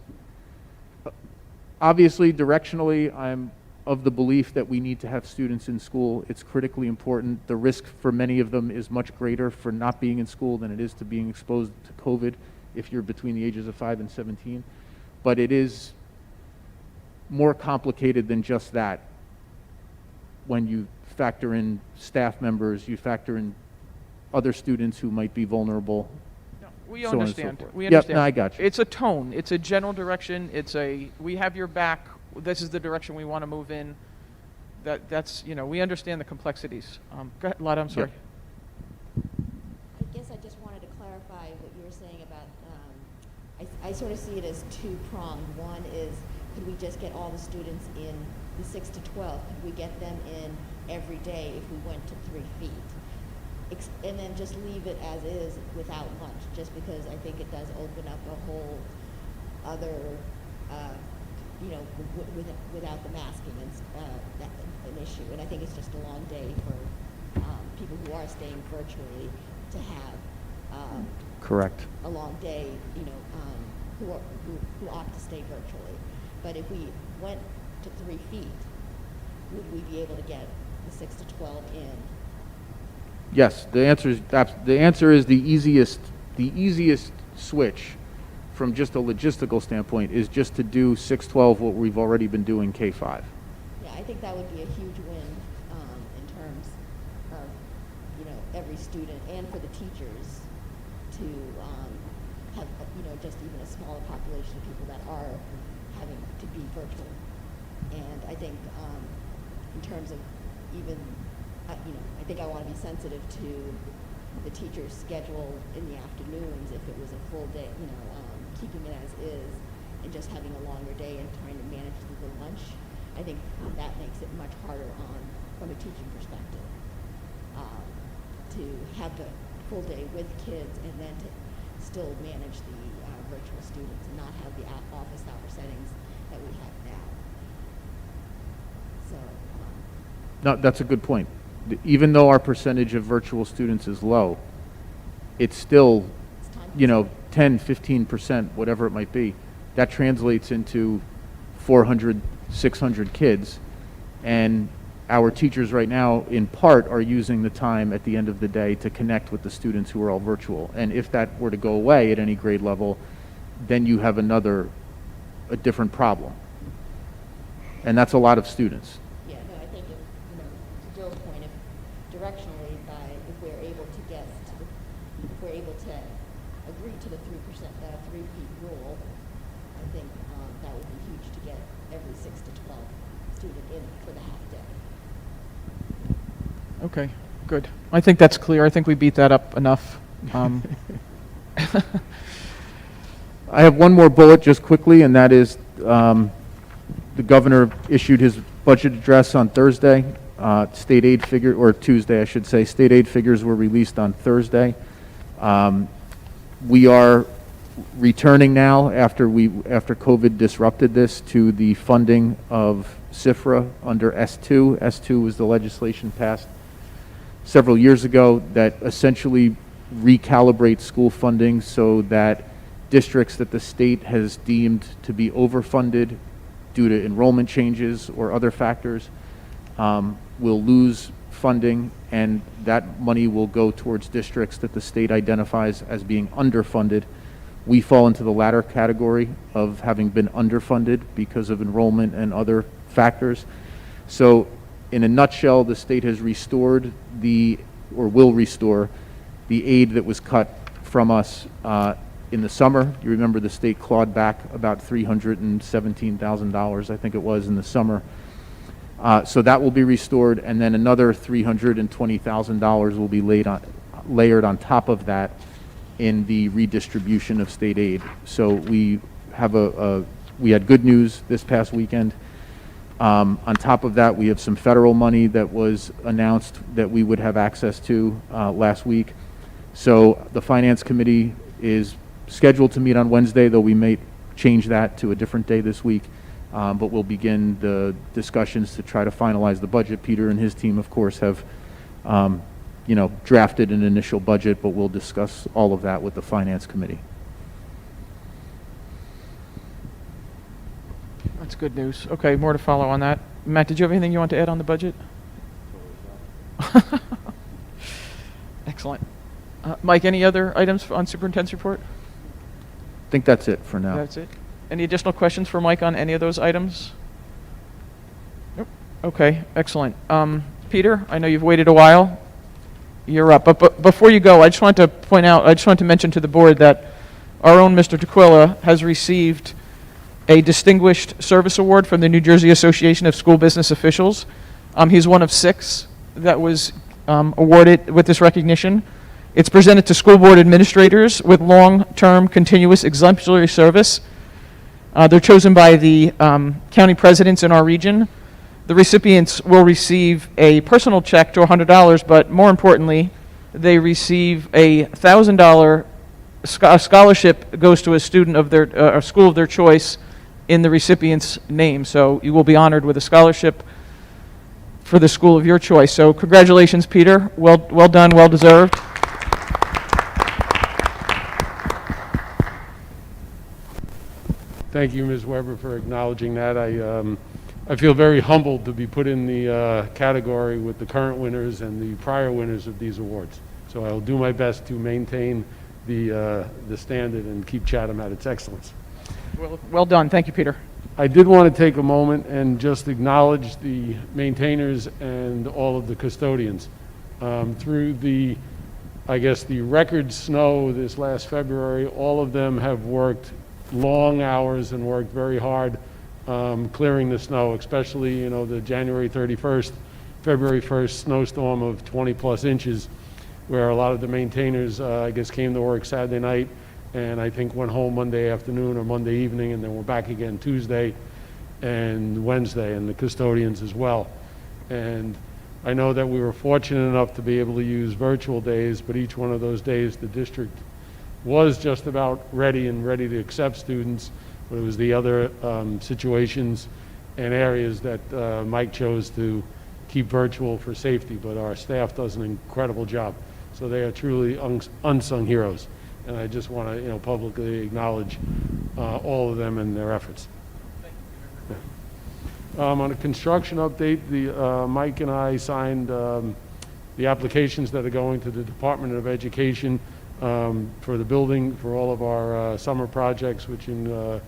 obviously directionally, I'm of the belief that we need to have students in school. It's critically important. The risk for many of them is much greater for not being in school than it is to being exposed to COVID if you're between the ages of 5 and 17. But it is more complicated than just that. When you factor in staff members, you factor in other students who might be vulnerable. No, we so on and so understand. forth. We Yep, understand. no, I got you. It's a tone. It's a general direction. We have your back. This is the direction we want to move in. That's, we understand the complexities. Go ahead, Lada, I'm sorry. I guess I just wanted to clarify what you were saying about, I sort of see it as two-pronged. One is, could we just get all the students in the 6 to 12? Could we get them in every day if we went to 3 feet? And then just leave it as is without lunch, just because I think it does open up a whole other, without the masking, an issue. And I think it's just a long day for people who are staying virtually to have Correct. a long day, who opt to stay virtually. But if we went to 3 feet, would we be able to get the 6 to 12 in? Yes, the answer is the easiest switch from just a logistical standpoint is just to do 6-12 what we've already been doing K-5. Yeah, I think that would be a huge win in terms of, every student and for the teachers to have, just even a smaller population of people that are having to be virtual. And I think in terms of even, I think I want to be sensitive to the teacher's schedule in the afternoons if it was a full day, keeping it as is and just having a longer day and trying to manage through the lunch. I think that makes it much harder from a teaching perspective, to have the full day with kids and then to still manage the virtual students and not have the office hour settings that we have now. So. No, that's a good point. Even though our percentage of virtual students is low, it's still, 10, 15%, whatever it might be. That translates into 400, 600 kids. And our teachers right now, in part, are using the time at the end of the day to connect with the students who are all virtual. And if that were to go away at any grade level, then you have a different problem. And that's a lot of students. Yeah, no, I think if, to Joe's point, if to the 3 feet rule, I think that would be huge to get every 6 to 12 student in for the half day. Okay, good. I think that's clear. I think we beat that up enough. I have one more bullet just quickly, and that is the governor issued his budget address on Thursday. State aid figure, or Tuesday, I should say. State aid figures were released on Thursday. We are returning now after COVID disrupted this to the funding of SIFRA under S2. S2 was the legislation passed several years ago that essentially recalibrates school funding so that districts that the state has deemed to be overfunded due to enrollment changes or other factors will lose funding, and that money will go towards districts that the state identifies as being underfunded. We fall into the latter category of having been underfunded because of enrollment and other factors. So in a nutshell, the state has restored or will restore the aid that was cut from us in the summer. You remember the state clawed back about $317,000, I think it was, in the summer. So that will be restored, and then another $320,000 will be layered on top of that in the redistribution of state aid. So we have we had good news this past weekend. On top of that, we have some federal money that was announced that we would have access to last week. So the Finance Committee is scheduled to meet on Wednesday, though we may change that to a different day this week. But we'll begin the discussions to try to finalize the budget. Peter and his team, of course, have drafted an initial budget, but we'll discuss all of that with the Finance Committee. That's good news. Okay, more to follow on that. Matt, did you have anything you want to add on the budget? Excellent. Mike, any other items on Superintendent's report? I think that's it for now. That's it. Any additional questions for Mike on any of those items? Nope. Okay, excellent. Peter, I know you've waited a while. You're up. But before you go, I just want to mention to the board that our own Mr. Tequila has received a Distinguished Service Award from the New Jersey Association of School Business Officials. He's one of 6 that was awarded with this recognition. It's presented to school board administrators with long-term continuous exemplary service. They're chosen by the county presidents in our region. The recipients will receive a personal check to $100, but more importantly, they receive a $1,000 scholarship goes to a student of their a school of their choice in the recipient's name. So you will be honored with a scholarship for the school of your choice. So congratulations, Peter. Well done, well deserved. Thank you, Ms. Weber, for acknowledging that. I feel very humbled to be put in the category with the current winners and the prior winners of these awards. So I'll do my best to maintain the standard and keep Chatham at its excellence. Well done. Thank you, Peter. I did want to take a moment and just acknowledge the maintainers and all of the custodians. Through the record snow this last February, all of them have worked long hours and worked very hard clearing the snow, especially, the January 31st, February 1st snowstorm of 20 plus inches, where a lot of the maintainers, came to work Saturday night and I think went home Monday afternoon or Monday evening, and then we're back again Tuesday and Wednesday, and the custodians as well. And I know that we were fortunate enough to be able to use virtual days, but each one of those days the district was just about ready to accept students, but it was the other situations and areas that Mike chose to keep virtual for safety, but our staff does an incredible job. So they are truly unsung heroes, and I just want to publicly acknowledge all of them and their efforts. On a construction update, Mike and I signed the applications that are going to the Department of Education for the building for all of our summer projects, which are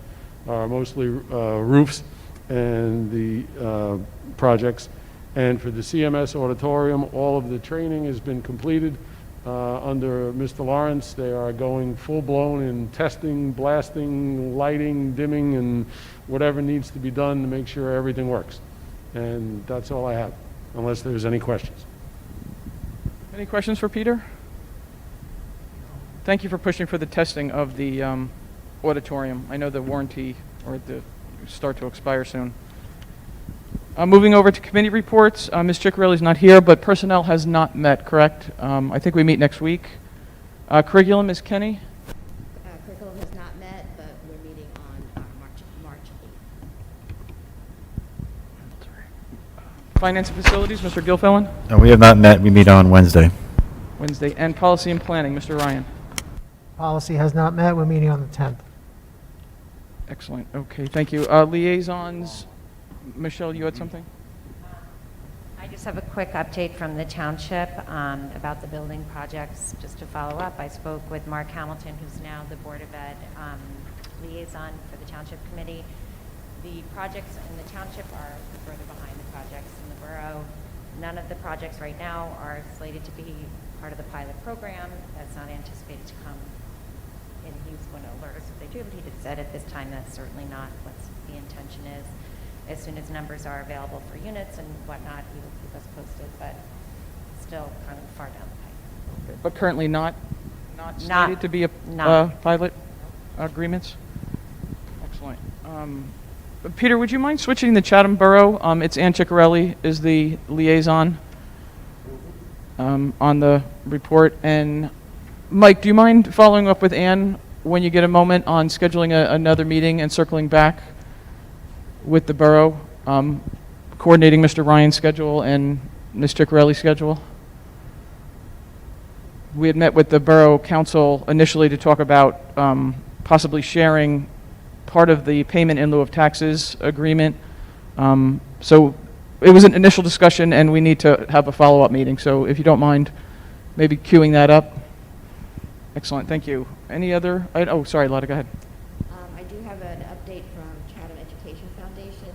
mostly roofs and the projects. And for the CMS auditorium, all of the training has been completed. under Mr. Lawrence. They are going full-blown in testing, blasting, lighting, dimming, and whatever needs to be done to make sure everything works. And that's all I have, unless there's any questions. Any questions for Peter? Thank you for pushing for the testing of the auditorium. I know the warranty or the start to expire soon. Moving over to committee reports, Ms. Ciccarelli's not here, but personnel has not met, correct? I think we meet next week. Curriculum, Ms. Kenny? Curriculum has not met, but we're meeting on March 8th. Finance and facilities, Mr. Gilfillan? We have not met. We meet on Wednesday. Wednesday. And policy and planning, Mr. Ryan? Policy has not met. We're meeting on the 10th. Excellent. Okay, thank you. Liaisons, Michelle, you had something? I just have a quick update from the township about the building projects. Just to follow up, I spoke with Mark Hamilton, who's now the Board of Ed liaison for the township committee. The projects in the township are further behind the projects in the borough. None of the projects right now are slated to be part of the pilot program. That's not anticipated to come, and he's going to alert us if they do, but he just said at this time that's certainly not what the intention is. As soon as numbers are available for units and whatnot, he will keep us posted, but still kind of far down the pipe. Okay, but currently not slated to be a pilot agreements? Excellent. Peter, would you mind switching the Chatham Borough? It's Ann Ciccarelli is the liaison on the report. And Mike, do you mind following up with Ann when you get a moment on scheduling another meeting and circling back with the borough, coordinating Mr. Ryan's schedule and Ms. Ciccarelli's schedule? We had met with the Borough Council initially to talk about possibly sharing part of the payment in lieu of taxes agreement. So it was an initial discussion, and we need to have a follow-up meeting. So if you don't mind, maybe queuing that up. Excellent, thank you. Any other? Oh, sorry, Lotta, go ahead. I do have an update from Chatham Education Foundation.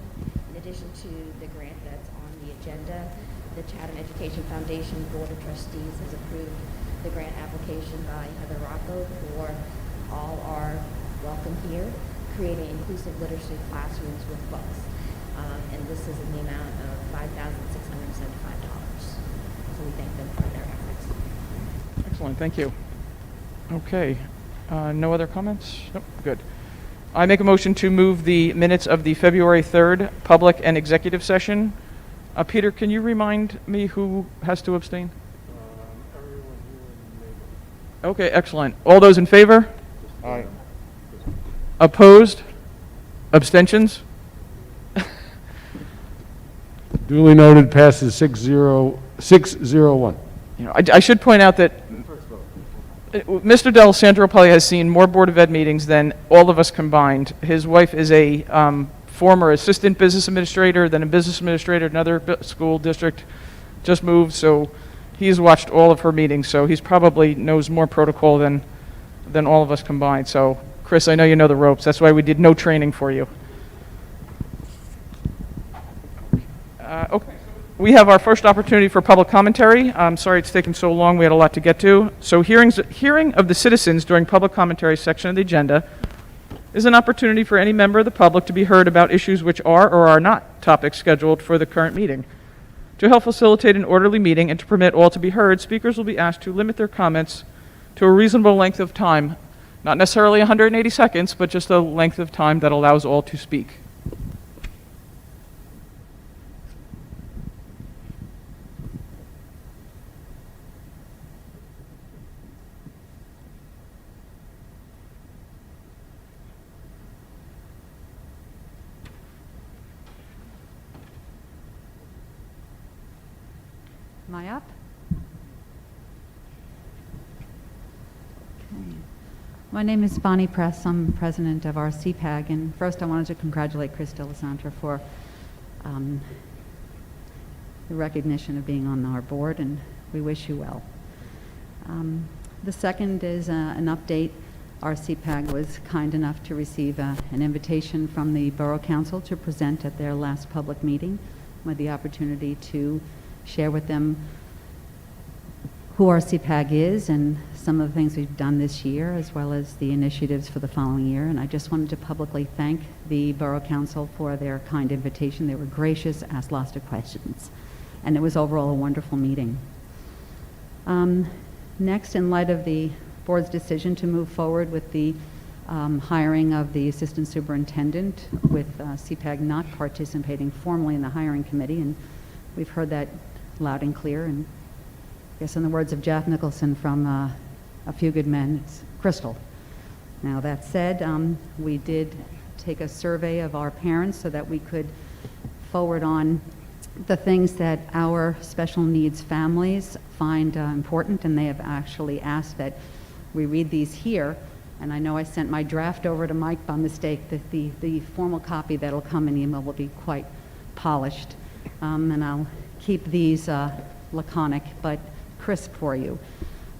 In addition to the grant that's on the agenda, the Chatham Education Foundation Board of Trustees has approved the grant application by Heather Rocco for All Are Welcome Here, creating inclusive literacy classrooms with books. And this is in the amount of $5,675. So we thank them for their efforts. Excellent, thank you. Okay, no other comments? Nope, good. I make a motion to move the minutes of the February 3rd public and executive session. Peter, can you remind me who has to abstain? Everyone here in Okay, excellent. All those in favor? Aye. Opposed? Abstentions? Duly noted, passes 601. You know, I should point out that Mr. D'Alessandro probably has seen more Board of Ed meetings than all of us combined. His wife is a former assistant business administrator, then a business administrator at another school district, just moved, so he's watched all of her meetings, so he's probably knows more protocol than all of us combined. So, Chris, I know you know the ropes. That's why we did no training for you. Okay. We have our first opportunity for public commentary. I'm sorry it's taken so long. We had a lot to get to. So hearing of the citizens during public commentary section of the agenda is an opportunity for any member of the public to be heard about issues which are or are not topics scheduled for the current meeting. To help facilitate an orderly meeting and to permit all to be heard, speakers will be asked to limit their comments to a reasonable length of time. Not necessarily 180 seconds, but just a length of time that allows all to speak. Am I up? Okay. My name is Bonnie Press. I'm president of our CPAG, and first I wanted to congratulate Chris D'Alessandro for the recognition of being on our board, and we wish you well. The second is an update. Our CPAG was kind enough to receive an invitation from the Borough Council to present at their last public meeting, with the opportunity to share with them who our CPAG is and some of the things we've done this year, as well as the initiatives for the following year. And I just wanted to publicly thank the Borough Council for their kind invitation. They were gracious, asked lots of questions, and it was overall a wonderful meeting. Next, in light of the board's decision to move forward with the hiring of the assistant superintendent, with CPAG not participating formally in the hiring committee, and we've heard that loud and clear, and I guess in the words of Jack Nicholson from A Few Good Men, it's crystal. Now that said, we did take a survey of our parents so that we could forward on the things that our special needs families find important, and they have actually asked that we read these here. And I know I sent my draft over to Mike by mistake, that the formal copy that'll come in email will be quite polished. And I'll keep these laconic but crisp for you.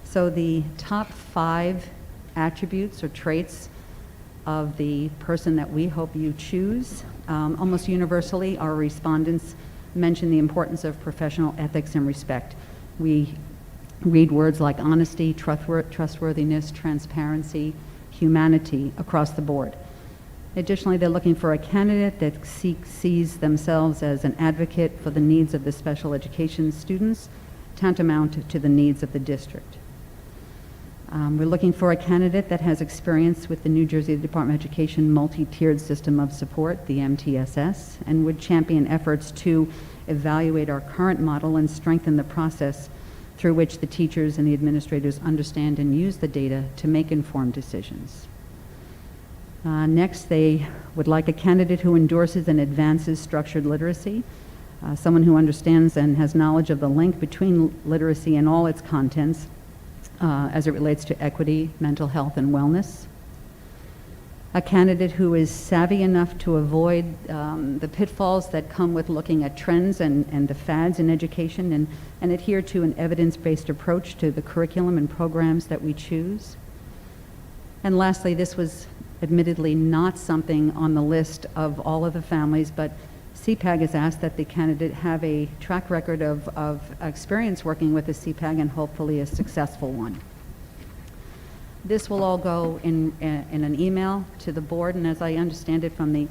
So the top 5 attributes or traits of the person that we hope you choose, almost universally, our respondents mention the importance of professional ethics and respect. We read words like honesty, trustworthiness, transparency, humanity across the board. Additionally, they're looking for a candidate that sees themselves as an advocate for the needs of the special education students, tantamount to the needs of the district. We're looking for a candidate that has experience with the New Jersey Department of Education multi-tiered system of support, the MTSS, and would champion efforts to evaluate our current model and strengthen the process through which the teachers and the administrators understand and use the data to make informed decisions. Next, they would like a candidate who endorses and advances structured literacy, someone who understands and has knowledge of the link between literacy and all its contents as it relates to equity, mental health, and wellness. A candidate who is savvy enough to avoid the pitfalls that come with looking at trends and the fads in education, and adhere to an evidence-based approach to the curriculum and programs that we choose. And lastly, this was admittedly not something on the list of all of the families, but CPAG has asked that the candidate have a track record of experience working with the CPAG, and hopefully a successful one. This will all go in an email to the board, and as I understand it from the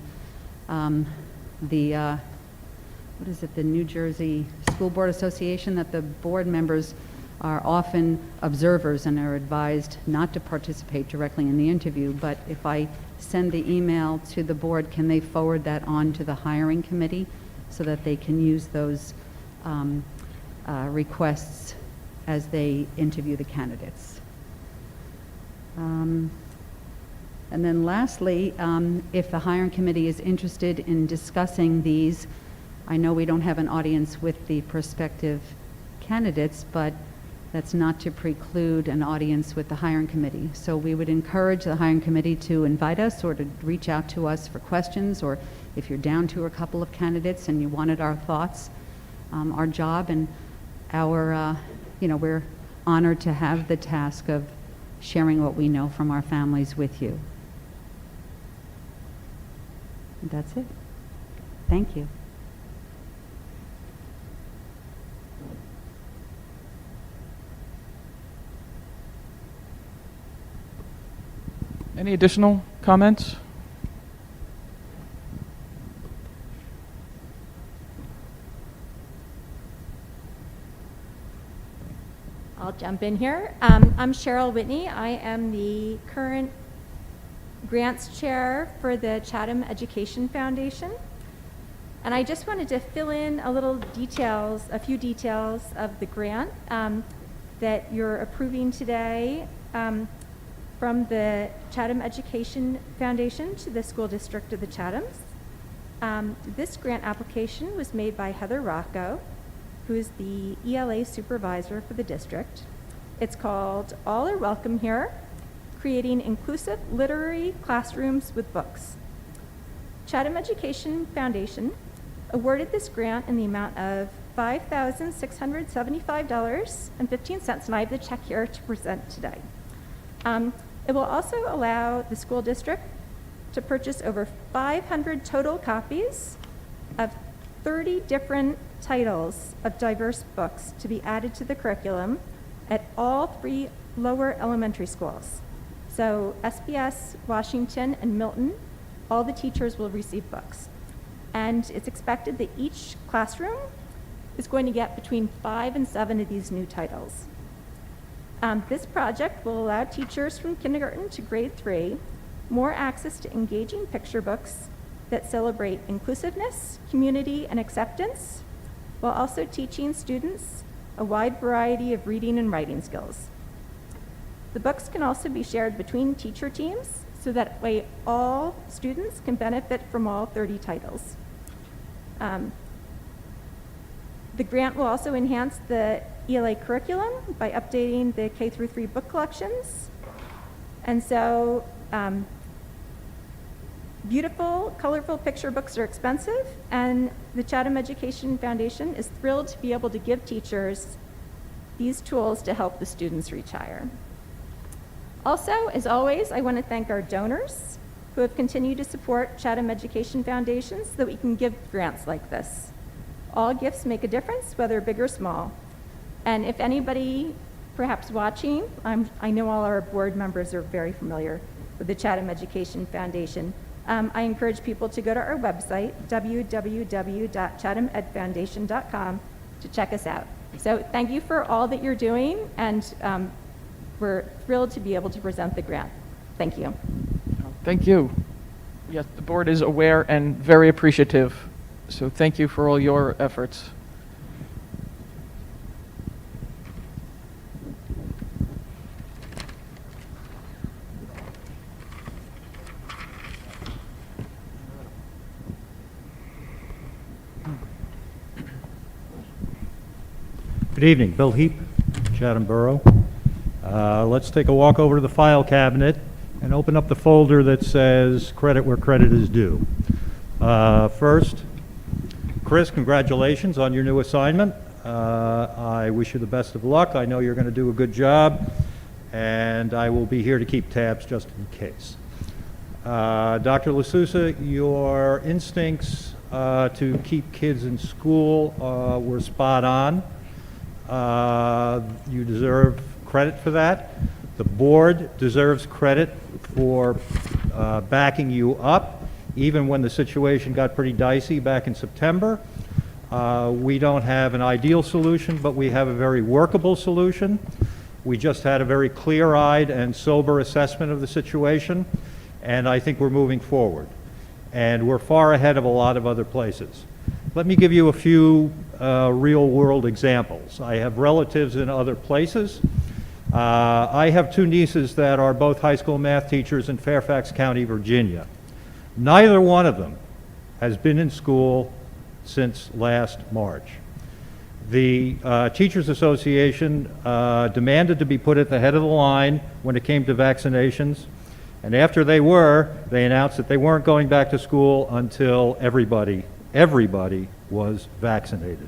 New Jersey School Board Association, that the board members are often observers and are advised not to participate directly in the interview. But if I send the email to the board, can they forward that on to the hiring committee so that they can use those requests as they interview the candidates? And then lastly, if the hiring committee is interested in discussing these, I know we don't have an audience with the prospective candidates, but that's not to preclude an audience with the hiring committee. So we would encourage the hiring committee to invite us or to reach out to us for questions, or if you're down to a couple of candidates and you wanted our thoughts. Our job and our, we're honored to have the task of sharing what we know from our families with you. That's it. Thank you. Any additional comments? I'll jump in here. I'm Cheryl Whitney. I am the current grants chair for the Chatham Education Foundation. And I just wanted to fill in a few details of the grant that you're approving today from the Chatham Education Foundation to the School District of the Chathams. This grant application was made by Heather Rocco, who is the ELA supervisor for the district. It's called All Are Welcome Here, Creating Inclusive Literary Classrooms with Books. Chatham Education Foundation awarded this grant in the amount of $5,675.15, and I have the check here to present today. It will also allow the school district to purchase over 500 total copies of 30 different titles of diverse books to be added to the curriculum at all 3 lower elementary schools. So SBS, Washington, and Milton, all the teachers will receive books. And it's expected that each classroom is going to get between 5 and 7 of these new titles. This project will allow teachers from kindergarten to grade 3 more access to engaging picture books that celebrate inclusiveness, community, and acceptance, while also teaching students a wide variety of reading and writing skills. The books can also be shared between teacher teams, so that way all students can benefit from all 30 titles. The grant will also enhance the ELA curriculum by updating the K-3 book collections. And so beautiful, colorful picture books are expensive, and the Chatham Education Foundation is thrilled to be able to give teachers these tools to help the students reach higher. Also, as always, I want to thank our donors who have continued to support Chatham Education Foundation so that we can give grants like this. All gifts make a difference, whether big or small. And if anybody perhaps watching, I know all our board members are very familiar with the Chatham Education Foundation. I encourage people to go to our website, www.chathamedfoundation.com, to check us out. So thank you for all that you're doing, and we're thrilled to be able to present the grant. Thank you. Thank you. Yes, the board is aware and very appreciative. So thank you for all your efforts. Good evening, Bill Heap, Chatham Borough. Let's take a walk over to the file cabinet and open up the folder that says credit where credit is due. First, Chris, congratulations on your new assignment. I wish you the best of luck. I know you're going to do a good job, and I will be here to keep tabs just in case. Dr. LaSousa, your instincts to keep kids in school were spot on. You deserve credit for that. The board deserves credit for backing you up, even when the situation got pretty dicey back in September. We don't have an ideal solution, but we have a very workable solution. We just had a very clear-eyed and sober assessment of the situation, and I think we're moving forward. And we're far ahead of a lot of other places. Let me give you a few real-world examples. I have relatives in other places. I have 2 nieces that are both high school math teachers in Fairfax County, Virginia. Neither one of them has been in school since last March. The Teachers Association demanded to be put at the head of the line when it came to vaccinations, and after they announced that they weren't going back to school until everybody was vaccinated.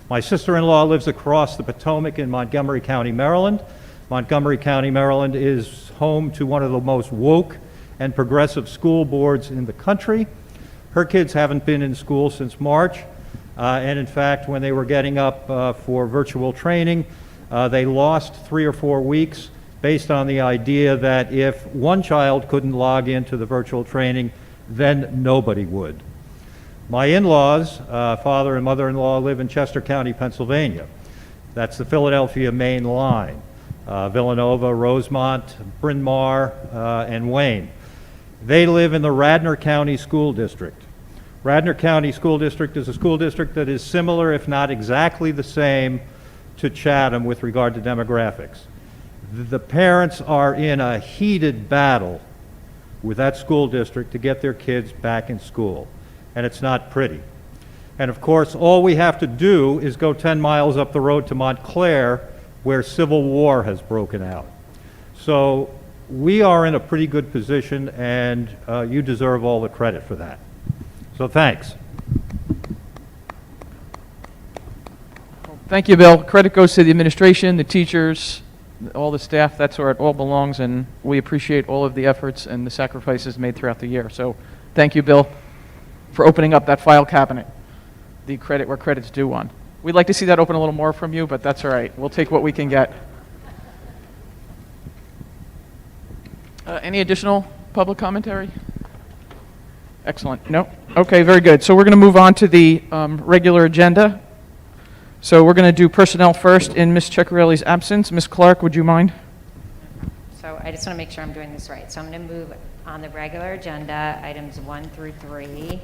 My sister-in-law lives across the Potomac in Montgomery County, Maryland. Montgomery County, Maryland is home to one of the most woke and progressive school boards in the country. Her kids haven't been in school since March, and in fact, when they were getting up for virtual training, they lost 3 or 4 weeks based on the idea that if one child couldn't log into the virtual training, then nobody would. My in-laws, father and mother-in-law, live in Chester County, Pennsylvania. That's the Philadelphia main line. Villanova, Rosemont, Bryn Mawr, and Wayne. They live in the Radnor County School District. Radnor County School District is a school district that is similar, if not exactly the same, to Chatham with regard to demographics. The parents are in a heated battle with that school district to get their kids back in school, and it's not pretty. And of course, all we have to do is go 10 miles up the road to Montclair, where civil war has broken out. So we are in a pretty good position, and you deserve all the credit for that. So thanks. Thank you, Bill. Credit goes to the administration, the teachers, all the staff. That's where it all belongs, and we appreciate all of the efforts and the sacrifices made throughout the year. So thank you, Bill, for opening up that file cabinet, the credit where credit's due on. We'd like to see that open a little more from you, but that's all right. We'll take what we can get. Any additional public commentary? Excellent. No? Okay, very good. So we're going to move on to the regular agenda. So we're going to do personnel first in Ms. Ceccarelli's absence. Ms. Clark, would you mind? So I just want to make sure I'm doing this right. So I'm going to move on the regular agenda, items 1 through 3,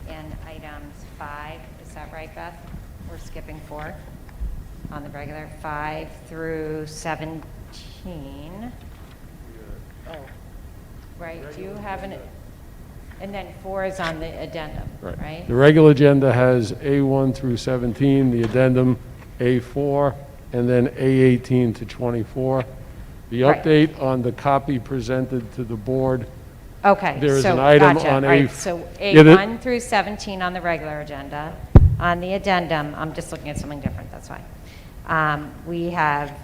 and items 5. Is that right, Beth? We're skipping 4 on the regular, 5 through 17. Oh, right. Do you have an... And then 4 is on the addendum, right? The regular agenda has A1 through 17, the addendum A4, and then A18 to 24. The Right. update on the copy presented to the board, Okay. there is so an item gotcha. on All right, A. so Yeah, A1 through 17 on the regular agenda. On the addendum, I'm just looking at something different, that's fine. We have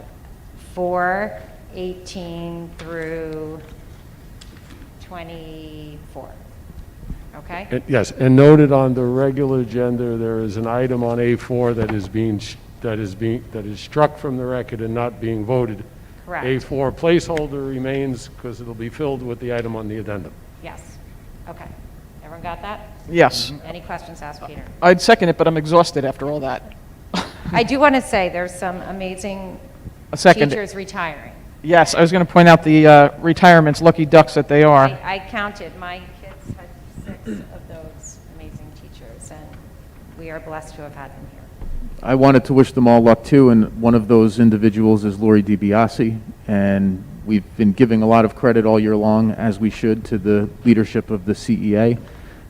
4, 18 through 24. Okay? Yes, and noted on the regular agenda, there is an item on A4 that is struck from the record and not being voted. Correct. A4 placeholder remains because it'll be filled with the item on the addendum. Yes. Okay. Everyone got that? Yes. Any questions, ask Peter. I'd second it, but I'm exhausted after all that. I do want to say there's some amazing A second. teachers retiring. Yes, I was going to point out the retirements, lucky ducks that they are. I counted. My kids had 6 of those amazing teachers, and we are blessed to have had them here. I wanted to wish them all luck too, and one of those individuals is Lori DiBiase, and we've been giving a lot of credit all year long, as we should, to the leadership of the CEA.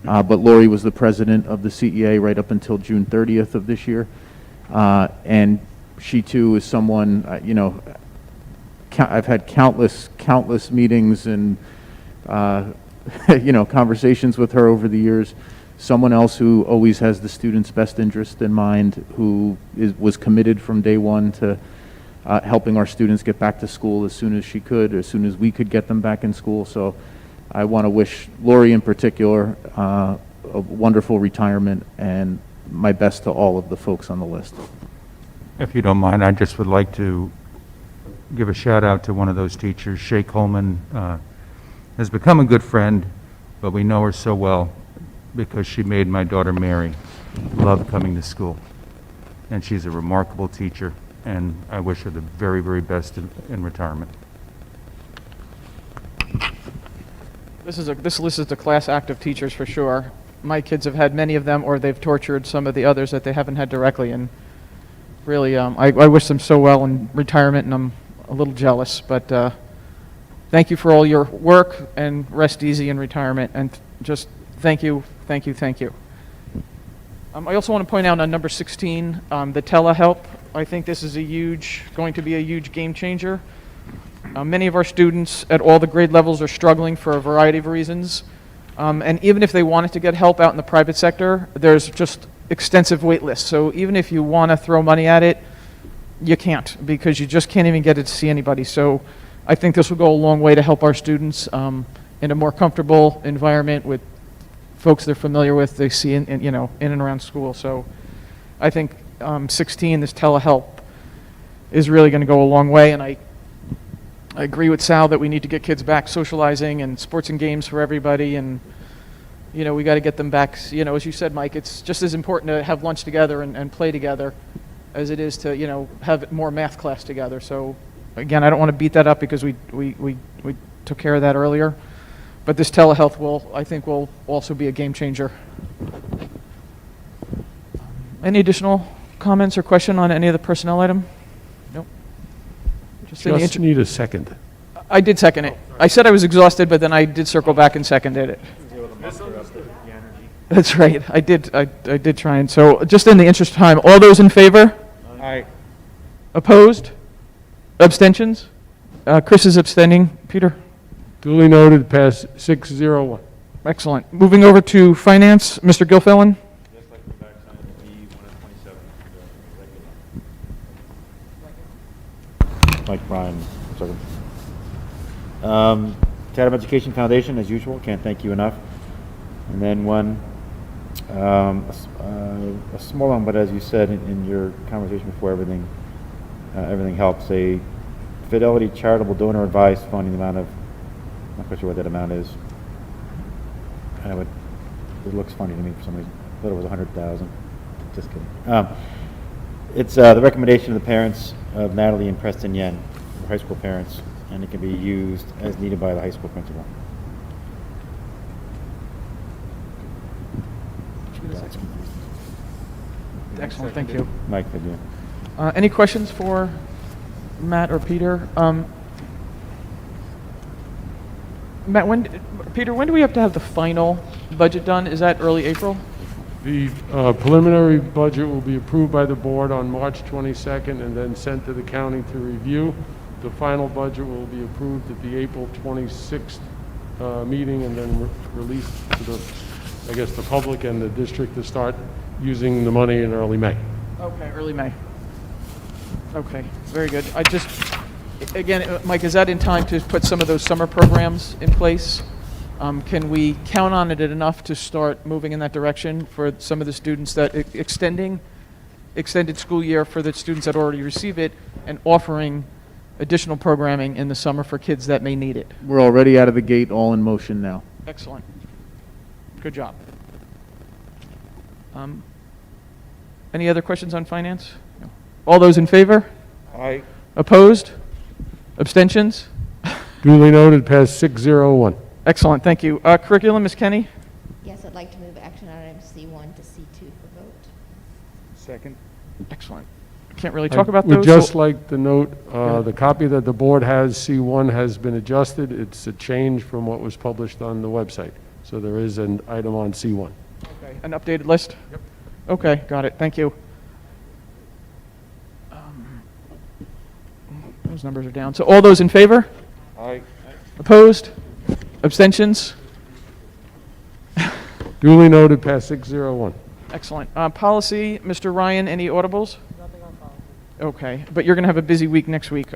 But Lori was the president of the CEA right up until June 30th of this year, and she too is someone, I've had countless meetings and conversations with her over the years. Someone else who always has the student's best interest in mind, who was committed from day one to helping our students get back to school as soon as she could, as soon as we could get them back in school. So I want to wish Lori in particular a wonderful retirement, and my best to all of the folks on the list. If you don't mind, I just would like to give a shout out to one of those teachers. Shay Coleman has become a good friend, but we know her so well because she made my daughter Mary love coming to school. And she's a remarkable teacher, and I wish her the very, very best in retirement. This list is a class act of teachers for sure. My kids have had many of them, or they've tortured some of the others that they haven't had directly. And really, I wish them so well in retirement, and I'm a little jealous. But thank you for all your work, and rest easy in retirement. And just thank you, thank you, thank you. I also want to point out on number 16, the telehelp. I think this is going to be a huge game changer. Many of our students at all the grade levels are struggling for a variety of reasons. And even if they wanted to get help out in the private sector, there's just extensive wait lists. So even if you want to throw money at it, you can't, because you just can't even get it to see anybody. So I think this will go a long way to help our students in a more comfortable environment with folks they're familiar with, they see in and around school. So I think 16, this telehelp, is really going to go a long way. And I agree with Sal that we need to get kids back socializing and sports and games for everybody. And, we got to get them back. As you said, Mike, it's just as important to have lunch together and play together as it is to, have more math class together. So, again, I don't want to beat that up because we took care of that earlier. But this telehealth I think will also be a game changer. Any additional comments or question on any of the personnel item? Nope. Just need a second. I did second it. I said I was exhausted, but then I did circle back and seconded it. That's right. I did try and. So just in the interest of time, all those in favor? Aye. Opposed? Abstentions? Chris is abstaining. Peter? Duly noted, pass 6-0-1. Excellent. Moving over to finance, Mr. Gilfillan? Mike Bryan, second. Chatham Education Foundation, as usual, can't thank you enough. And then one, a small one, but as you said in your conversation before, everything helps. A Fidelity Charitable Donor Advice Fund in the amount of Not quite sure what that amount is. It looks funny to me for some reason. I thought it was 100,000. Just kidding. It's the recommendation of the parents of Natalie and Preston Yen, the high school parents, and it can be used as needed by the high school principal. Excellent, thank you. Mike, did you? Any questions for Matt or Peter? Matt, Peter, when do we have to have the final budget done? Is that early April? The preliminary budget will be approved by the board on March 22nd and then sent to the county to review. The final budget will be approved at the April 26th meeting and then released to the public and the district to start using the money in early May. Okay, early May. Okay, very good. Again, Mike, is that in time to put some of those summer programs in place? Can we count on it enough to start moving in that direction for some of the students that extended school year for the students that already receive it and offering additional programming in the summer for kids that may need it? We're already out of the gate, all in motion now. Excellent. Good job. Any other questions on finance? No. All those in favor? Aye. Opposed? Abstentions? Duly noted, passed 601. Excellent, thank you. Curriculum, Ms. Kenny? Yes, I'd like to move action items C1 to C2 for vote. Second. Excellent. Can't really talk about We'd those. just like to note, the copy that the board has, C1, has been adjusted. It's a change from what was published on the website. So there is an item on C1. Okay, an updated list? Yep. Okay, got it, thank you. Those numbers are down. So all those in favor? Aye. Opposed? Abstentions? Duly noted, passed 601. Excellent. Policy, Mr. Ryan, any audibles? Nothing on policy. Okay, but you're going to have a busy week next week.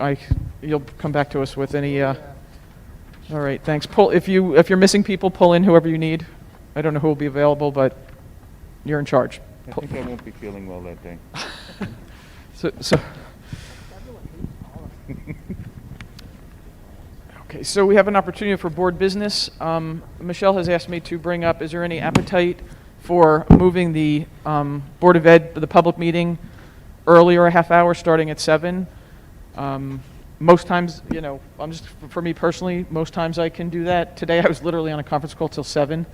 You'll come back to us with any. All right, thanks. If you're missing people, pull in whoever you need. I don't know who will be available, but you're in charge. I think I won't be feeling well that day. So okay, so we have an opportunity for board business. Michelle has asked me to bring up, is there any appetite for moving the Board of Ed, the public meeting, earlier a half hour, starting at 7? Most times, for me personally, most times I can do that. Today I was literally on a conference call till 7.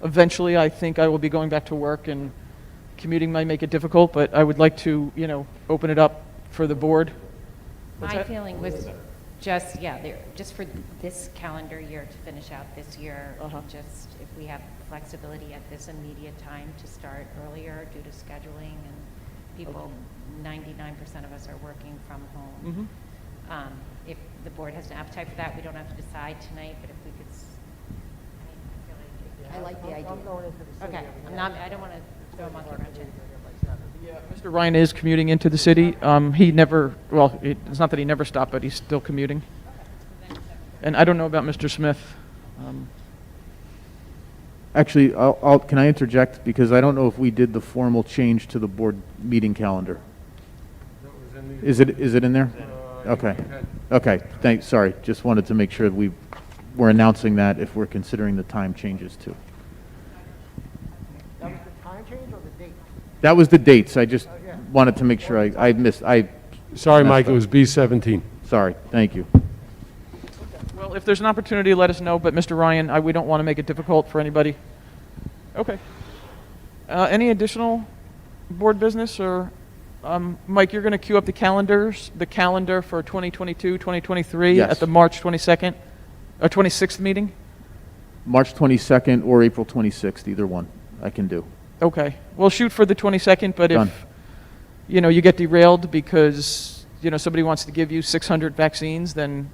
Eventually, I think I will be going back to work, and commuting might make it difficult, but I would like to, open it up for the board. My feeling was just for this calendar year to finish out this year, just if we have flexibility at this immediate time to start earlier due to scheduling and people, 99% of us are working from home. Mm-hmm. If the board has an appetite for that, we don't have to decide tonight, but if we could, I like the idea. okay, I don't want to throw a monkey wrench in. Yeah, Mr. Ryan is commuting into the city. It's not that he never stopped, but he's still commuting. And I don't know about Mr. Smith. Actually, can I interject? Because I don't know if we did the formal change to the board meeting calendar. Is it in there? Okay. Okay, thanks, sorry. Just wanted to make sure we were announcing that if we're considering the time changes too. That was the time change or the date? That was the dates. I just wanted to make sure I missed. Sorry, messed Mike, up. it was B17. Sorry, thank you. Well, if there's an opportunity, let us know. But Mr. Ryan, we don't want to make it difficult for anybody. Okay. Any additional board business? Or Mike, you're going to queue up the calendar for 2022, 2023 Yes. at the March 22nd or 26th meeting? March 22nd or April 26th, either one I can do. Okay. We'll shoot for the 22nd, but Done. if you get derailed because somebody wants to give you 600 vaccines, then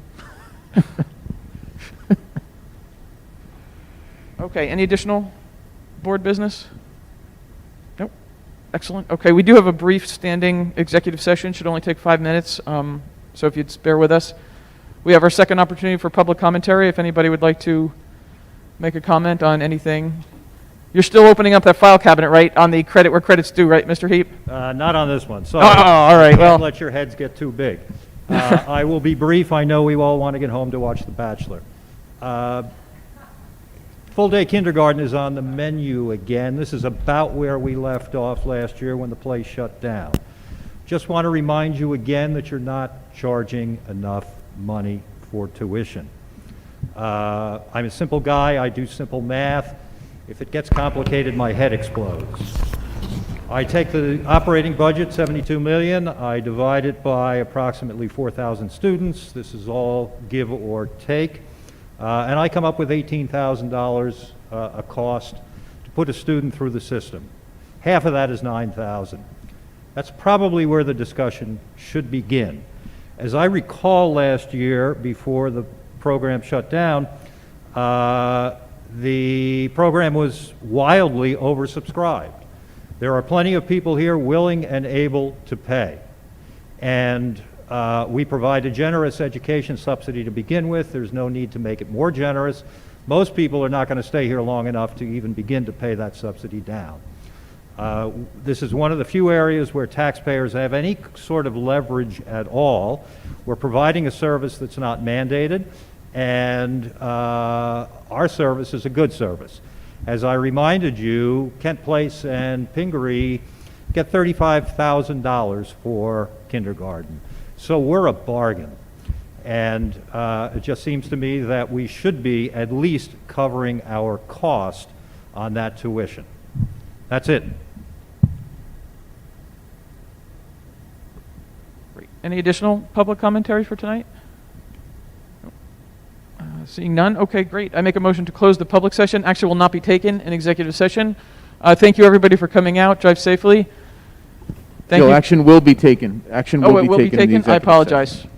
okay. Any additional board business? Nope. Excellent. Okay, we do have a brief standing executive session. Should only take 5 minutes. So if you'd bear with us, we have our second opportunity for public commentary. If anybody would like to make a comment on anything. You're still opening up that file cabinet, right? On the credit where credit's due, right, Mr. Heap? Not on this one, so. Oh, all right, well. Don't let your heads get too big. I will be brief. I know we all want to get home to watch The Bachelor. Full-day kindergarten is on the menu again. This is about where we left off last year when the place shut down. Just want to remind you again that you're not charging enough money for tuition. I'm a simple guy. I do simple math. If it gets complicated, my head explodes. I take the operating budget, 72 million, I divide it by approximately 4,000 students. This is all give or take. And I come up with $18,000 a cost to put a student through the system. Half of that is $9,000. That's probably where the discussion should begin. As I recall last year, before the program shut down, the program was wildly oversubscribed. There are plenty of people here willing and able to pay. And we provide a generous education subsidy to begin with. There's no need to make it more generous. Most people are not going to stay here long enough to even begin to pay that subsidy down. This is one of the few areas where taxpayers have any sort of leverage at all. We're providing a service that's not mandated, and our service is a good service. As I reminded you, Kent Place and Pingaree get $35,000 for kindergarten. So we're a bargain. And it just seems to me that we should be at least covering our cost on that tuition. That's it. Great. Any additional public commentary for tonight? Seeing none, okay, great. I make a motion to close the public session. Action will not be taken in executive session. Thank you, everybody, for coming out. Drive safely. Thank Joe, you. action will be taken. Action Oh, will it be will be taken in the taken? I executive apologize. session.